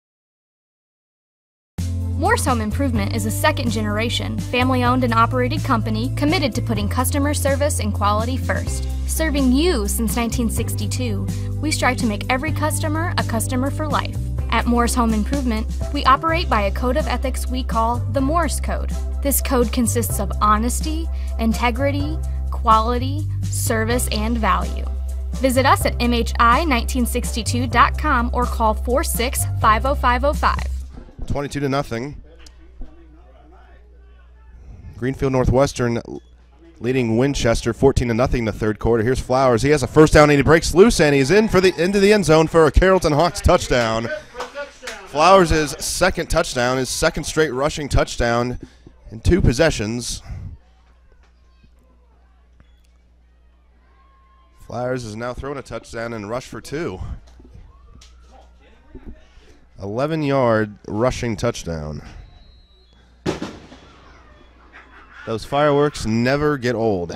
Morse Home Improvement is a second-generation, family-owned and operated company committed to putting customer service and quality first. Serving you since 1962, we strive to make every customer a customer for life. At Morse Home Improvement, we operate by a code of ethics we call the Morse Code. This code consists of honesty, integrity, quality, service, and value. Visit us at MHI1962.com or call 46-50505. 22-0. Greenfield Northwestern leading Winchester 14-0 in the third quarter. Here's Flowers. He has a first down and he breaks loose and he's into the end zone for a Carrollton Hawks touchdown. Flowers' second touchdown, his second straight rushing touchdown in 2 possessions. Flowers has now thrown a touchdown and rushed for 2. 11-yard rushing touchdown. Those fireworks never get old.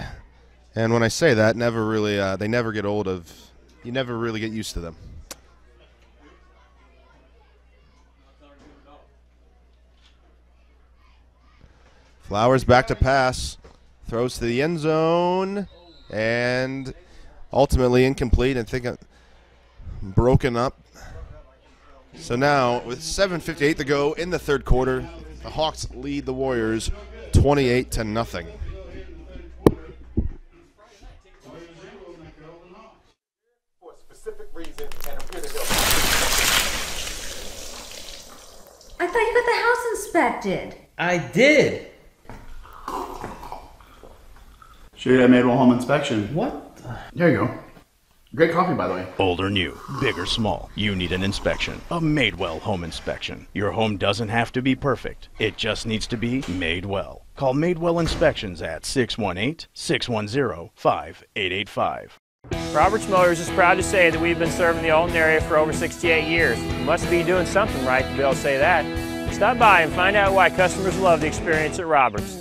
And when I say that, never really, they never get old you never really get used to them. Flowers back to pass, throws to the end zone, and ultimately incomplete, and broken up. So now, with 7:58 to go in the third quarter, the Hawks lead the Warriors 28-0. For a specific reason, and I'm here to help. I thought you got the house inspected. I did. Sure, I made one home inspection. What? There you go. Great coffee, by the way. Old or new, big or small, you need an inspection. A Madewell home inspection. Your home doesn't have to be perfect. It just needs to be made well. Call Madewell Inspections at 618-610-5885. Roberts Motors is proud to say that we've been serving the Alton area for over 68 years. You must be doing something right to be able to say that. Stop by and find out why customers love the experience at Roberts.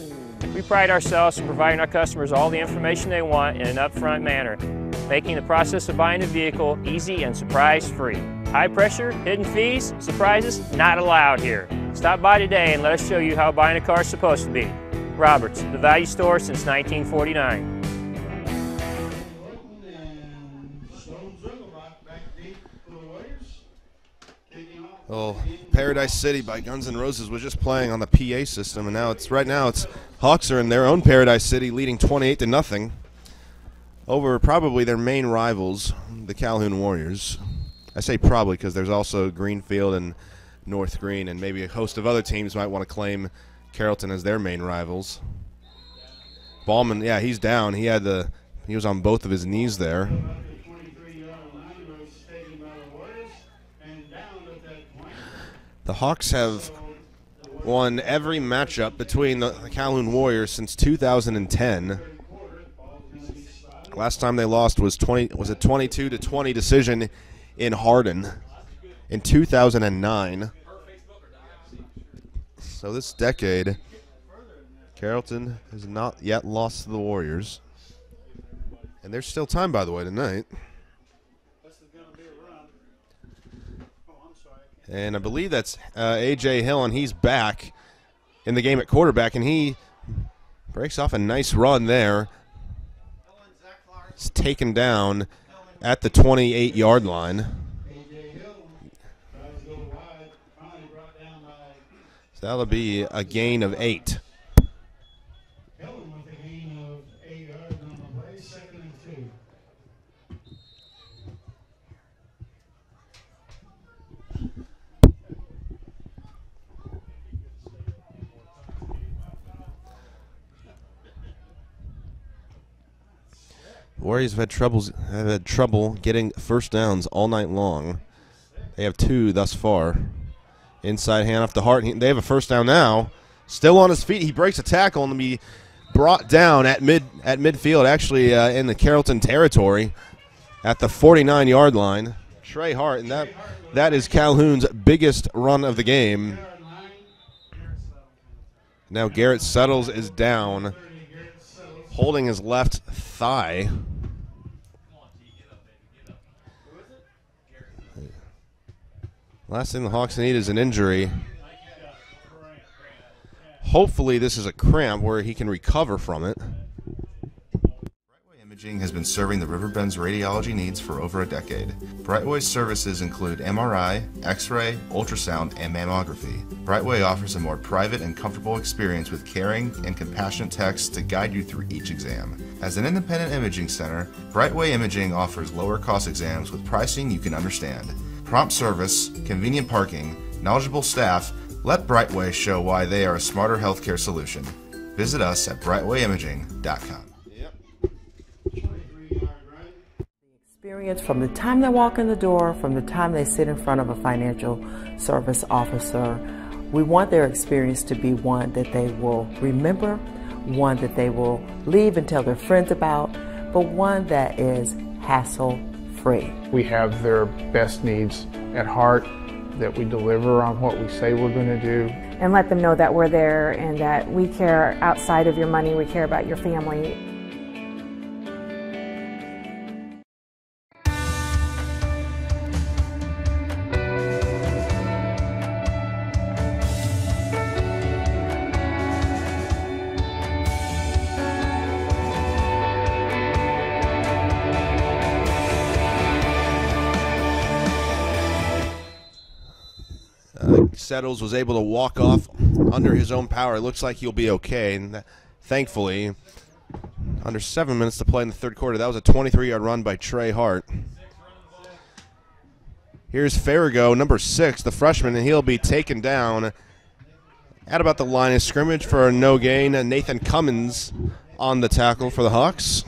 We pride ourselves in providing our customers all the information they want in an upfront manner, making the process of buying a vehicle easy and surprise-free. High pressure, hidden fees, surprises, not allowed here. Stop by today and let us show you how buying a car is supposed to be. Roberts, the value store since 1949. Well, Paradise City by Guns N' Roses was just playing on the PA system, and now it's Hawks are in their own Paradise City, leading 28-0 over probably their main rivals, the Calhoun Warriors. I say probably because there's also Greenfield and North Green, and maybe a host of other teams might want to claim Carrollton as their main rivals. Ballman, yeah, he's down. He was on both of his knees there. The Hawks have won every matchup between the Calhoun Warriors since 2010. Last time they lost was a 22-20 decision in Hardin in 2009. So this decade, Carrollton has not yet lost to the Warriors. And there's still time, by the way, tonight. And I believe that's A.J. Hill, and he's back in the game at quarterback, and he breaks off a nice run there. He's taken down at the 28-yard line. So that'll be a gain of 8. Warriors have had trouble getting first downs all night long. They have 2 thus far. Inside handoff to Hart. They have a first down now. Still on his feet. He breaks a tackle and be brought down at midfield, actually in the Carrollton territory at the 49-yard line. Trey Hart, and that is Calhoun's biggest run of the game. Now Garrett Settles is down, holding his left thigh. Last thing the Hawks need is an injury. Hopefully this is a cramp where he can recover from it. Brightway Imaging has been serving the Riverbend's radiology needs for over a decade. Brightway's services include MRI, X-ray, ultrasound, and mammography. Brightway offers a more private and comfortable experience with caring and compassionate techs to guide you through each exam. As an independent imaging center, Brightway Imaging offers lower cost exams with pricing you can understand. Prompt service, convenient parking, knowledgeable staff. Let Brightway show why they are a smarter healthcare solution. Visit us at RiverBender.com. Experience from the time they walk in the door, from the time they sit in front of a financial service officer. We want their experience to be one that they will remember, one that they will leave and tell their friends about, but one that is hassle-free. We have their best needs at heart, that we deliver on what we say we're going to do. And let them know that we're there and that we care outside of your money, we care about your family. Settles was able to walk off under his own power. It looks like he'll be okay, and thankfully, under 7 minutes to play in the third quarter, that was a 23-yard run by Trey Hart. Here's Farrago, number 6, the freshman, and he'll be taken down at about the line of scrimmage for a no gain. Nathan Cummins on the tackle for the Hawks.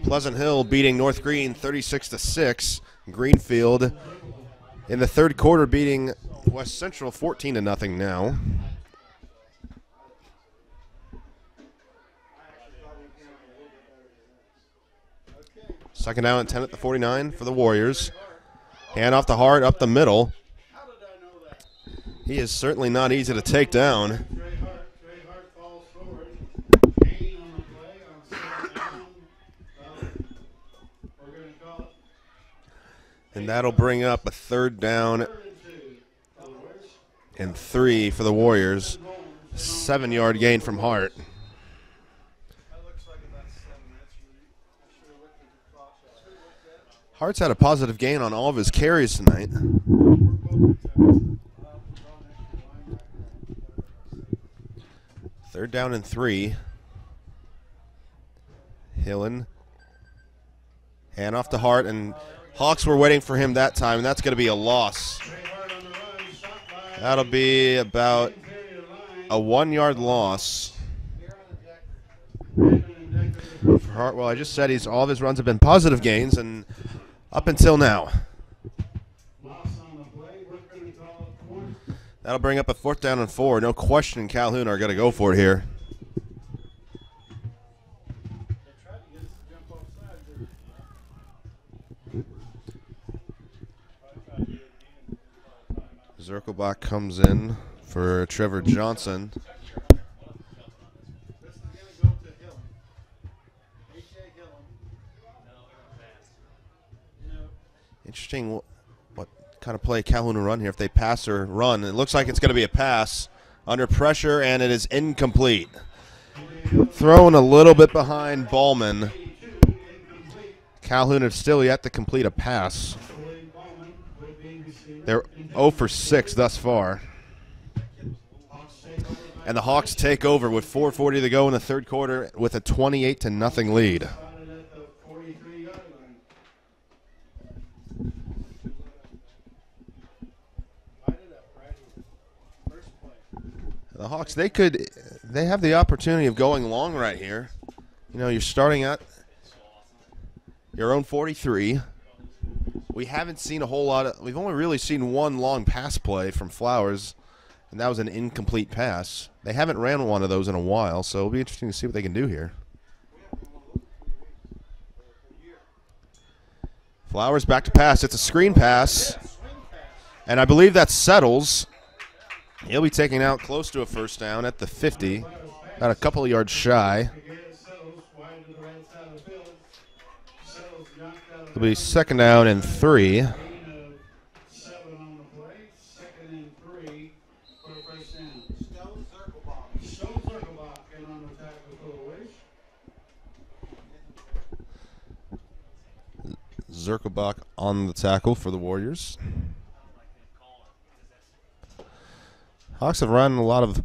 Pleasant Hill beating North Green 36-6. Greenfield in the third quarter beating West Central 14-0 now. Second down and 10 at the 49 for the Warriors. Hand off to Hart up the middle. He is certainly not easy to take down. And that'll bring up a third down and 3 for the Warriors. 7-yard gain from Hart. Hart's had a positive gain on all of his carries tonight. Third down and 3. Hillen. Hand off to Hart, and Hawks were waiting for him that time, and that's going to be a loss. That'll be about a 1-yard loss for Hart. Well, I just said all of his runs have been positive gains, and up until now. That'll bring up a 4th down and 4. No question Calhoun are going to go for it here. Zirkelbach comes in for Trevor Johnson. Interesting what kind of play Calhoun will run here if they pass or run. It looks like it's going to be a pass under pressure, and it is incomplete. Thrown a little bit behind Ballman. Calhoun have still yet to complete a pass. They're 0 for 6 thus far. And the Hawks take over with 4:40 to go in the third quarter with a 28-0 lead. The Hawks, they have the opportunity of going long right here. You know, you're starting at your own 43. We haven't seen a whole lot of, we've only really seen one long pass play from Flowers, and that was an incomplete pass. They haven't ran one of those in a while, so it'll be interesting to see what they can do here. Flowers back to pass. It's a screen pass, and I believe that settles. He'll be taking out close to a first down at the 50, about a couple of yards shy. It'll be second down and 3. Zirkelbach on the tackle for the Warriors. Hawks have run a lot of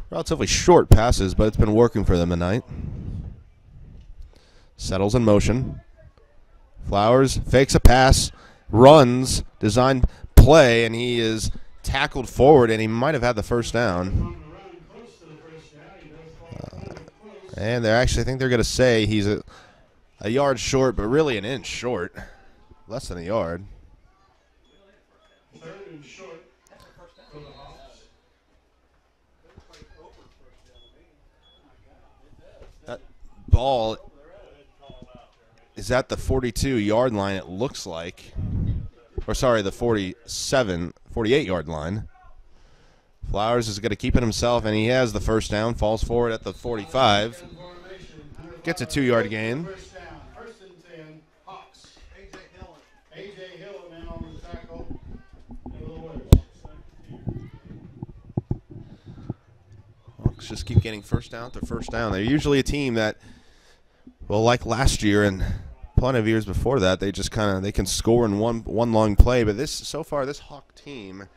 relatively short passes, but it's been working for them tonight. Settles in motion. Flowers fakes a pass, runs, designed play, and he is tackled forward, and he might have had the first down. And I think they're going to say he's a yard short, but really an inch short. Less than a yard. Third and short for the Hawks. That ball is at the 42-yard line, it looks like. Or, sorry, the 48-yard line. Flowers is going to keep it himself, and he has the first down. Falls forward at the 45. Gets a 2-yard gain. First and 10, Hawks. A.J. Hill now on the tackle. Hawks just keep getting first down to first down. They're usually a team that, well, like last year and plenty of years before that, they just they can score in one long play. But so far, this Hawk team,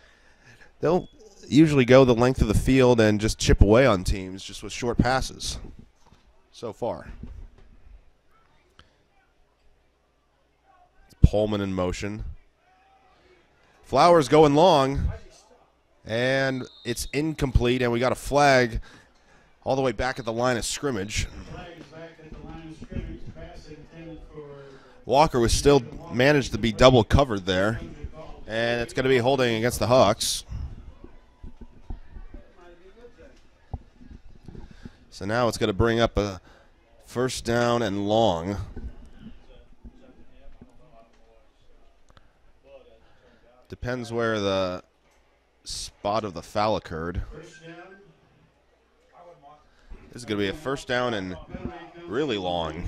they'll usually go the length of the field and just chip away on teams just with short passes so far. It's Pullman in motion. Flowers going long, and it's incomplete, and we got a flag all the way back at the line of scrimmage. Walker was still managed to be double covered there, and it's going to be holding against the Hawks. So now it's going to bring up a first down and long. Depends where the spot of the foul occurred. This is going to be a first down and really long.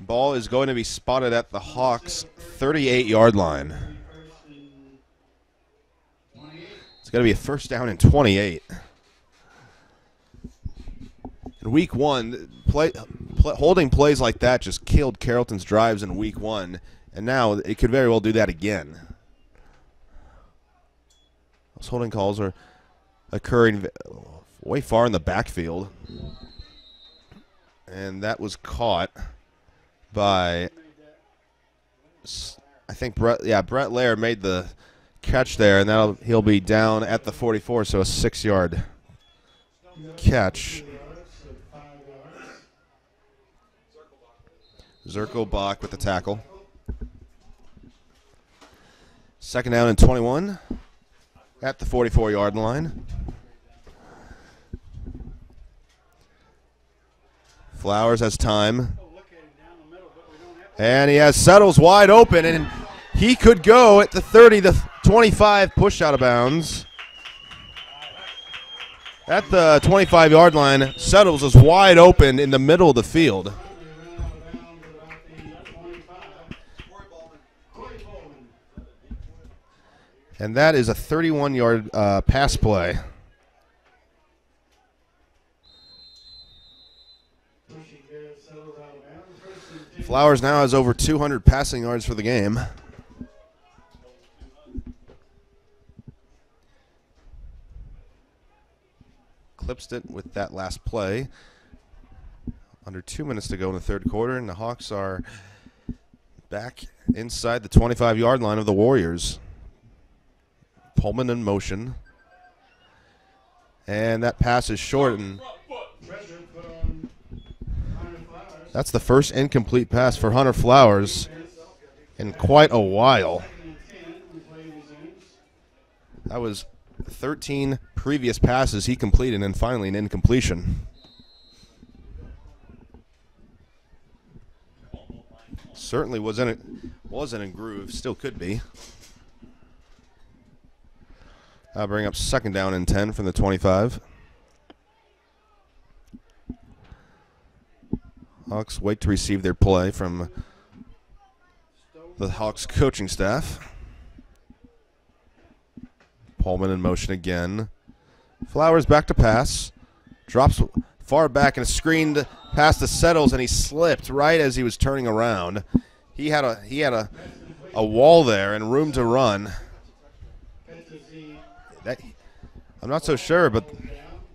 Ball is going to be spotted at the Hawks' 38-yard line. It's going to be a first down and 28. In week one, holding plays like that just killed Carrollton's drives in week one, and now it could very well do that again. Those holding calls are occurring way far in the backfield, and that was caught by, I think Brett Laird made the catch there, and he'll be down at the 44, so a 6-yard catch. Zirkelbach with the tackle. Second down and 21 at the 44-yard line. Flowers has time. And he has Settles wide open, and he could go at the 30, the 25, push out of bounds. At the 25-yard line, Settles is wide open in the middle of the field. And that is a 31-yard pass play. Flowers now has over 200 passing yards for the game. Clipsed it with that last play. Under 2 minutes to go in the third quarter, and the Hawks are back inside the 25-yard line of the Warriors. Pullman in motion. And that pass is short, and that's the first incomplete pass for Hunter Flowers in quite a while. That was 13 previous passes he completed, and finally an incompletion. Certainly wasn't in groove, still could be. I'll bring up second down and 10 from the 25. Hawks wait to receive their play from the Hawks coaching staff. Pullman in motion again. Flowers back to pass. Drops far back and screened past the Settles, and he slipped right as he was turning around. He had a wall there and room to run. I'm not so sure, but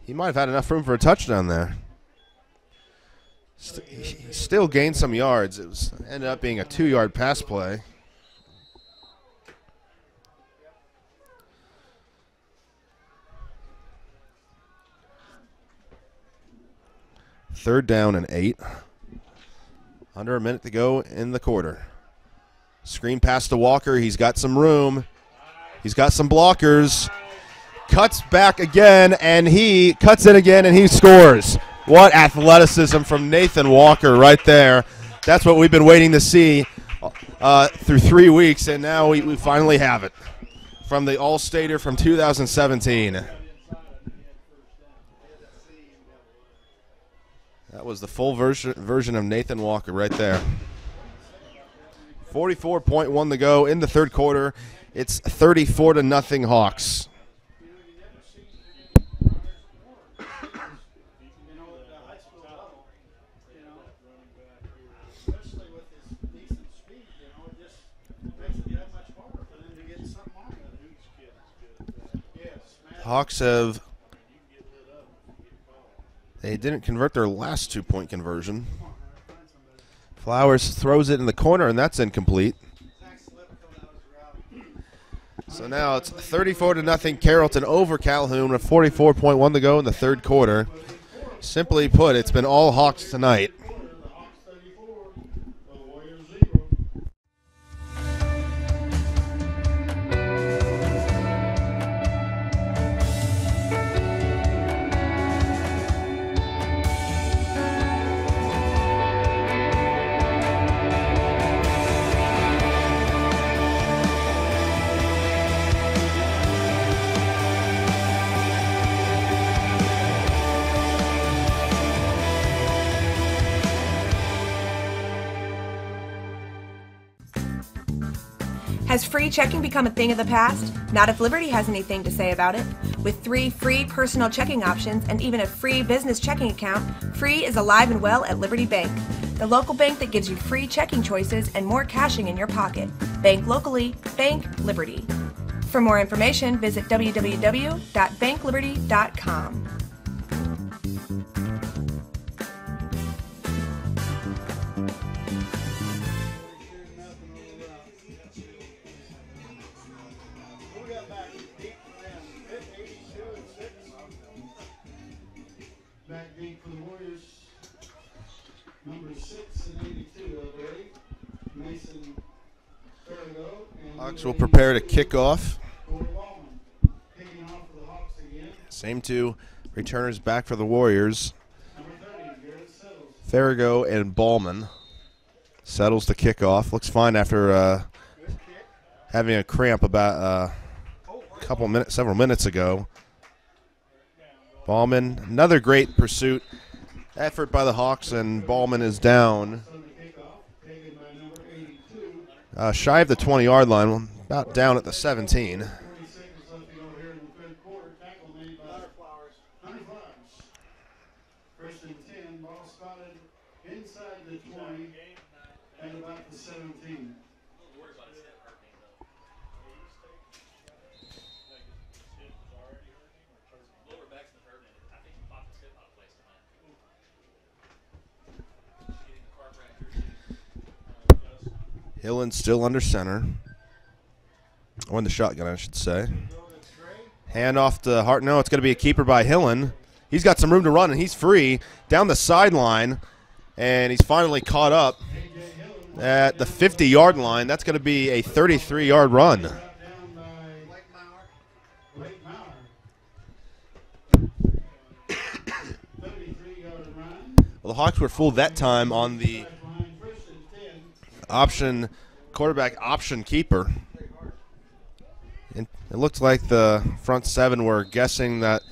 he might have had enough room for a touchdown there. He still gained some yards. It ended up being a 2-yard pass play. Third down and 8. Under a minute to go in the quarter. Screen pass to Walker. He's got some room. He's got some blockers. Cuts back again, and he cuts in again, and he scores. What athleticism from Nathan Walker right there. That's what we've been waiting to see through 3 weeks, and now we finally have it from the All-Stater from 2017. That was the full version of Nathan Walker right there. 44.1 to go in the third quarter. It's 34-0 Hawks. Hawks they didn't convert their last 2-point conversion. Flowers throws it in the corner, and that's incomplete. So now it's 34-0 Carrollton over Calhoun with 44.1 to go in the third quarter. Simply put, it's been all Hawks tonight. Has free checking become a thing of the past? Not if Liberty has anything to say about it. With 3 free personal checking options and even a free business checking account, free is alive and well at Liberty Bank, the local bank that gives you free checking choices and more cashing in your pocket. Bank locally, bank Liberty. For more information, visit www.bankliberty.com. Back deep for the Warriors, number 6 and 82 already. Mason Farrago. Hawks will prepare to kick off. Same two returners back for the Warriors. Farrago and Ballman. Settles to kick off. Looks fine after having a cramp about several minutes ago. Ballman, another great pursuit effort by the Hawks, and Ballman is down. Shy of the 20-yard line, about down at the 17. First and 10, ball spotted inside the 20 and about the 17. Hillen still under center. Or in the shotgun, I should say. Hand off to Hart. No, it's going to be a keeper by Hillen. He's got some room to run, and he's free down the sideline, and he's finally caught up at the 50-yard line. That's going to be a 33-yard run. Well, the Hawks were fooled that time on the quarterback option keeper. And it looked like the front seven were guessing that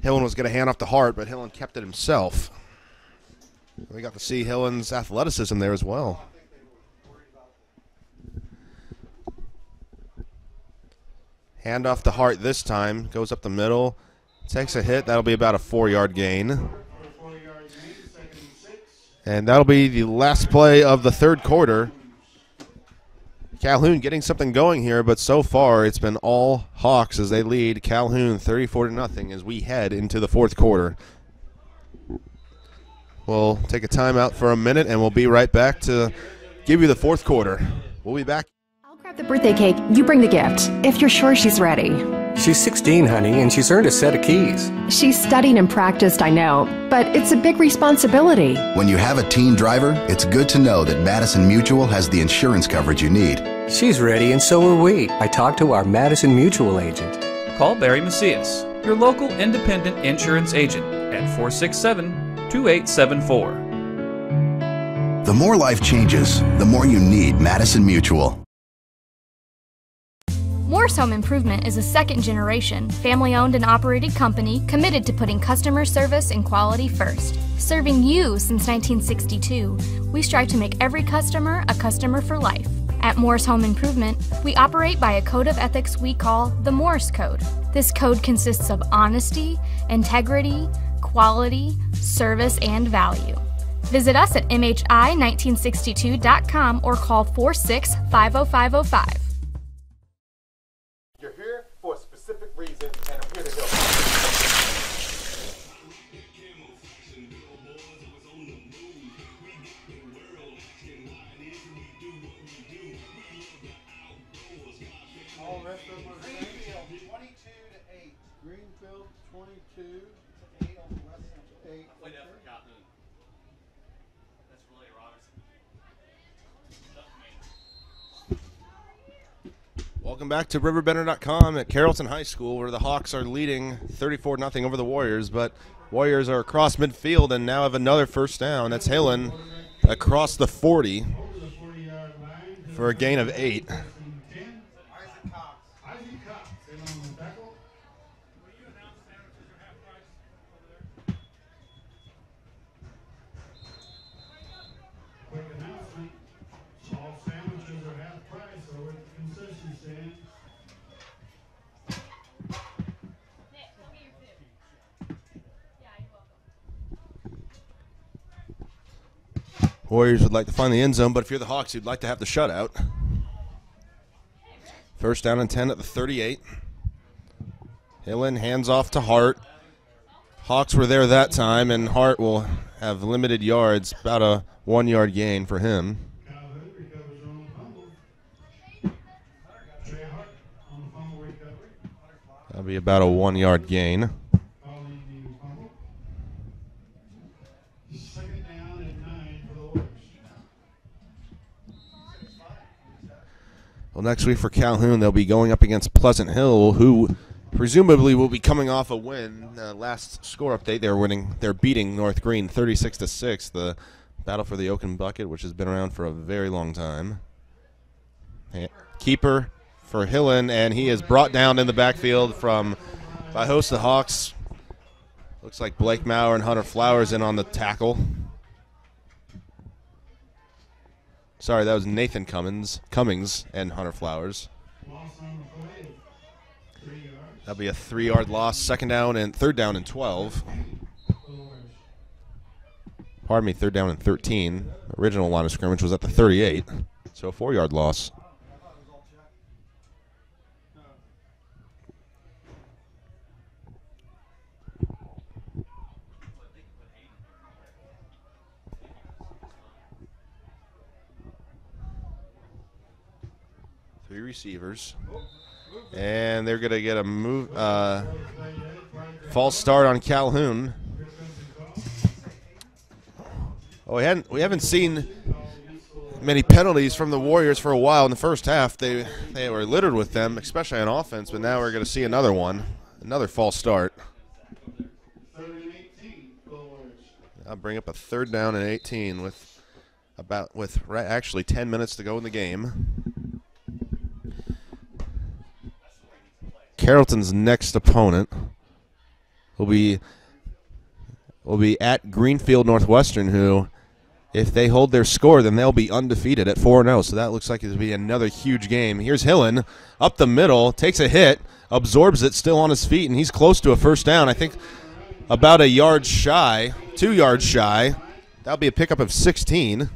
Hillen was going to hand off to Hart, but Hillen kept it himself. We got to see Hillen's athleticism there as well. Hand off to Hart this time. Goes up the middle. Takes a hit. That'll be about a 4-yard gain. And that'll be the last play of the third quarter. Calhoun getting something going here, but so far it's been all Hawks as they lead Calhoun 34-0 as we head into the fourth quarter. We'll take a timeout for a minute, and we'll be right back to give you the fourth quarter. We'll be back. I'll grab the birthday cake. You bring the gift, if you're sure she's ready. She's 16, honey, and she's earned a set of keys. She's studied and practiced, I know, but it's a big responsibility. When you have a teen driver, it's good to know that Madison Mutual has the insurance coverage you need. She's ready, and so are we. I talked to our Madison Mutual agent. Call Barry Macias, your local independent insurance agent, at 467-2874. The more life changes, the more you need Madison Mutual. Morse Home Improvement is a second-generation, family-owned and operated company committed to putting customer service and quality first. Serving you since 1962, we strive to make every customer a customer for life. At Morse Home Improvement, we operate by a code of ethics we call the Morse Code. This code consists of honesty, integrity, quality, service, and value. Visit us at MHI1962.com or call 46-50505. You're here for a specific reason, and I'm here to help. All rest of them are Greenfield 22-8. Greenfield 22-8 on the west end. 8. Played that for Calhoun. That's really Robertson. Welcome back to RiverBender.com at Carrollton High School, where the Hawks are leading 34-0 over the Warriors, but Warriors are across midfield and now have another first down. That's Hillen across the 40 for a gain of 8. Quick announcement, all sandwiches are half price over at the concession stand. Warriors would like to find the end zone, but if you're the Hawks, you'd like to have the shutout. First down and 10 at the 38. Hillen hands off to Hart. Hawks were there that time, and Hart will have limited yards, about a 1-yard gain for him. That'll be about a 1-yard gain. Well, next week for Calhoun, they'll be going up against Pleasant Hill, who presumably will be coming off a win. Last score update, they're beating North Green 36-6. The battle for the Oaken Bucket, which has been around for a very long time. Keeper for Hillen, and he is brought down in the backfield by host of the Hawks. Looks like Blake Maurer and Hunter Flowers in on the tackle. Sorry, that was Nathan Cummings and Hunter Flowers. That'll be a 3-yard loss. Third down and 12. Pardon me, third down and 13. Original line of scrimmage was at the 38. So a 4-yard loss. Three receivers. And they're going to get a false start on Calhoun. Oh, we haven't seen many penalties from the Warriors for a while. In the first half, they were littered with them, especially on offense, but now we're going to see another one, another false start. I'll bring up a 3rd down and 18 with actually 10 minutes to go in the game. Carrollton's next opponent will be at Greenfield Northwestern, who, if they hold their score, then they'll be undefeated at 4-0. So that looks like it'll be another huge game. Here's Hillen up the middle, takes a hit, absorbs it, still on his feet, and he's close to a first down. I think about 1 yard shy, 2 yards shy. That'll be a pickup of 16.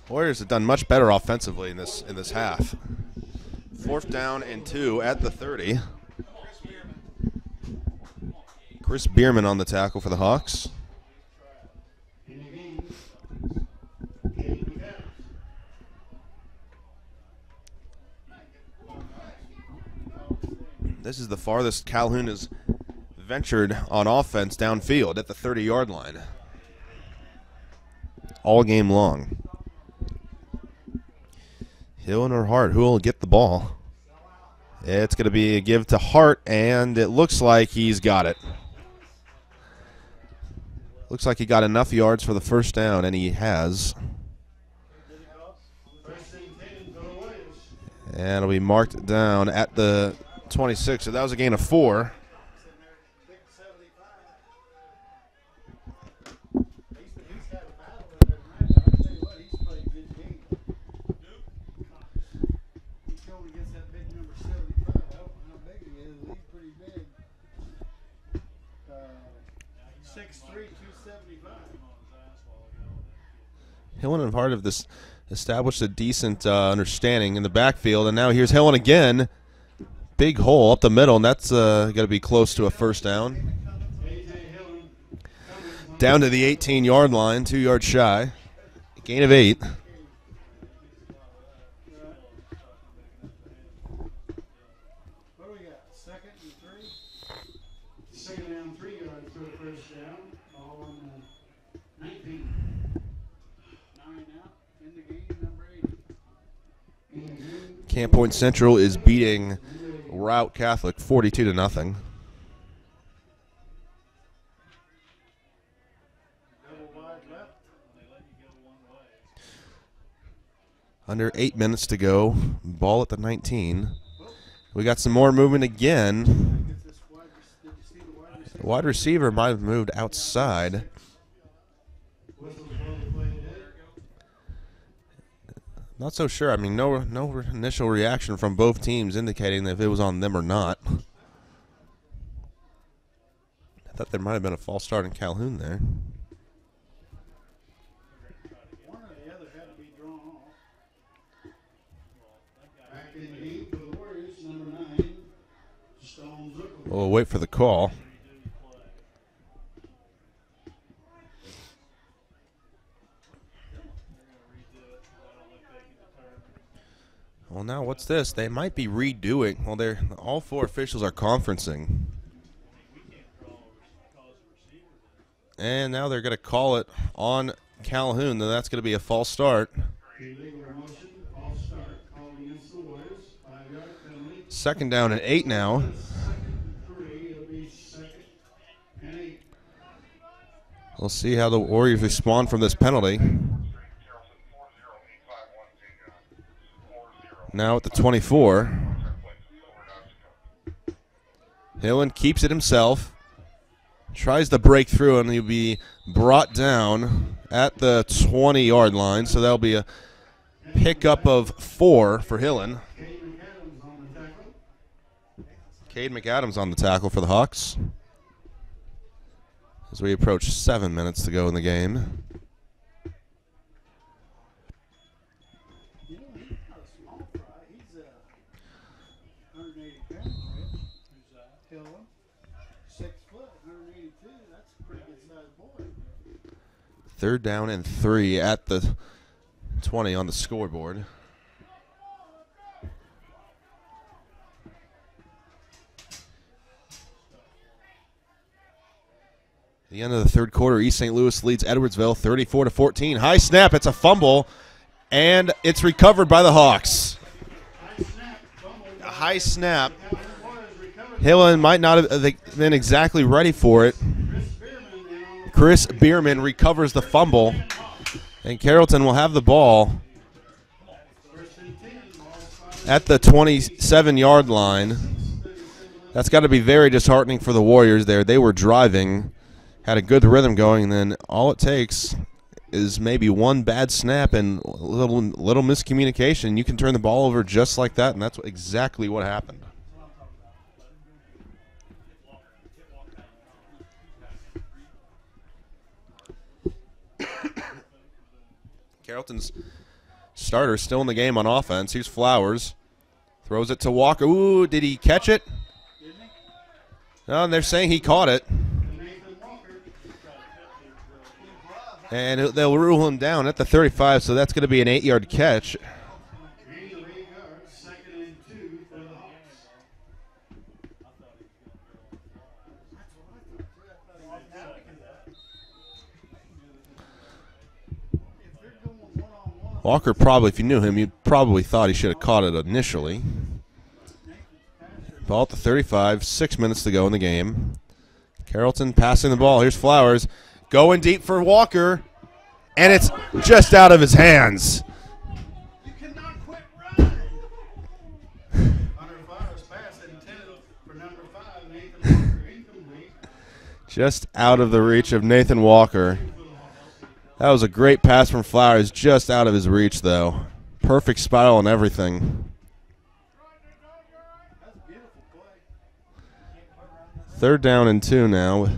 Warriors have done much better offensively in this half. 4th down and 2 at the 30. Chris Bierman on the tackle for the Hawks. This is the farthest Calhoun has ventured on offense downfield at the 30-yard line. All game long. Hill or Hart, who will get the ball? It's going to be a give to Hart, and it looks like he's got it. Looks like he got enough yards for the first down, and he has. And it'll be marked down at the 26. So that was a gain of 4. Hillen and Hart have established a decent understanding in the backfield, and now here's Hillen again. Big hole up the middle, and that's got to be close to a first down. Down to the 18-yard line, 2 yards shy. Gain of 8. Camp Point Central is beating Route Catholic 42-0. Under 8 minutes to go. Ball at the 19. We got some more movement again. The wide receiver might have moved outside. Not so sure. I mean, no initial reaction from both teams indicating if it was on them or not. I thought there might have been a false start in Calhoun there. One or the other had to be drawn off. Back in the game for the Warriors, number 9, Stone Zuckel. We'll wait for the call. Well, now what's this? They might be redoing. Well, all 4 officials are conferencing. And now they're going to call it on Calhoun. Then that's going to be a false start. 2nd down and 8 now. We'll see how the Warriors respond from this penalty. Now at the 24. Hillen keeps it himself. Tries to break through, and he'll be brought down at the 20-yard line. So that'll be a pickup of 4 for Hillen. Cade McAdams on the tackle for the Hawks. As we approach 7 minutes to go in the game. Third down and 3 at the 20 on the scoreboard. At the end of the third quarter, East St. Louis leads Edwardsville 34-14. High snap, it's a fumble, and it's recovered by the Hawks. A high snap. Hillen might not have been exactly ready for it. Chris Bierman recovers the fumble, and Carrollton will have the ball at the 27-yard line. That's got to be very disheartening for the Warriors there. They were driving, had a good rhythm going, and then all it takes is maybe one bad snap and a little miscommunication. You can turn the ball over just like that, and that's exactly what happened. Carrollton's starter still in the game on offense. Here's Flowers. Throws it to Walker. Ooh, did he catch it? No, and they're saying he caught it. And they'll rule him down at the 35, so that's going to be an 8-yard catch. Walker probably, if you knew him, you probably thought he should have caught it initially. Ball at the 35, 6 minutes to go in the game. Carrollton passing the ball. Here's Flowers. Going deep for Walker, and it's just out of his hands. You cannot quit running. Hunter Flowers pass intended for number 5, Nathan Walker, incomplete. Just out of the reach of Nathan Walker. That was a great pass from Flowers, just out of his reach, though. Perfect spiral and everything. Third down and 2 now.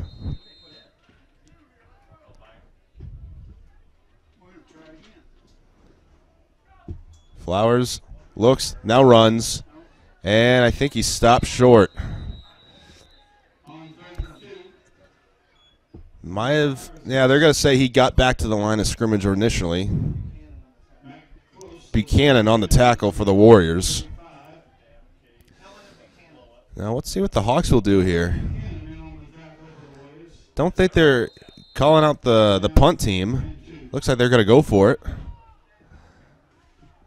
Flowers looks, now runs, and I think he stopped short. Might have, yeah, they're going to say he got back to the line of scrimmage initially. Buchanan on the tackle for the Warriors. Now let's see what the Hawks will do here. Don't think they're calling out the punt team. Looks like they're going to go for it.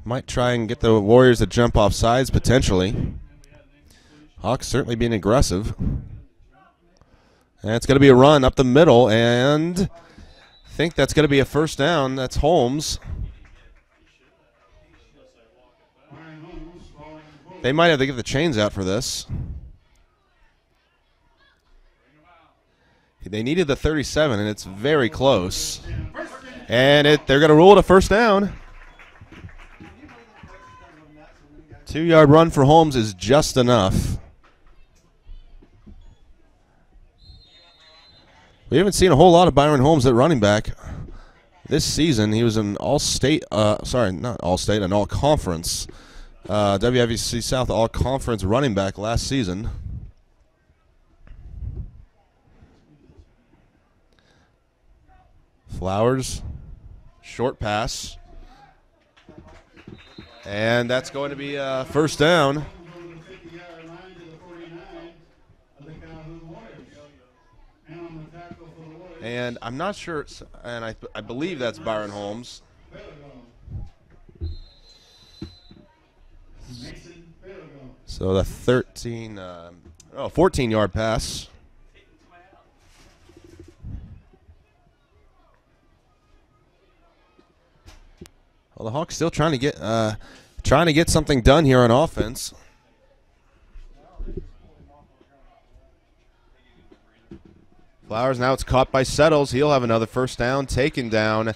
Might try and get the Warriors to jump off sides potentially. Hawks certainly being aggressive. And it's going to be a run up the middle, and I think that's going to be a first down. That's Holmes. They might have to get the chains out for this. They needed the 37, and it's very close. And they're going to rule it a first down. 2-yard run for Holmes is just enough. We haven't seen a whole lot of Byron Holmes at running back this season. He was an all-state, not all-state, an all-conference, WIVC South all-conference running back last season. Flowers, short pass. And that's going to be a first down. And I'm not sure, and I believe that's Byron Holmes. So the 14-yard pass. Well, the Hawks still trying to get something done here on offense. Flowers, now it's caught by Settles. He'll have another first down, taken down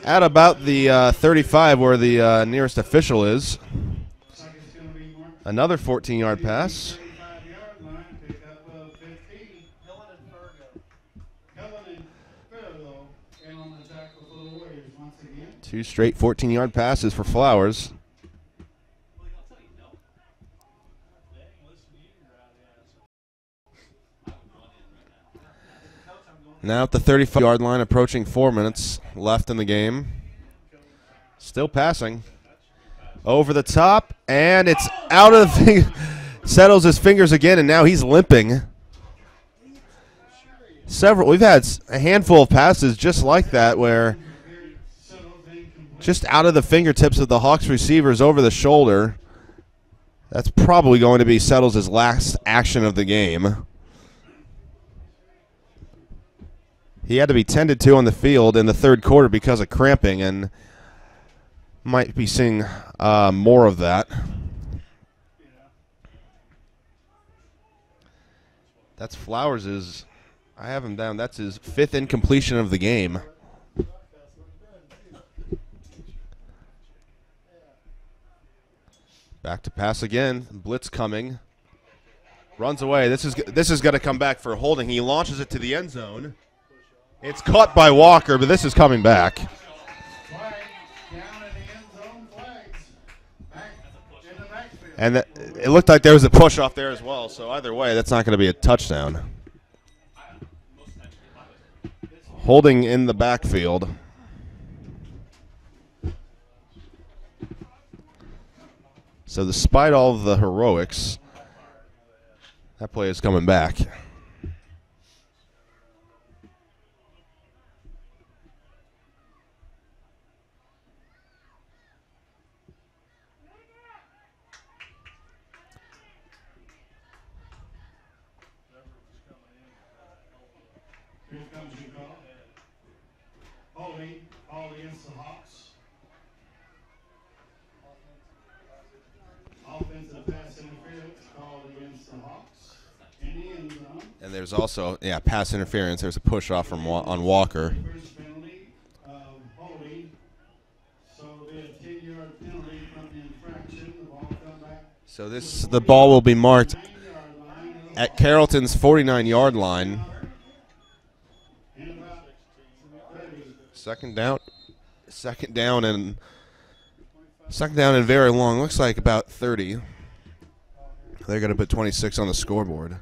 at about the 35 where the nearest official is. Another 14-yard pass. Two straight 14-yard passes for Flowers. Now at the 35-yard line, approaching 4 minutes left in the game. Still passing. Over the top, and it's out of the settles his fingers again, and now he's limping. We've had a handful of passes just like that where just out of the fingertips of the Hawks receivers over the shoulder. That's probably going to be Settles' last action of the game. He had to be tended to on the field in the third quarter because of cramping, and might be seeing more of that. That's Flowers' I have him down. That's his 5th incompletion of the game. Back to pass again. Blitz coming. Runs away. This is going to come back for holding. He launches it to the end zone. It's caught by Walker, but this is coming back. And it looked like there was a push off there as well. So either way, that's not going to be a touchdown. Holding in the backfield. So despite all of the heroics, that play is coming back. Here comes your call. Holding against the Hawks. Offensive pass interference called against the Hawks. In the end zone. And there's also, pass interference. There's a push off from on Walker. First penalty of holding. So they have a 10-yard penalty from the infraction. The ball come back. So the ball will be marked at Carrollton's 49-yard line. Second down and very long. Looks like about 30. They're going to put 26 on the scoreboard.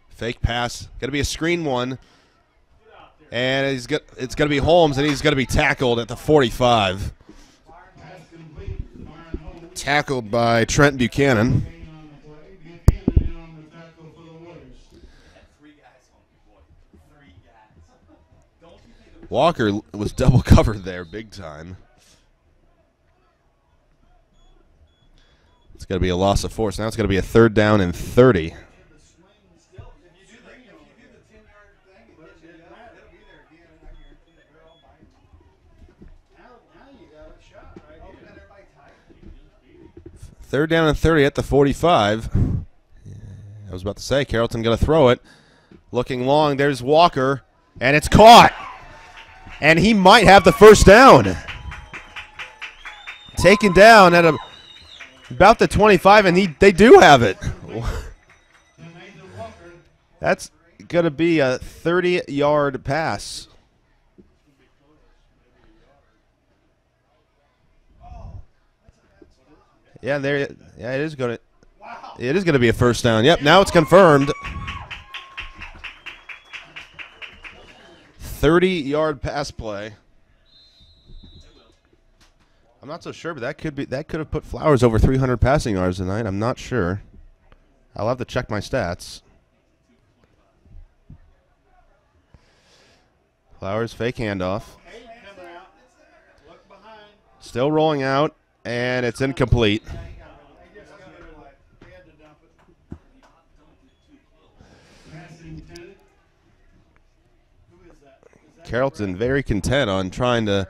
Fake pass. Going to be a screen one. And it's going to be Holmes, and he's going to be tackled at the 45. Tackled by Trent Buchanan. Walker was double covered there big time. It's going to be a loss of force. Now it's going to be a 3rd down and 30. Third down and 30 at the 45. I was about to say, Carrollton going to throw it. Looking long. There's Walker, and it's caught. And he might have the first down. Taken down at about the 25, and they do have it. That's going to be a 30-yard pass. Yeah, it is going to be a first down. Yep, now it's confirmed. 30-yard pass play. I'm not so sure, but that could have put Flowers over 300 passing yards tonight. I'm not sure. I'll have to check my stats. Flowers fake handoff. Still rolling out, and it's incomplete. Carrollton very content on trying to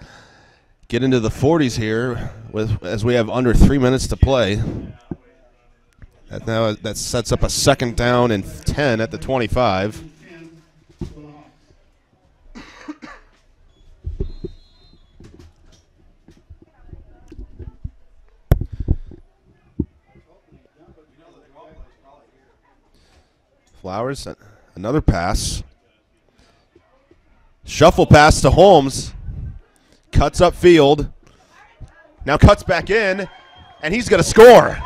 get into the 40s here as we have under 3 minutes to play. That sets up a 2nd down and 10 at the 25. Flowers, another pass. Shuffle pass to Holmes. Cuts upfield. Now cuts back in, and he's going to score.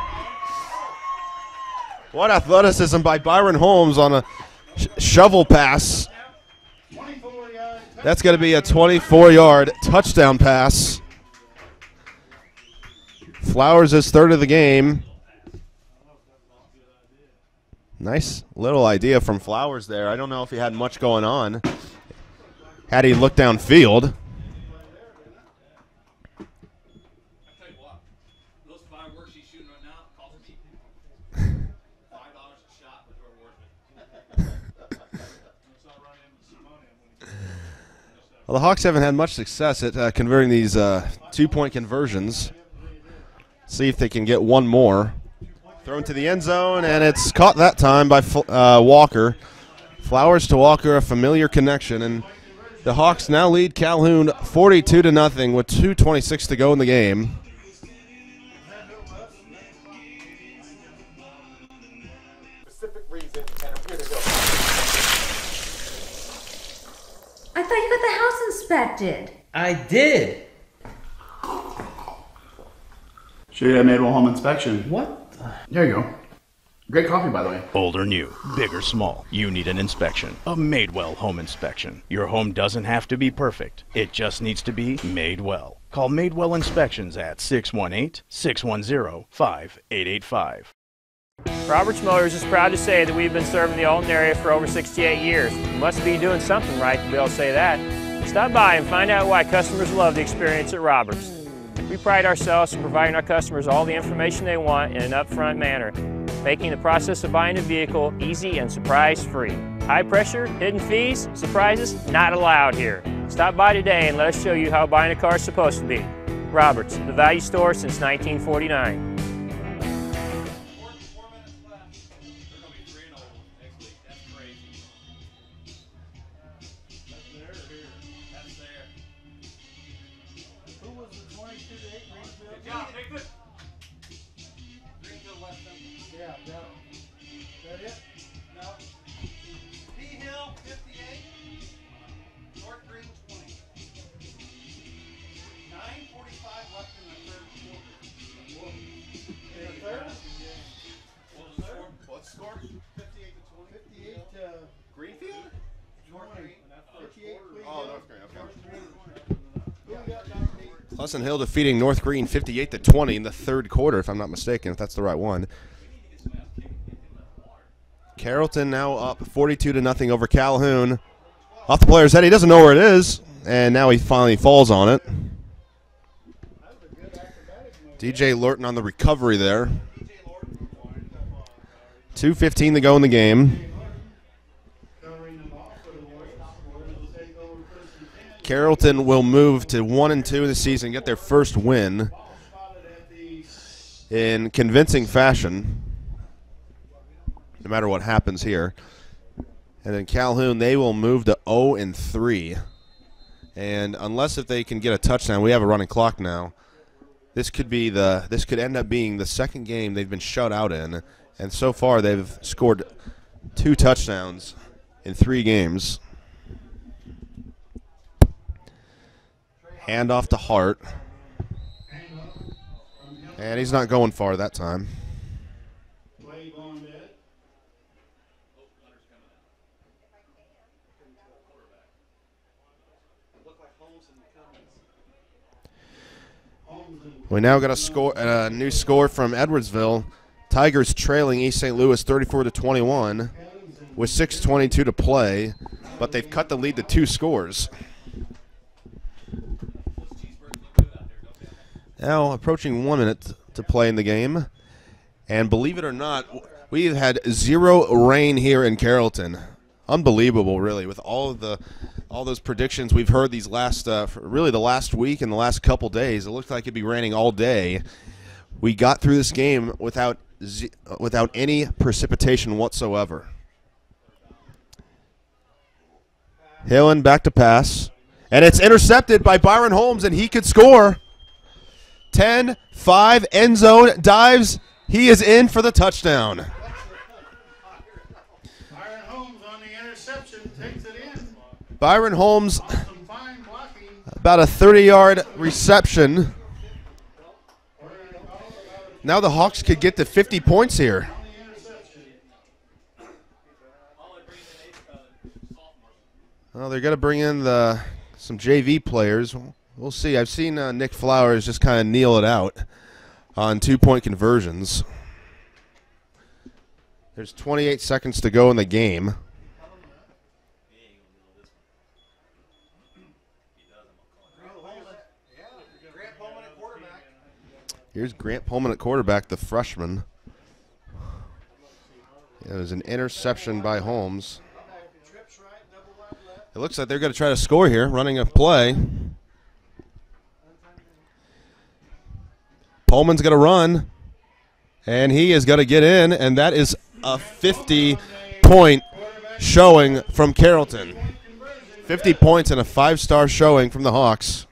What athleticism by Byron Holmes on a shovel pass. That's going to be a 24-yard touchdown pass. Flowers is third of the game. Nice little idea from Flowers there. I don't know if he had much going on. Had he looked downfield. Well, the Hawks haven't had much success at converting these 2-point conversions. See if they can get one more. Thrown to the end zone, and it's caught that time by Walker. Flowers to Walker, a familiar connection, and the Hawks now lead Calhoun 42-0 with 2:26 to go in the game. Specific reason, and I'm here to go. I thought you got the house inspected. I did. Sure, I made one home inspection. What? There you go. Great coffee, by the way. Old or new, big or small, you need an inspection. A Madewell home inspection. Your home doesn't have to be perfect. It just needs to be made well. Call Madewell Inspections at 618-610-5885. Roberts Motors is proud to say that we've been serving the Alton area for over 68 years. You must be doing something right to be able to say that. Stop by and find out why customers love the experience at Roberts. We pride ourselves in providing our customers all the information they want in an upfront manner, making the process of buying a vehicle easy and surprise-free. High pressure, hidden fees, surprises, not allowed here. Stop by today and let us show you how buying a car is supposed to be. Roberts, the value store since 1949. Pleasant Hill defeating North Green 58-20 in the third quarter, if I'm not mistaken, if that's the right one. Carrollton now up 42-0 over Calhoun. Off the player's head, he doesn't know where it is, and now he finally falls on it. DJ Lurton on the recovery there. 2:15 to go in the game. Carrollton will move to 1-2 in the season, get their first win in convincing fashion, no matter what happens here. And then Calhoun, they will move to 0-3. And unless if they can get a touchdown, we have a running clock now. This could end up being the second game they've been shut out in, and so far they've scored 2 touchdowns in 3 games. Hand off to Hart. And he's not going far that time. We now got a new score from Edwardsville. Tigers trailing East St. Louis 34-21 with 6:22 to play, but they've cut the lead to 2 scores. Now approaching 1 minute to play in the game, and believe it or not, we've had 0 rain here in Carrollton. Unbelievable, really, with all those predictions we've heard these last, really the last week and the last couple days. It looked like it'd be raining all day. We got through this game without any precipitation whatsoever. Hillen back to pass, and it's intercepted by Byron Holmes, and he could score. 10-5, end zone, dives. He is in for the touchdown. Byron Holmes on the interception takes it in. Byron Holmes, about a 30-yard reception. Now the Hawks could get to 50 points here. Well, they're going to bring in some JV players. We'll see. I've seen Nick Flowers just kind of kneel it out on 2-point conversions. There's 28 seconds to go in the game. Here's Grant Pullman at quarterback, the freshman. It was an interception by Holmes. It looks like they're going to try to score here, running a play. Pullman's going to run, and he is going to get in, and that is a 50-point showing from Carrollton. 50 points and a 5-star showing from the Hawks.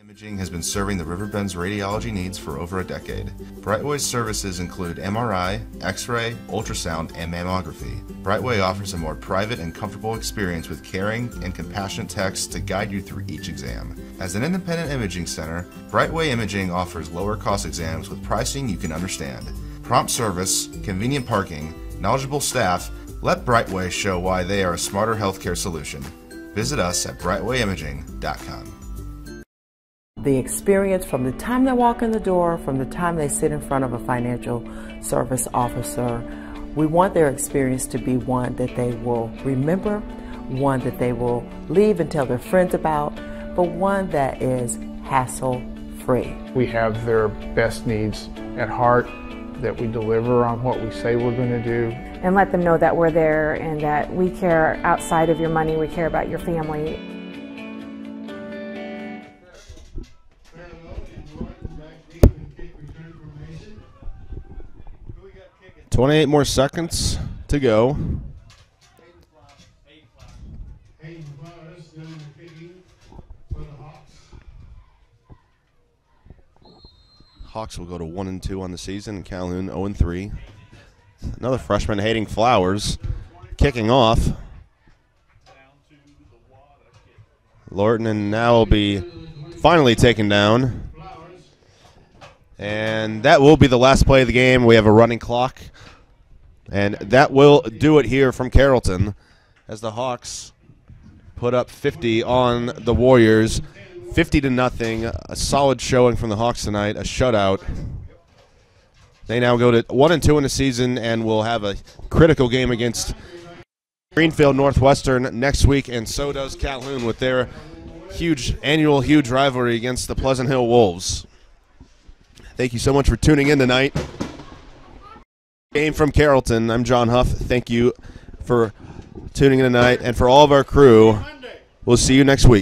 Imaging has been serving the RiverBend's radiology needs for over a decade. Brightway's services include MRI, X-ray, ultrasound, and mammography. Brightway offers a more private and comfortable experience with caring and compassionate techs to guide you through each exam. As an independent imaging center, Brightway Imaging offers lower cost exams with pricing you can understand. Prompt service, convenient parking, knowledgeable staff, let Brightway show why they are a smarter healthcare solution. Visit us at RiverBender.com. The experience from the time they walk in the door, from the time they sit in front of a financial service officer, we want their experience to be one that they will remember, one that they will leave and tell their friends about, but one that is hassle-free. We have their best needs at heart, that we deliver on what we say we're going to do. And let them know that we're there and that we care outside of your money, we care about your family. 28 more seconds to go. Hawks will go to 1-2 on the season, and Calhoun 0-3. Another freshman, Hayden Flowers, kicking off. Lorton now will be finally taken down. And that will be the last play of the game. We have a running clock. And that will do it here from Carrollton as the Hawks put up 50 on the Warriors. 50-0. A solid showing from the Hawks tonight, a shutout. They now go to 1-2 in the season and will have a critical game against Greenfield Northwestern next week, and so does Calhoun with their huge rivalry against the Pleasant Hill Wolves. Thank you so much for tuning in tonight. Game from Carrollton. I'm John Huff. Thank you for tuning in tonight, and for all of our crew, we'll see you next week.